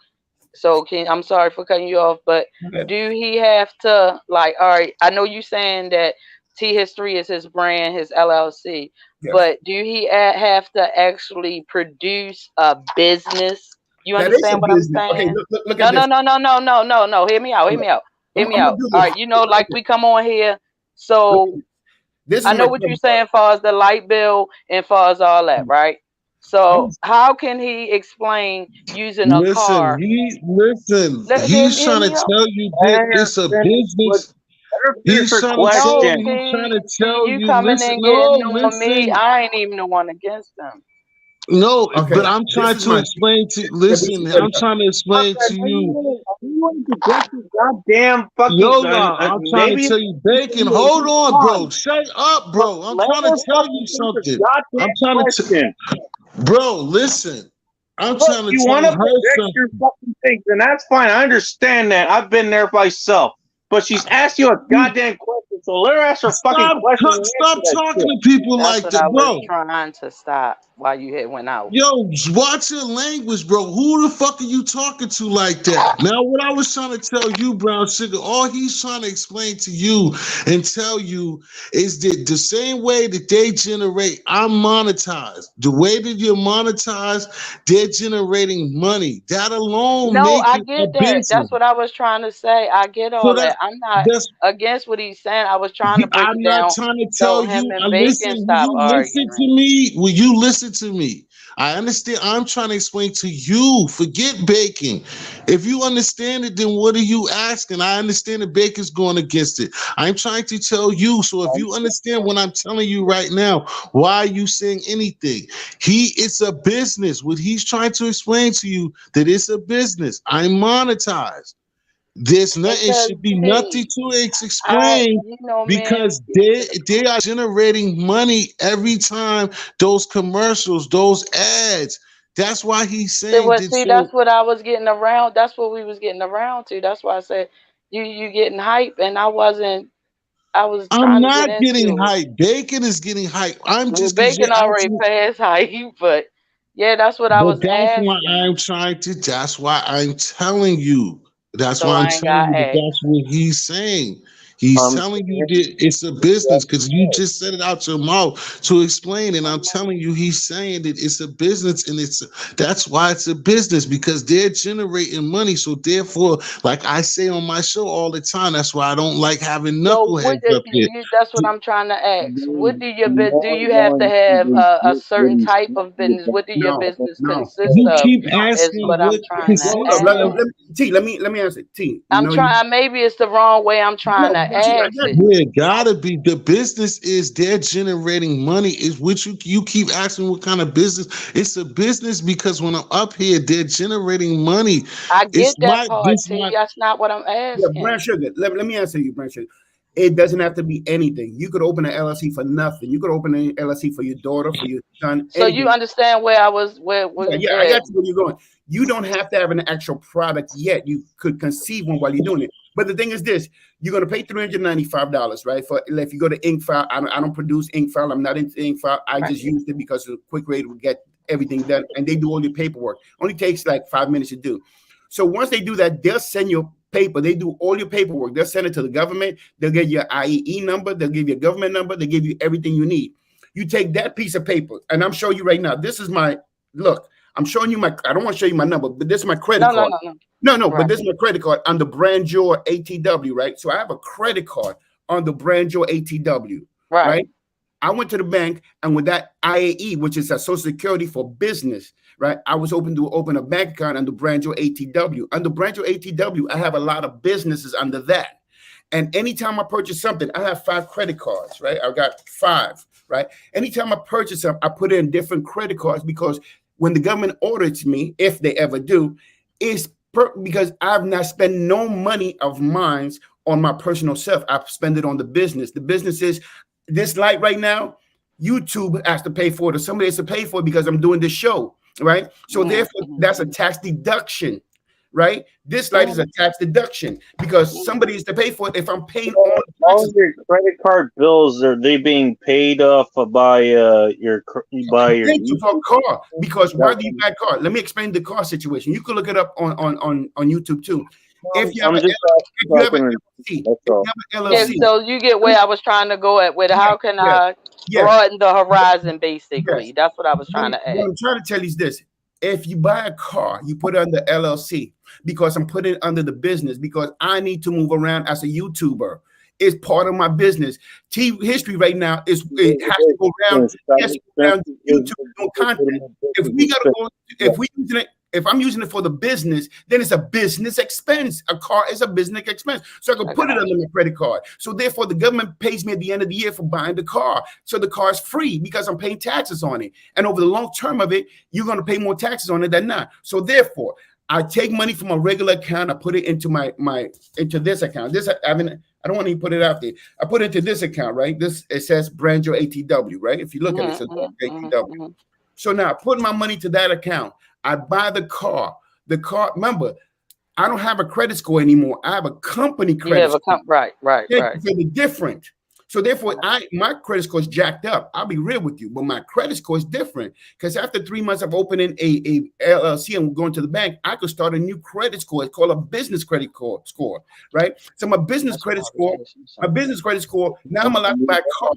So I'm sorry for cutting you off, but do he have to, like, all right, I know you saying that T History is his brand, his LLC, but do he have to actually produce a business You That is a understand what I'm business. Okay, saying? look No, at no, this. no, no, no, no, no, no. Hear me out. Hear me out. Hear I'm me gonna out. do All this. right, you know, like we come on here, so This is I my know what you're credit saying as far as the light bill and far as all that, right? card. So how can he explain using a Listen, car? he's Hear trying to me out. tell you Let that her it's a finish what. business. Let her finish He's her trying to tell No, you, question. he's trying to see, tell you you, coming listen, in no, getting on me. listen, I ain't even the one against them. no, Okay, but I'm this trying is to my explain to, this listen, credit I'm card. trying to explain Okay, to you, I really wanted to get your goddamn fucking. Yola, I'm trying to Maybe tell you, Bacon, hold on, bro, shut up, but bro, I'm let trying her to tell you fucking finish something. her I'm goddamn trying to, question. bro, listen, I'm Look, trying to you tell want to her project your something. fucking things, and that's fine. I understand that. I've been there myself. But she's asked you a goddamn question, so let her ask her fucking question and Stop answer that talking shit. to people That's like what that, I was bro. trying to stop while you had went out. Yo, watch your language, bro. Who the fuck are you talking to like that? Now, what I was trying to tell you, Brown Sugar, all he's trying to explain to you and tell you is that the same way that they generate, I'm monetized. The way that you're monetized, they're generating money. That alone No, make I it a get that. business. That's what I was trying to say. I get So all that. I'm not that's against what he's saying. I was trying to break I'm it not down trying to so tell him you. and Bacon Listen, will stop you listen to arguing. me? Will you listen to me? I understand. I'm trying to explain to you. Forget Bacon. If you understand it, then what are you asking? I understand that Bacon's going against it. I'm trying to tell you. So if you understand what I'm telling you right now, why are you saying anything? It's a business. What he's trying to explain to you that it's a business. I'm monetized. There's nothing, Because should be nothing see, to explain you know, man, because they are generating money every time those commercials, those ads. That's why he's saying that. see, So that's what I was getting around. That's what we was getting around to. That's why I said you getting hype, and I wasn't. I was I'm trying to get not getting into it. hype. Bacon is getting hype. I'm Well, just because you're Bacon already asking. passed hype, but yeah, that's what I But was asking. that's why I'm telling you. That's So why I'm I ain't telling got you that asked. that's what he's saying. He's telling you that it's a business because you just said it out your mouth to explain. And I'm telling you, he's saying that it's a business and that's why it's a business because they're generating money. So therefore, like I say on my show all the time, that's why I don't like having So what? knuckleheads up here. That's what I'm trying to ask. What do your do No you have to one have even a gets what certain he's type saying of business? What do your No, business no, consist You of? keep no. Is asking what I'm what trying to Well, hold up. ask. T. Let me answer. T. You I'm know you. trying. Maybe it's the wrong way. I'm trying No, to T. I ask got it. you. Yeah, gotta be. The business is they're generating money. Is what you keep asking what kind of business? It's a business because when I'm up here, they're generating money. I It's get that my part, this T. my That's not what I'm Yeah, Brown asking. Sugar. Let me answer you, Brown Sugar. It doesn't have to be anything. You could open an LLC for nothing. You could open an LLC for your daughter, for your son, So you anything. understand where I was? Where was Yeah, I got you where you're going. You don't have to have an actual product yet. You could conceive one while you're doing it. But the thing is this: you're going to pay $395, right? For if you go to Inkfile, I don't produce Inkfile. I'm not into Inkfile. I just used it because it's a quick way to get everything done, and they do all your paperwork. Only takes like 5 minutes to do. So once they do that, they'll send you paper. They do all your paperwork. They'll send it to the government. They'll get your IEE number. They'll give you a government number. They give you everything you need. You take that piece of paper, and I'm showing you right now. This is my look. I'm showing you I don't want to show you my number, but this is my credit card. No, Right. but this is my credit card on the Brandjoy ATW, right? So I have a credit card on the Brandjoy ATW, right? I went to the bank, and with that IAE, which is a Social Security for business, right? I was open to open a bank account under Brandjoy ATW. Under Brandjoy ATW, I have a lot of businesses under that. And anytime I purchase something, I have 5 credit cards, right? I've got 5, right? Anytime I purchase something, I put in different credit cards because when the government audits me, if they ever do, is because I've not spent no money of mine on my personal self. I've spent it on the business. The business is this light right now. YouTube has to pay for it, or somebody has to pay for it because I'm doing this show, right? So therefore, that's a tax deduction, right? This light is a tax deduction because somebody has to pay for it. If I'm paying all your credit card bills, are they being paid off by your Thank you for a car. Because why do you buy a car? Let me explain the car situation. You can look it up on YouTube too. If you have an LLC, so you get where I was trying to go at with how can I broaden the horizon, basically. Yes. That's what I was trying to ask. What I'm trying to tell you is this. if you buy a car, you put it under LLC because I'm putting it under the business because I need to move around as a YouTuber. It's part of my business. TV history right now it has to go around. It has to go around YouTube doing content. If we gotta go, if I'm using it for the business, then it's a business expense. A car is a business expense. So I can put it under my credit card. So therefore, the government pays me at the end of the year for buying the car. So the car is free because I'm paying taxes on it. And over the long term of it, you're going to pay more taxes on it than not. So therefore, I take money from a regular account. I put it into into this account. I don't want to put it out there. I put it into this account, right? It says Brandjo ATW, right? If you look at it, it says ATW. So now I put my money to that account. I buy the car. The car, remember, I don't have a credit score anymore. I have a company credit score. Right. It's really different. So therefore, my credit score is jacked up. I'll be real with you, but my credit score is different because after 3 months of opening a LLC and going to the bank, I could start a new credit score. It's called a business credit score, right? So my business credit score, now I'm allowed to buy a car.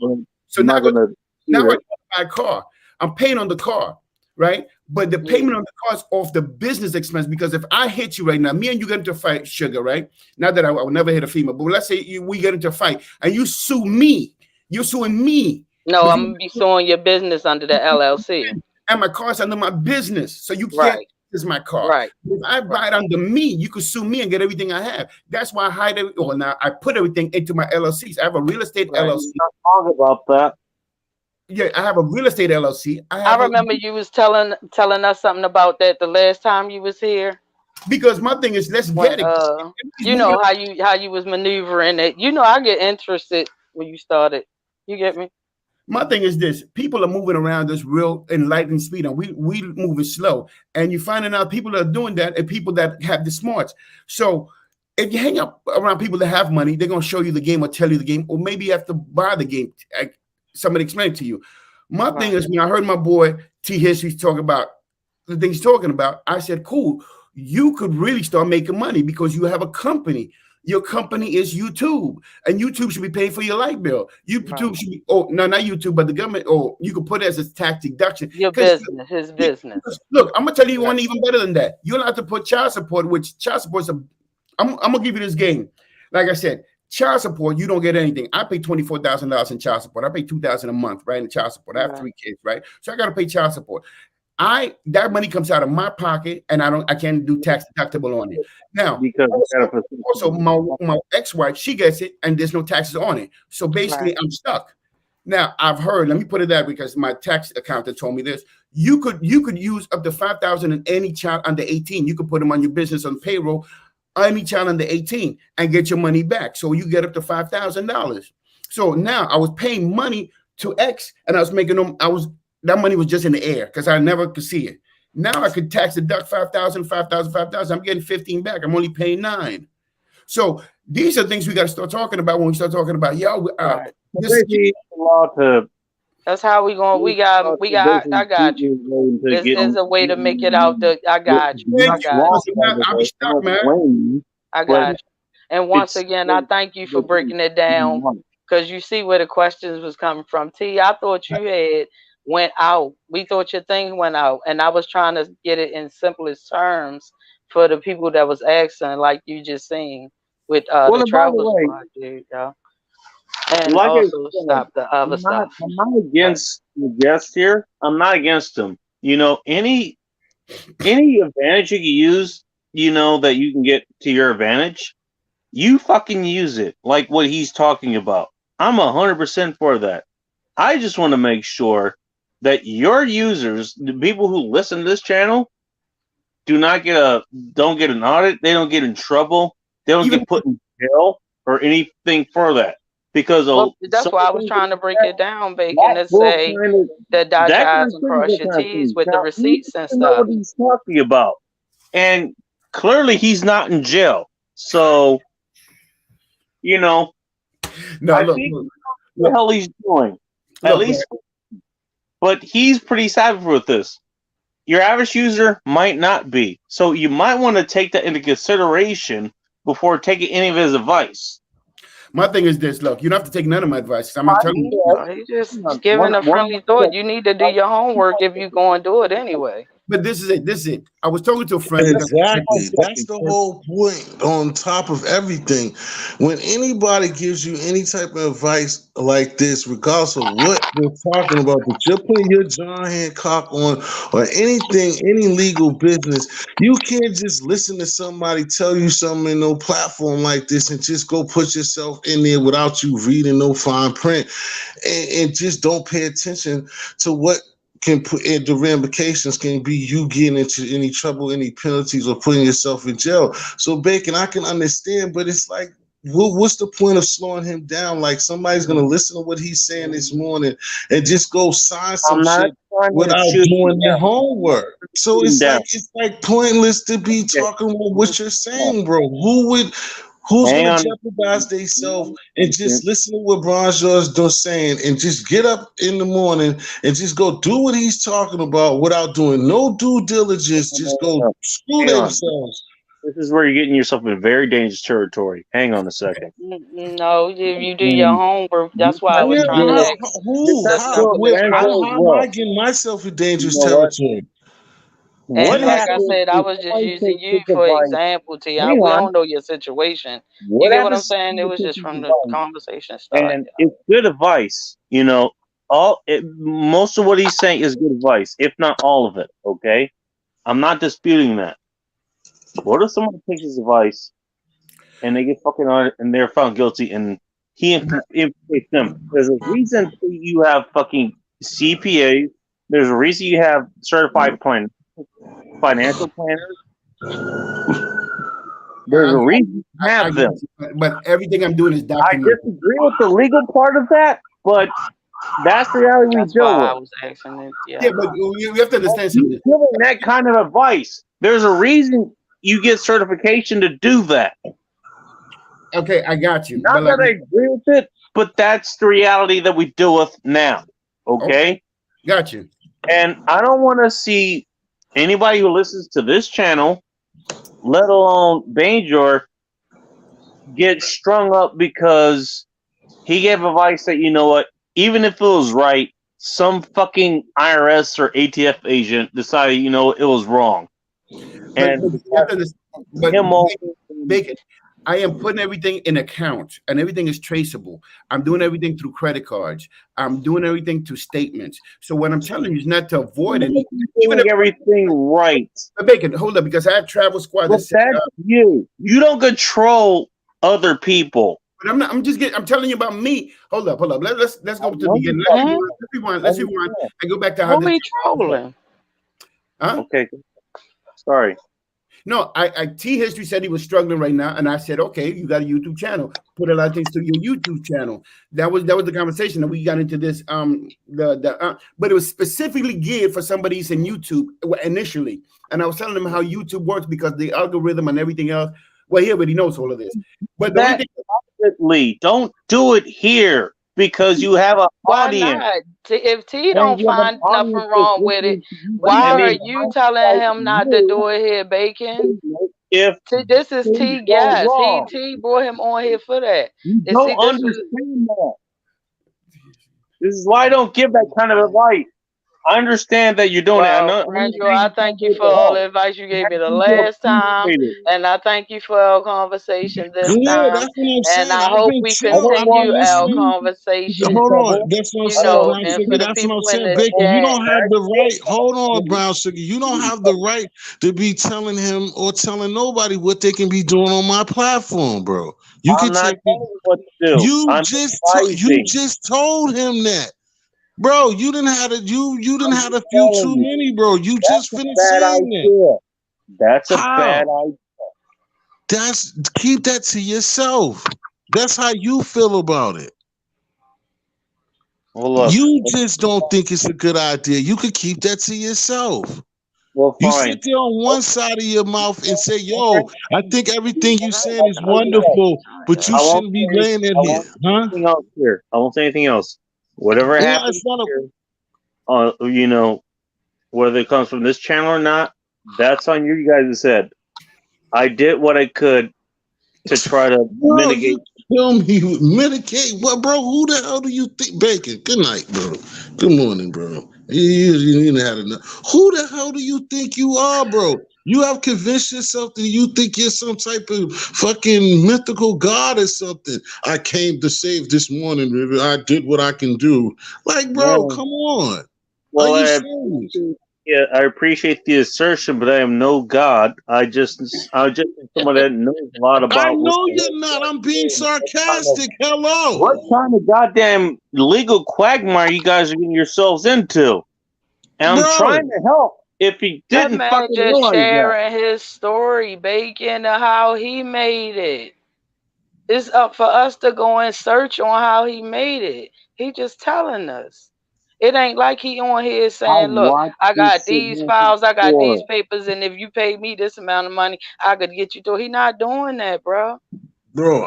So now I buy a car. I'm paying on the car, right? But the payment on the car is off the business expense because if I hit you right now, me and you get into a fight, Sugar, right? Not that I will never hit a female, but let's say we get into a fight and you sue me. You're suing me. No, I'm going to be suing your business under the LLC. And my car's under my business. So you can't use my car. Right. If I buy it under me, you could sue me and get everything I have. That's why I hide it. Well, now I put everything into my LLCs. I have a real estate LLC. Talk about that. Yeah, I have a real estate LLC. I remember you was telling us something about that the last time you was here. Because my thing is, let's get it. You know how you was maneuvering it. You know, I get interested when you started. You get me? My thing is this: people are moving around this real enlightened speed, and we moving slow. And you're finding out people that are doing that and people that have the smarts. So if you hang up around people that have money, they're gonna show you the game or tell you the game, or maybe you have to buy the game. Somebody explain it to you. My thing is, when I heard my boy T History talk about the things he's talking about, I said, cool, you could really start making money because you have a company. Your company is YouTube, and YouTube should be paying for your light bill. YouTube should be, not YouTube, but the government, or you could put it as a tax deduction. Your business, his business. Look, I'm gonna tell you one even better than that. You're allowed to put child support, which child support is I'm gonna give you this game. Like I said, child support, you don't get anything. I pay $24,000 in child support. I pay $2,000 a month, right? In child support. I have 3 kids, right? So I got to pay child support. That money comes out of my pocket, and I can't do tax deductible on it. Now, because also my ex-wife, she gets it, and there's no taxes on it. So basically, I'm stuck. Now, I've heard. Let me put it that because my tax accountant told me this. You could use up to $5,000 in any child under 18. You could put them on your business on payroll. Any child under 18 and get your money back. So you get up to $5,000. So now I was paying money to X and I was making them, that money was just in the air because I never could see it. Now I could tax deduct 5,000, 5,000, 5,000. I'm getting 15 back. I'm only paying 9. So these are things we got to start talking about when we start talking about, that's how we going. I got you. There's a way to make it out. I got you. I'll be stuck, man. I got you. And once again, I thank you for breaking it down because you see where the questions was coming from. T, I thought you had went out. We thought your thing went out, and I was trying to get it in simplest terms for the people that was asking, like you just saying with the travel project, y'all. And like also stop the other stuff. I'm not against the guest here. I'm not against them. You know, any advantage you can use, you know, that you can get to your advantage, you fucking use it. Like what he's talking about. I'm 100% for that. I just want to make sure that your users, the people who listen to this channel, don't get an audit. They don't get in trouble. They don't get put in jail or anything for that. Because that's why I was trying to break it down, Bacon, and say that dot I's and cross your T's with the receipts and stuff. What he's talking about, and clearly he's not in jail. So, you know, I think what the hell he's doing, at least. But he's pretty savvy with this. Your average user might not be, so you might want to take that into consideration before taking any of his advice. My thing is this: look, you don't have to take none of my advice. I'm not telling you. He's just giving a friendly thought. You need to do your homework if you're going to do it anyway. But this is it. This is it. I was talking to a friend. Exactly. That's the whole point. On top of everything, when anybody gives you any type of advice like this, regardless of what they're talking about, that you're putting your John Hancock on or anything, any legal business, you can't just listen to somebody tell you something in no platform like this and just go put yourself in there without you reading no fine print and just don't pay attention to what can put in the ramifications can be you getting into any trouble, any penalties, or putting yourself in jail. So Bacon, I can understand, but it's like, what's the point of slowing him down? Like somebody's gonna listen to what he's saying this morning and just go sign some shit without doing their homework. So it's like pointless to be talking about what you're saying, bro. Who's going to jeopardize themselves and just listen to what Brian Shaw's saying and just get up in the morning and just go do what he's talking about without doing no due diligence? Just go screw themselves. This is where you're getting yourself in very dangerous territory. Hang on a second. No, if you do your homework, that's why I was trying to ask. How am I getting myself in dangerous territory? And like I said, I was just using you for example, T. We don't know your situation. You get what I'm saying? It was just from the conversation started. And it's good advice. You know, most of what he's saying is good advice, if not all of it. Okay, I'm not disputing that. What if someone takes his advice and they get fucking on it and they're found guilty and he implicates them? There's a reason you have fucking CPAs. There's a reason you have certified financial planners. There's a reason to have them. But everything I'm doing is documented. I disagree with the legal part of that, but that's the reality we deal with. I was asking it. Yeah, but you have to understand something. Giving that kind of advice, there's a reason you get certification to do that. Okay, I got you. Not that I agree with it, but that's the reality that we deal with now. Okay? Got you. And I don't want to see anybody who listens to this channel, let alone Banjor, get strung up because he gave advice that, you know what, even if it was right, some fucking IRS or ATF agent decided, you know, it was wrong. Bacon, I am putting everything in account and everything is traceable. I'm doing everything through credit cards. I'm doing everything through statements. So what I'm telling you is not to avoid anything. Even everything right. But Bacon, hold up, because I have travel squad. That's you. You don't control other people. But I'm telling you about me. Hold up. Let's go to the beginning. Let's rewind and go back to how we trolling. Huh? Okay. Sorry. No, T History said he was struggling right now, and I said, okay, you got a YouTube channel. Put a lot of things to your YouTube channel. That was the conversation that we got into this. But it was specifically geared for somebody who's in YouTube initially, and I was telling him how YouTube works because the algorithm and everything else. Well, he already knows all of this. But don't do it here because you have an audience. Not? If T don't find nothing wrong with it, why are you telling him not to do it here, Bacon? This is T gas. T brought him on here for that. You don't understand that. This is why I don't give that kind of advice. I understand that you're doing it. I thank you for all the advice you gave me the last time, and I thank you for our conversation this time. And I hope we continue our conversation. Hold on, that's what I'm saying, Brown Sugar. That's what I'm saying, Bacon. You don't have the right. Hold on, Brown Sugar. You don't have the right to be telling him or telling nobody what they can be doing on my platform, bro. You can take what to do. You just told him that. Bro, you didn't have a few too many, bro. You just finished saying that. That's a bad idea. Keep that to yourself. That's how you feel about it. Well, look, you just don't think it's a good idea. You could keep that to yourself. Well, you sit there on one side of your mouth and say, yo, I think everything you're saying is wonderful, but you shouldn't be laying in here. Huh? I won't say anything else. Whatever happens here, you know, whether it comes from this channel or not, that's on you guys' head. I did what I could to try to mitigate. Tell me, mitigate what, bro? Who the hell do you think? Bacon, good night, bro. Good morning, bro. You didn't have enough. Who the hell do you think you are, bro? You have convinced yourself that you think you're some type of fucking mythical god or something. I came to save this morning, River. I did what I can do. Like, bro, Well, come on. well, Are you I serious? yeah, I appreciate the assertion, but I am no god. I'm just someone that knows a lot I about know you're not. I'm being sarcastic. what Hello. kind of goddamn legal quagmire you guys are getting yourselves into. And I'm Bro, trying to help. If he That didn't man fucking just realize that, sharing his story, Bacon, of how he made it. It's up for us to go and search on how he made it. He just telling us. It ain't like he on here I saying, look, watched I got this these segment files, I got these before. papers, and if you pay me this amount of money, I could get you through. He not doing that, bro.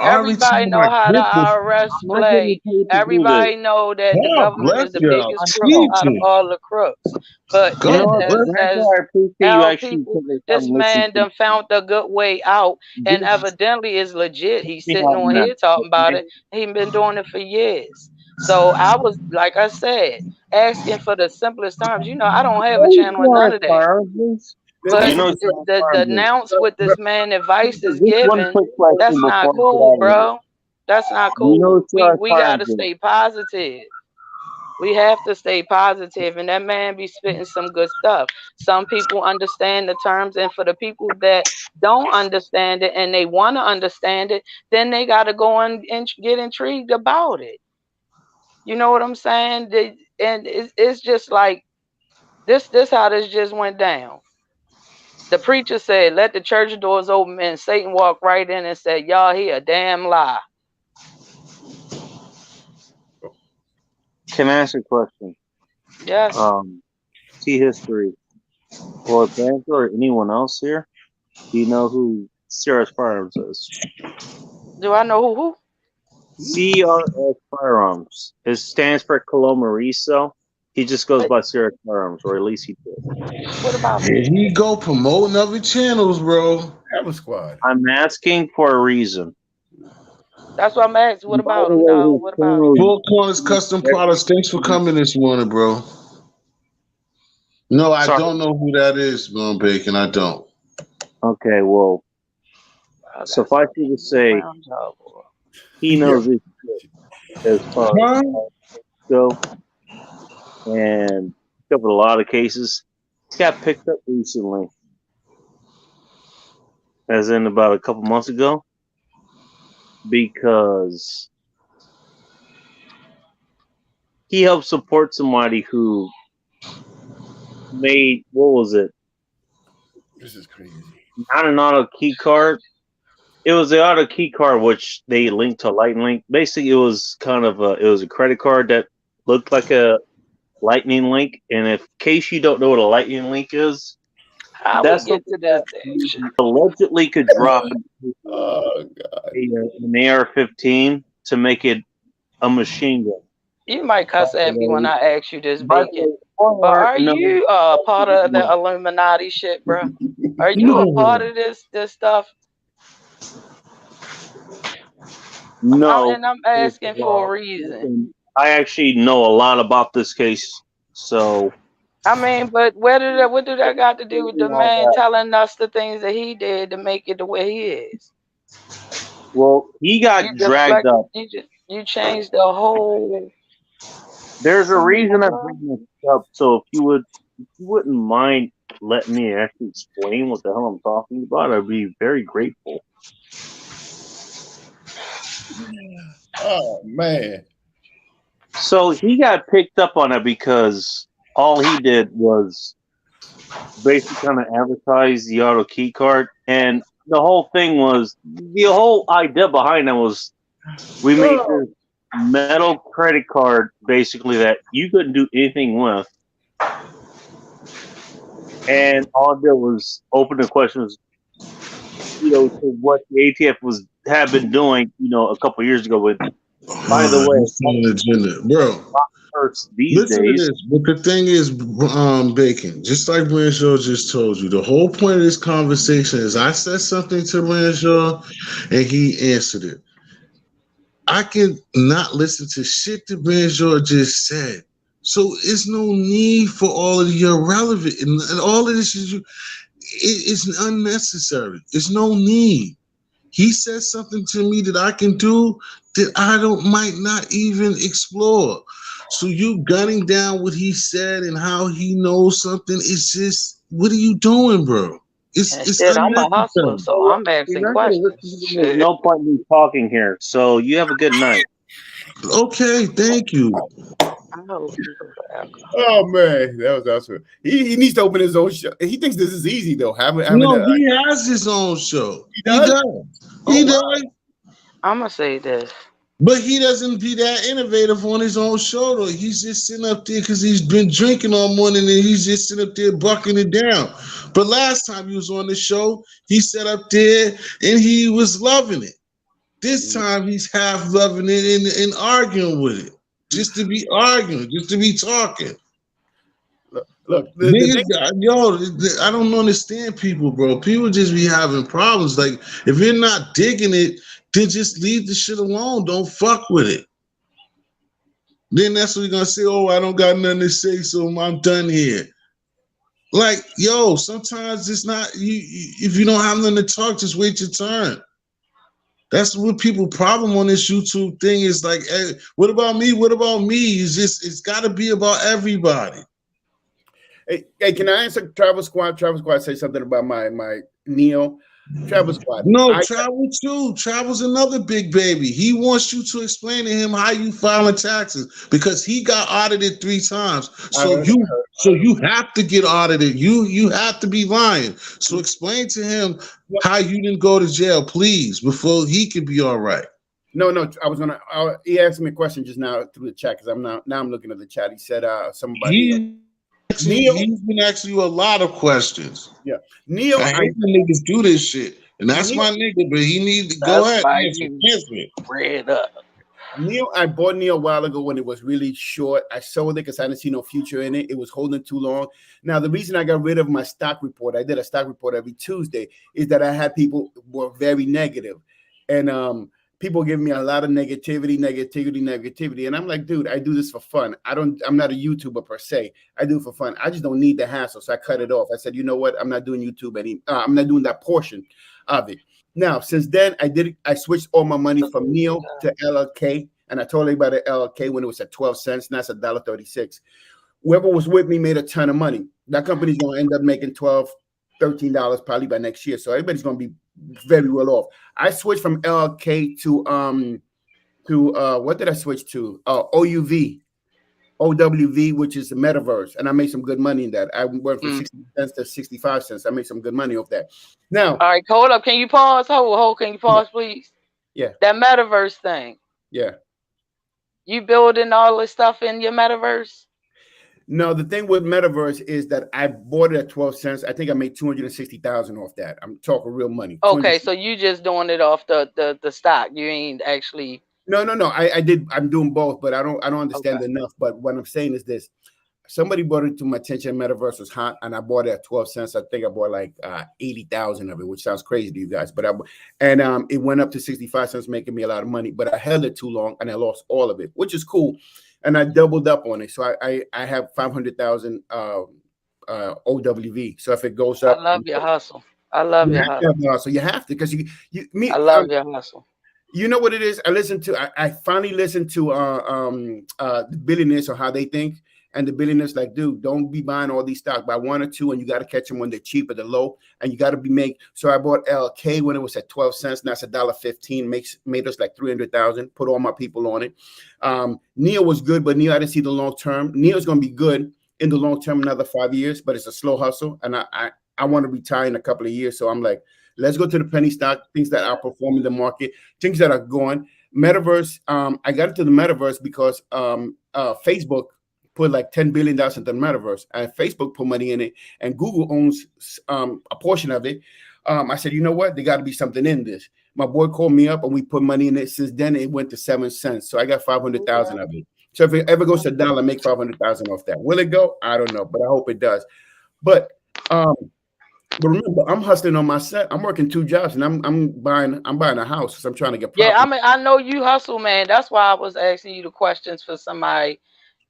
every Everybody time I know how the click this, IRS I'm not getting play. paid to do this. Everybody know that the God government bless is the you. biggest I'm crook Teach out of you. all the crooks. But You know God what, bless. Lorenzo? as I appreciate you our actually people, taking the this time to listen man to done found a good way out, and this. evidently is legit. He's Me sitting on on that. here talking about it. He been doing it for years. So I was, like I said, asking for the simplest terms. You know, I don't have a You channel or know none as of that. far as this, But you know as the far as this. announce what this man advice is Just one giving, quick question that's before not I get cool, out of here. bro. That's not You know cool. as far We as gotta this. stay positive. We have to stay positive, and that man be spitting some good stuff. Some people understand the terms, and for the people that don't understand it and they want to understand it, then they got to go and get intrigued about it. You know what I'm saying? And it's just like this how this just went down. The preacher said, "Let the church doors open," and Satan walked right in and said, "Y'all hear a damn lie." Can I ask a question? Yes. See history. Or Banjo or anyone else here? Do you know who CRS Firearms is? Do I know who? CRS Firearms. It stands for Colomariso. He just goes by CRS Firearms, or at least he did. What about Here him? he go promoting other channels, bro. Hammer Squad. I'm asking for a reason. That's what I'm asking. What By about the him, way, dog? his What about him? channel Four Corners Custom Products. Thanks for coming this morning, bro. No, I Sorry. don't know who that is, Bacon. I don't. Okay, well, I suffice it to say, round job, boy. he knows his shit as far as go, and covered a lot of cases. He got picked up recently, as in about a couple months ago, because he helped support somebody who made, what was it? This is crazy. Not an auto key card. It was the auto key card which they linked to Lightning Link. Basically, it was kind of a credit card that looked like a Lightning Link. And in case you don't know what a Lightning Link is, How we that's get something to this that damn shit? you allegedly could drop Oh God. an AR-15 to make it a machine gun. You might cuss at me when I ask you this, By the Bacon. way, But are no, you part of the Illuminati shit, bro? Are you a part of this stuff? no. And I'm asking for a reason. I actually know a lot about this case, so I mean, but what do that got to do with the man telling us the things that he did to make it the way he is? well, he got dragged up. You changed the whole. There's a reason I bring this up. So if you wouldn't mind letting me actually explain what the hell I'm talking about, I'd be very grateful. Oh man. So he got picked up on it because all he did was basically kind of advertise the auto key card, and the whole thing was, the whole idea behind it was, we made this metal credit card basically that you couldn't do anything with, and all it did was open the questions, to what the ATF had been doing, a couple years ago. With, by the way, agenda, bro. These Listen days, to this. But the thing is, Bacon, just like Branshaw just told you, the whole point of this conversation is I said something to Branshaw and he answered it. I can not listen to shit that Branshaw just said So it's no need for all of the irrelevant and all of this is it's unnecessary. It's no need. He says something to me that I can do that I might not even explore. So you gunning down what he said and how he knows something. It's just, what are you doing, bro? It's Shit, I'm a hustler, unnecessary. so I'm asking questions. There's no point in me talking here. So you have a good night. Okay, thank you. I hope you go to alcohol. Oh man, that was awesome. He needs to open his own show. He thinks this is easy though. No, he has his own show. He does. He does. I'm gonna say this. But he doesn't be that innovative on his own show, though. He's just sitting up there because he's been drinking all morning and he's just sitting up there bucking it down. But last time he was on the show, he sat up there and he was loving it. This time he's half loving it and arguing with it. Just to be arguing, just to be talking. Look, I don't understand people, bro. People just be having problems. Like, if you're not digging it, then just leave the shit alone. Don't fuck with it. Then that's what you're gonna say. Oh, I don't got nothing to say, so I'm done here. Like, yo, sometimes it's not you. If you don't have nothing to talk, just wait your turn. That's what people problem on this YouTube thing is like, hey, what about me? What about me? It's got to be about everybody. Hey, can I answer Travel Squad? Travel Squad say something about my Neo. Travel Squad. No, Travel too. Travel's another big baby. He wants you to explain to him how you filing taxes because he got audited 3 times. So you have to get audited. You have to be lying. So explain to him how you didn't go to jail, please, before he could be all right. No, I was gonna. He asked me a question just now through the chat because I'm looking at the chat. He said somebody. He's been asking you a lot of questions. Yeah, Neo. I hate when niggas do this shit, and that's my nigga. But he needs to go ahead. Red up. Neo, I bought Neo a while ago when it was really short. I sold it because I didn't see no future in it. It was holding too long. Now, the reason I got rid of my stock report, I did a stock report every Tuesday, is that I had people who were very negative, and people giving me a lot of negativity, and I'm like, dude, I do this for fun. I'm not a YouTuber per se. I do it for fun. I just don't need the hassle, so I cut it off. I said, you know what? I'm not doing YouTube I'm not doing that portion of it. Now, since then, I switched all my money from Neo to LLK, and I told everybody LLK when it was at 12 cents. Now it's $1.36. Whoever was with me made a ton of money. That company's going to end up making $12, $13 probably by next year. So everybody's going to be very well off. I switched from LLK to what did I switch to? OWV, which is the metaverse, and I made some good money in that. I went from 60 cents to 65 cents. I made some good money off that. Now, all right, hold up. Can you pause? Hold. Can you pause, please? Yeah. That metaverse thing. Yeah. You building all this stuff in your metaverse? No, the thing with metaverse is that I bought it at 12 cents. I think I made 260,000 off that. I'm talking real money. Okay, so you just doing it off the stock. You ain't actually. No. I did. I'm doing both, but I don't understand enough. But what I'm saying is this: somebody brought it to my attention. Metaverse was hot, and I bought it at 12 cents. I think I bought like 80,000 of it, which sounds crazy to you guys. But it went up to 65 cents, making me a lot of money. But I held it too long, and I lost all of it, which is cool. And I doubled up on it, so I have 500,000 OWV. So if it goes up, I love your hustle. I love your hustle. So you have to, because I love your hustle. You know what it is? I finally listened to the billionaires on how they think, and the billionaires like, dude, don't be buying all these stocks. Buy 1 or 2, and you got to catch them when they're cheap or they're low, and you got to be So I bought LK when it was at 12 cents. Now it's $1.15. Made us like 300,000. Put all my people on it. Neo was good, but Neo I didn't see the long term. Neo's gonna be good in the long term, another 5 years, but it's a slow hustle, and I want to retire in a couple of years. So I'm like, let's go to the penny stock, things that are performing the market, things that are going. Metaverse, I got into the metaverse because Facebook put like $10 billion into the metaverse, and Facebook put money in it, and Google owns a portion of it. I said, you know what? There got to be something in this. My boy called me up, and we put money in it. Since then, it went to 7 cents. So I got 500,000 of it. So if it ever goes to $1, I make 500,000 off that. Will it go? I don't know, but I hope it does. But remember, I'm hustling on my set. I'm working 2 jobs, and I'm buying a house because I'm trying to get property. Yeah, I know you hustle, man. That's why I was asking you the questions for somebody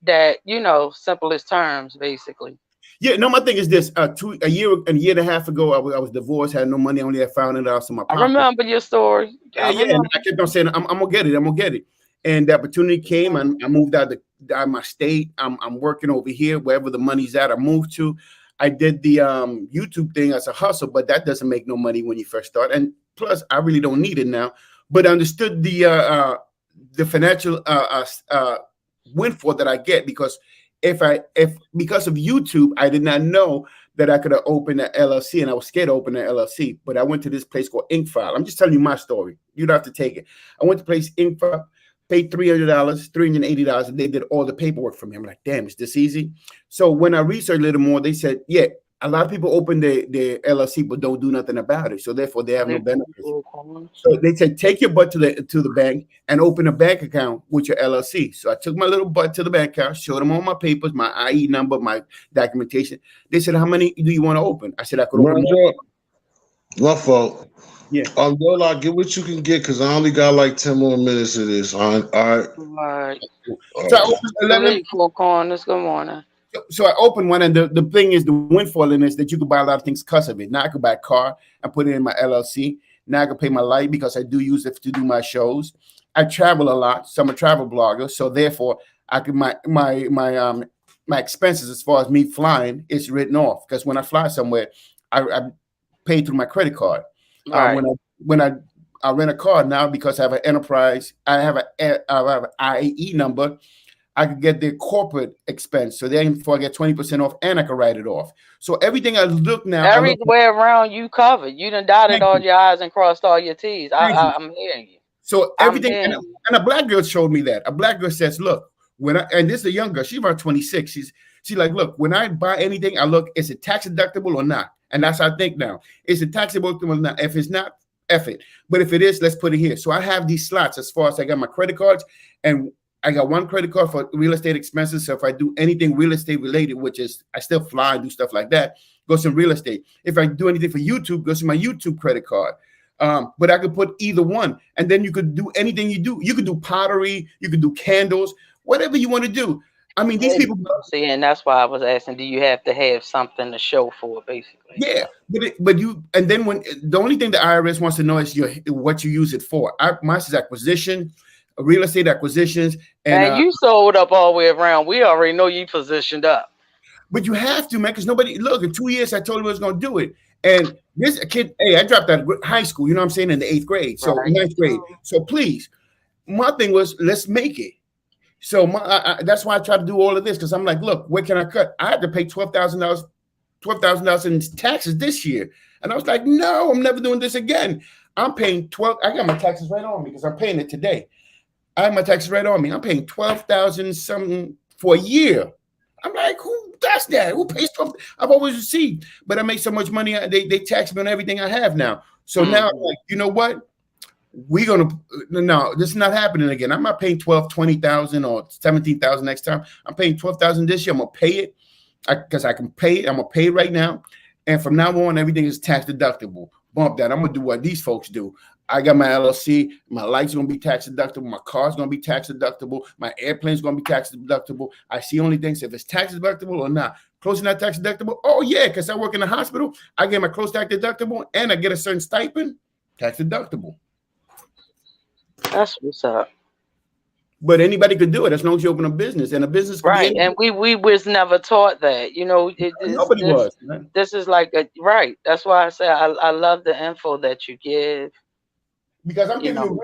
that, you know, simplest terms, basically. Yeah, no, my thing is this: a year and a half ago, I was divorced, had no money, only had $500 in my I pocket. remember your story. Yeah, and I kept on saying, I'm gonna get it, I'm gonna get it. And the opportunity came, and I moved out of my state. I'm working over here, wherever the money's at. I moved to. I did the YouTube thing as a hustle, but that doesn't make no money when you first start. And plus, I really don't need it now. But I understood the financial windfall that I get because because of YouTube, I did not know that I could have opened an LLC, and I was scared to open an LLC. But I went to this place called Inkfile. I'm just telling you my story. You don't have to take it. I went to place Inkfile, paid $300, $380, and they did all the paperwork for me. I'm like, damn, is this easy? So when I researched a little more, they said, yeah, a lot of people open their LLC but don't do nothing about it. So therefore, they have no benefits. So they said, take your butt to the bank and open a bank account with your LLC. So I took my little butt to the bank account, showed them all my papers, my IE number, my documentation. They said, how many do you want to open? I said, I could open one. My fault. Yeah. Yola, get what you can get because I only got like 10 more minutes of this. All right. So I opened 11. Four corners. Good morning. So I opened one, and the thing is, the windfall in this that you could buy a lot of things because of it. Now I could buy a car and put it in my LLC. Now I can pay my light because I do use it to do my shows. I travel a lot, so I'm a travel blogger. So therefore, I can my expenses as far as me flying is written off because when I fly somewhere, I pay through my credit card. Right. When I rent a car now because I have an enterprise, I have an IE number. I could get the corporate expense. So therefore I get 20% off and I can write it off. So everything I look now. Everywhere around you covered. You done dotted all your I's and crossed all your T's. I'm hearing you. So everything, and a black girl showed me that. A black girl says, look, and this is a young girl, she's about 26. She's like, look, when I buy anything, I look, is it tax deductible or not? And that's how I think now. Is it tax deductible or not? If it's not, F it. But if it is, let's put it here. So I have these slots as far as I got my credit cards, and I got one credit card for real estate expenses. So if I do anything real estate related, which is I still fly and do stuff like that, goes in real estate. If I do anything for YouTube, goes to my YouTube credit card. But I could put either one, and then you could do anything you do. You could do pottery, you could do candles, whatever you want to do. I mean, these people. See, and that's why I was asking, do you have to have something to show for, basically? Yeah, but you, and then when the only thing the IRS wants to know is what you use it for. Mine is acquisition, real estate acquisitions, and you sold up all the way around. We already know you positioned up. But you have to, man, because nobody, look, in 2 years I told him I was going to do it. And this kid, hey, I dropped out of high school, you know what I'm saying, in the 8th grade, so ninth grade. So please, my thing was, let's make it. So that's why I try to do all of this, because I'm like, look, where can I cut? I had to pay $12,000 in taxes this year. And I was like, no, I'm never doing this again. I'm paying I got my taxes right on me because I'm paying it today. I have my taxes right on me. I'm paying $12,000 something for a year. I'm like, who does that? Who pays $12,000? I've always received, but I make so much money. They tax me on everything I have now. So now I'm like, you know what? No, this is not happening again. I'm not paying $12,000, $20,000 or $17,000 next time. I'm paying $12,000 this year. I'm gonna pay it because I can pay it. I'm gonna pay it right now, and from now on, everything is tax deductible. Bump that. I'm gonna do what these folks do. I got my LLC. My lights gonna be tax deductible. My car's gonna be tax deductible. My airplane's gonna be tax deductible. I see only things if it's tax deductible or not. Close not tax deductible. Oh yeah, because I work in the hospital. I get my close tax deductible, and I get a certain stipend, tax deductible. That's what's up. But anybody could do it as long as you open a business, and a business right. And we was never taught that. You know, nobody was. Man. This is like right. That's why I say I love the info that you give. Because I'm giving you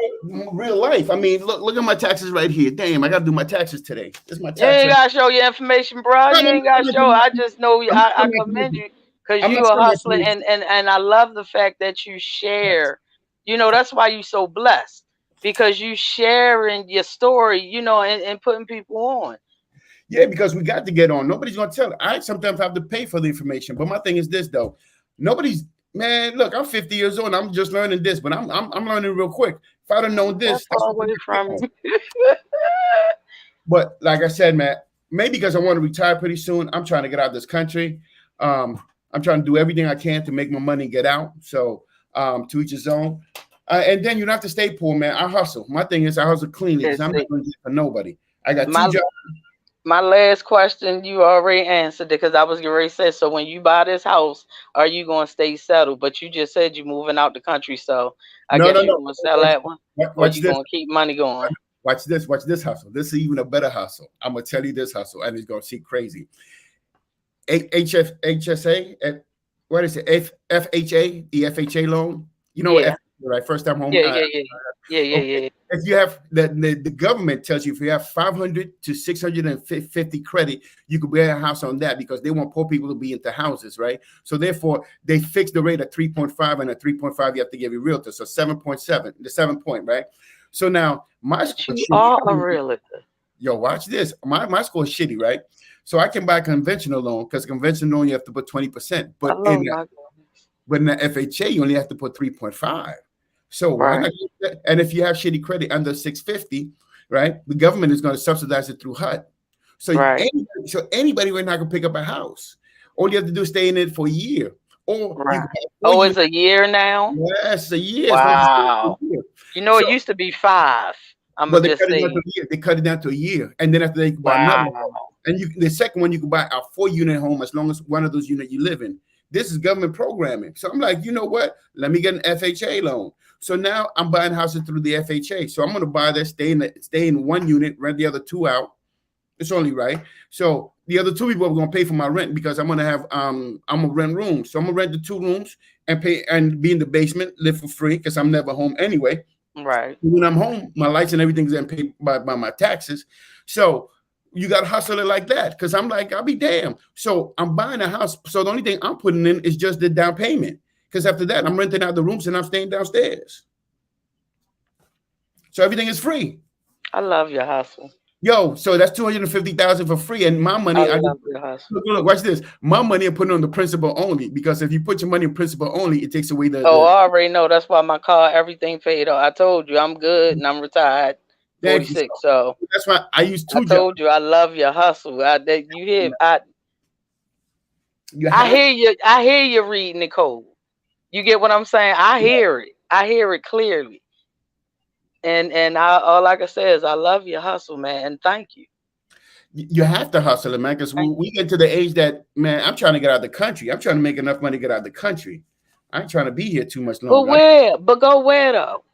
real life. I mean, look at my taxes right here. Damn, I got to do my taxes today. This is my taxes. You ain't got to show your information, bro. You ain't got to show. I just know you. I commend you because you are hustling, and I love the fact that you share. You know, that's why you're so blessed. Because you sharing your story, you know, and putting people on. Yeah, because we got to get on. Nobody's gonna tell it. I sometimes have to pay for the information. But my thing is this though. Man, look, I'm 50 years old. I'm just learning this, but I'm learning real quick. If I'd have known this, but like I said, man, maybe because I want to retire pretty soon. I'm trying to get out of this country. I'm trying to do everything I can to make my money and get out. So to each his own. And then you don't have to stay poor, man. I hustle. My thing is I hustle cleanly because I'm not going to get for nobody. I got 2 jobs. My last question, you already answered it because I was getting ready to say. So when you buy this house, are you going to stay settled? But you just said you're moving out the country, so I No, guess no, you're no. going to sell that one, or Watch you this. going to keep money going. Watch this hustle. This is even a better hustle. I'm gonna tell you this hustle, and it's gonna seem crazy. HSA, what is it? FHA, the FHA loan. You know, Yeah. right? First time home. Yeah. If you have the government tells you if you have 500 to 650 credit, you could buy a house on that because they want poor people to be into houses, right? So therefore, they fix the rate at 3.5, and at 3.5 you have to give a realtor. So 7.7, the 7 point, right? So now my score is are shitty. a realtor. Yo, watch this. My score is shitty, right? So I can buy a conventional loan because conventional loan you have to put 20%, but in the FHA you only have to put 3.5. So why not? And if you have shitty credit under 650, right? The government is going to subsidize it through HUD. So anybody right now can pick up a house. All you have to do is stay in it for a year. Or it's a year now? Yes, a year. Wow. You know, it used to be 5. But they cut it down to a year. And then after they can buy another home. And the second one, you can buy a 4-unit home as long as one of those units you live in. This is government programming. So I'm like, you know what? Let me get an FHA loan. So now I'm buying houses through the FHA. So I'm going to buy that, stay in 1 unit, rent the other 2 out. It's only right. So the other 2 people are going to pay for my rent because I'm going to have I'm going to rent rooms. So I'm going to rent the 2 rooms and pay and be in the basement, live for free because I'm never home anyway. Right. When I'm home, my lights and everything's paid by my taxes. So you got to hustle it like that because I'm like, I'll be damned. So I'm buying a house. So the only thing I'm putting in is just the down payment because after that, I'm renting out the rooms and I'm staying downstairs. So everything is free. I love your hustle. Yo, so that's $250,000 for free, and my money. Look, watch this. My money I'm putting on the principal only because if you put your money in principal only, it takes away the. I already know. That's why my car, everything paid off. I told you I'm good and I'm retired. 46. So that's why I use 2 jobs. I told you I love your hustle. I hear you reading the code. You get what I'm saying? I hear it. I hear it clearly. And all I can say is I love your hustle, man, and thank you. You have to hustle it, man, because we get to the age that, man, I'm trying to get out of the country. I'm trying to make enough money to get out of the country. I ain't trying to be here too much longer. But go where though?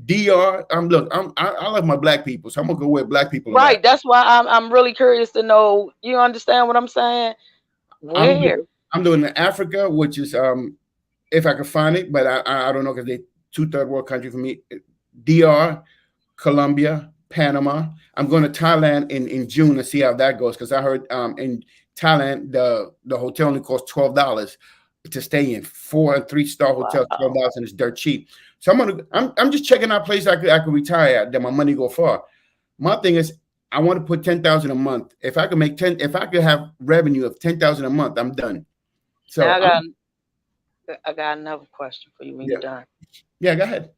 DR. I love my black people, so I'm gonna go where black people are. Right. That's why I'm really curious to know. You understand what I'm saying? Where? I'm doing the Africa, which is if I can find it, but I don't know because they 2 third world country for me. DR, Colombia, Panama. I'm going to Thailand in June to see how that goes because I heard in Thailand the hotel only costs $12 to stay in. 4- and 3-star hotels, $12, and it's dirt cheap. So I'm just checking out places I could retire at that my money go far. My thing is I want to put $10,000 a month. If I could if I could have revenue of $10,000 a month, I'm done. So I got another question for you when you're done. Yeah, go ahead.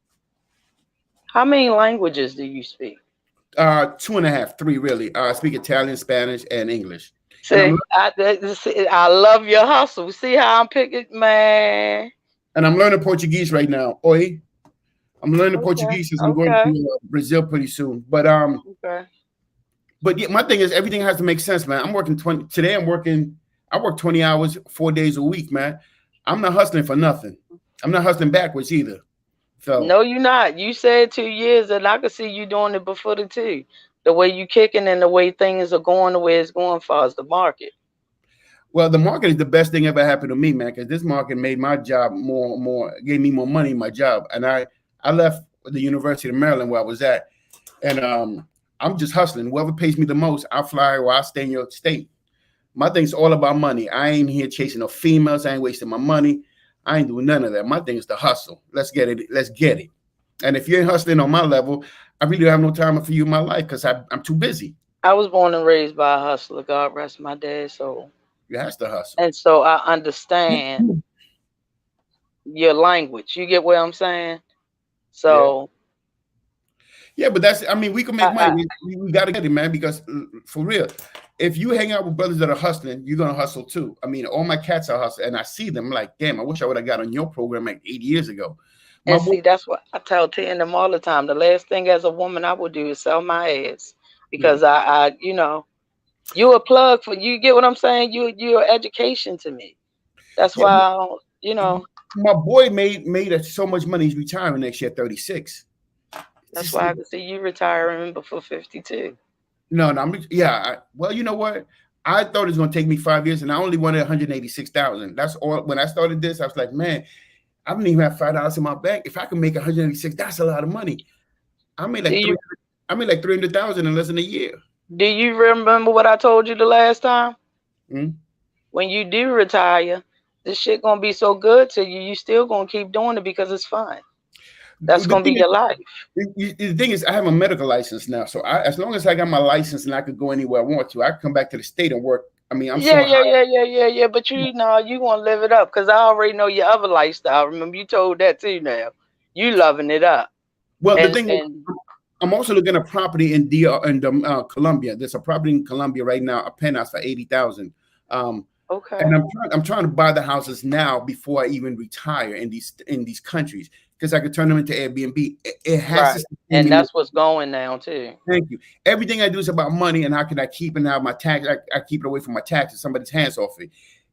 How many languages do you speak? 2.5, 3 really. I speak Italian, Spanish, and English. See, I love your hustle. See how I'm picking, man. And I'm learning Portuguese right now. Oi, I'm learning Portuguese because I'm going to Brazil pretty soon. But but yeah, my thing is everything has to make sense, man. I'm working today. I work 20 hours, 4 days a week, man. I'm not hustling for nothing. I'm not hustling backwards either. So no, you're not. You said 2 years, and I could see you doing it before the 2. The way you kicking and the way things are going, the way it's going far as the market. Well, the market is the best thing ever happened to me, man, because this market made my job gave me more money in my job. And I left the University of Maryland where I was at, and I'm just hustling. Whoever pays me the most, I'll fly or I'll stay in your state. My thing's all about money. I ain't here chasing no females. I ain't wasting my money. I ain't doing none of that. My thing is to hustle. Let's get it. Let's get it. And if you ain't hustling on my level, I really don't have no time for you in my life because I'm too busy. I was born and raised by a hustler. God rest my dad's soul. You have to hustle. And so I understand your language. You get what I'm saying? So. Yeah, but we can make money. We got to get it, man, because for real, if you hang out with brothers that are hustling, you're going to hustle too. I mean, all my cats are hustling, and I see them like, damn, I wish I would have got on your program like 8 years ago. And see, that's what I tell T and them all the time. The last thing as a woman I would do is sell my ass because I You a plug for you. Get what I'm saying? You're education to me. That's Yeah, why I don't, my boy made so much money. He's retiring next year, 36. that's why I can see you retiring before 52. No, well, you know what? I thought it was going to take me 5 years, and I only wanted 186,000. That's all. When I started this, I was like, man, I don't even have $5 in my bank. If I can make 186, that's a lot of money. I made like I made like 300,000 in less than a year. Do you remember what I told you the last time? Hmm? When you do retire, this shit gonna be so good to you. You still gonna keep doing it because it's fun. That's gonna be your life. The thing is, I have a medical license now, so as long as I got my license and I could go anywhere I want to, I can come back to the state and work. I mean, I'm yeah. But you gonna live it up because I already know your other lifestyle. Remember, you told that too. Now you loving it up. Well, the thing is, I'm also looking at property in Colombia. There's a property in Colombia right now, a penthouse for 80,000. Okay. And I'm trying to buy the houses now before I even retire in these countries because I could turn them into Airbnb. It has to, and that's what's going now too. Thank you. Everything I do is about money and how can I keep and have my tax. I keep it away from my taxes. Somebody's hands off it.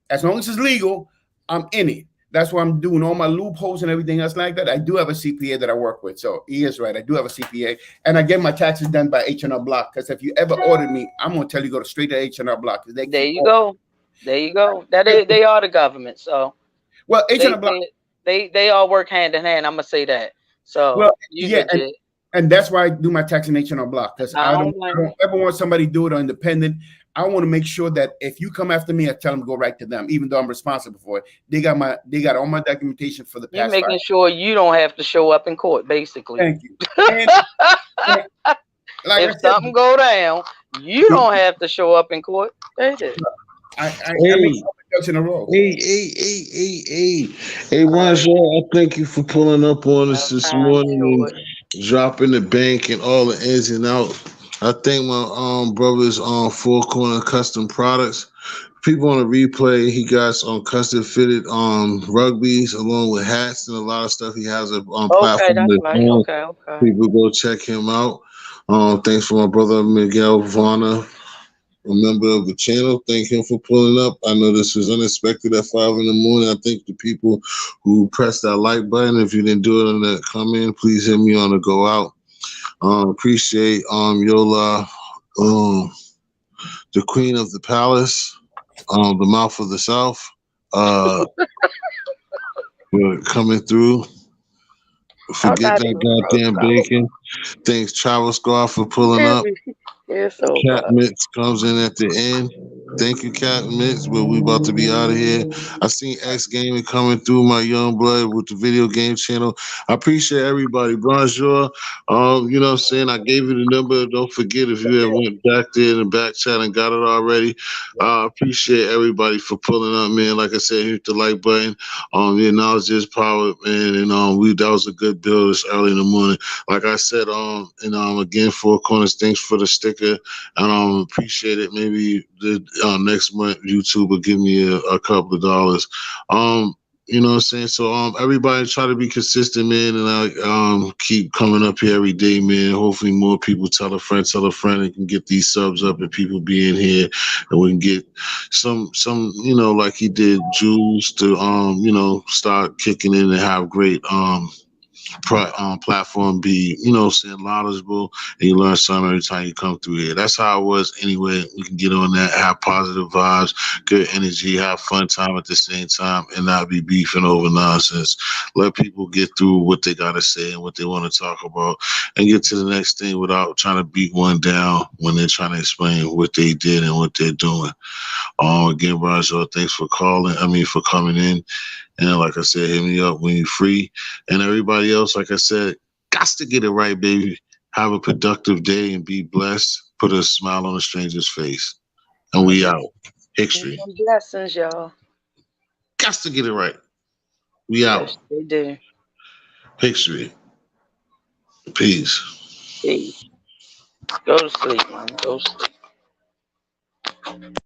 As long as it's legal, I'm in it. That's why I'm doing all my loopholes and everything else like that. I do have a CPA that I work with. So he is right. I do have a CPA. And I get my taxes done by H&R Block. Because if you ever ordered me, I'm going to tell you go straight to H&R Block. There you go. They are the government. So well, H&R Block. They all work hand in hand. I'm going to say that. So and that's why I do my tax in H&R Block. Because I don't ever want somebody to do it independent. I want to make sure that if you come after me, I tell them to go right to them, even though I'm responsible for it. They got all my documentation for the past. You're making sure you don't have to show up in court, basically. Thank you. If something go down, you don't have to show up in court. They did. I make ducks in a row. Hey, Marshall, I thank you for pulling up on us this morning and dropping the bank and all the ins and outs. I thank my brothers on Four Corner Custom Products. People on the replay, he got some custom fitted rugbies along with hats and a lot of stuff. He has a platform. Okay. People go check him out. Thanks for my brother Miguel Vana, a member of the channel. Thank him for pulling up. I know this was unexpected at 5 in the morning. I thank the people who pressed that like button. If you didn't do it on that come in, please hit me on the go out. Appreciate Yola, the Queen of the Palace, the Mouth of the South, coming through. Forget that goddamn bacon. Thanks, Travel Squad, for pulling up. Cat Mitts comes in at the end. Thank you, Cat Mitts, but we about to be out of here. I seen X Gaming coming through, my young blood with the video game channel. I appreciate everybody. Bonjour. You know what I'm saying? I gave you the number. Don't forget if you ever went back there in the back chat and got it already. I appreciate everybody for pulling up, man. Like I said, hit the like button. The knowledge is power, man. And that was a good build this early in the morning. Like I said, again, Four Corners, thanks for the sticker. And appreciate it. Maybe the next month YouTube will give me a couple of dollars. You know what I'm saying? So everybody try to be consistent, man, and I keep coming up here every day, man. Hopefully more people tell a friend, and can get these subs up and people be in here and we can get some like he did, Jules to start kicking in and have great platform be, saying knowledgeable, and you learn something every time you come through here. That's how it was anyway. We can get on that, have positive vibes, good energy, have fun time at the same time, and not be beefing over nonsense. Let people get through what they got to say and what they want to talk about and get to the next thing without trying to beat one down when they're trying to explain what they did and what they're doing. Again, Raja, thanks for coming in. And like I said, hit me up when you're free. And everybody else, like I said, got to get it right, baby. Have a productive day and be blessed. Put a smile on a stranger's face. And we out. History. Blessings, y'all. Got to get it right. We out. Yes, they do. History. Peace. Go to sleep, man. Go to sleep.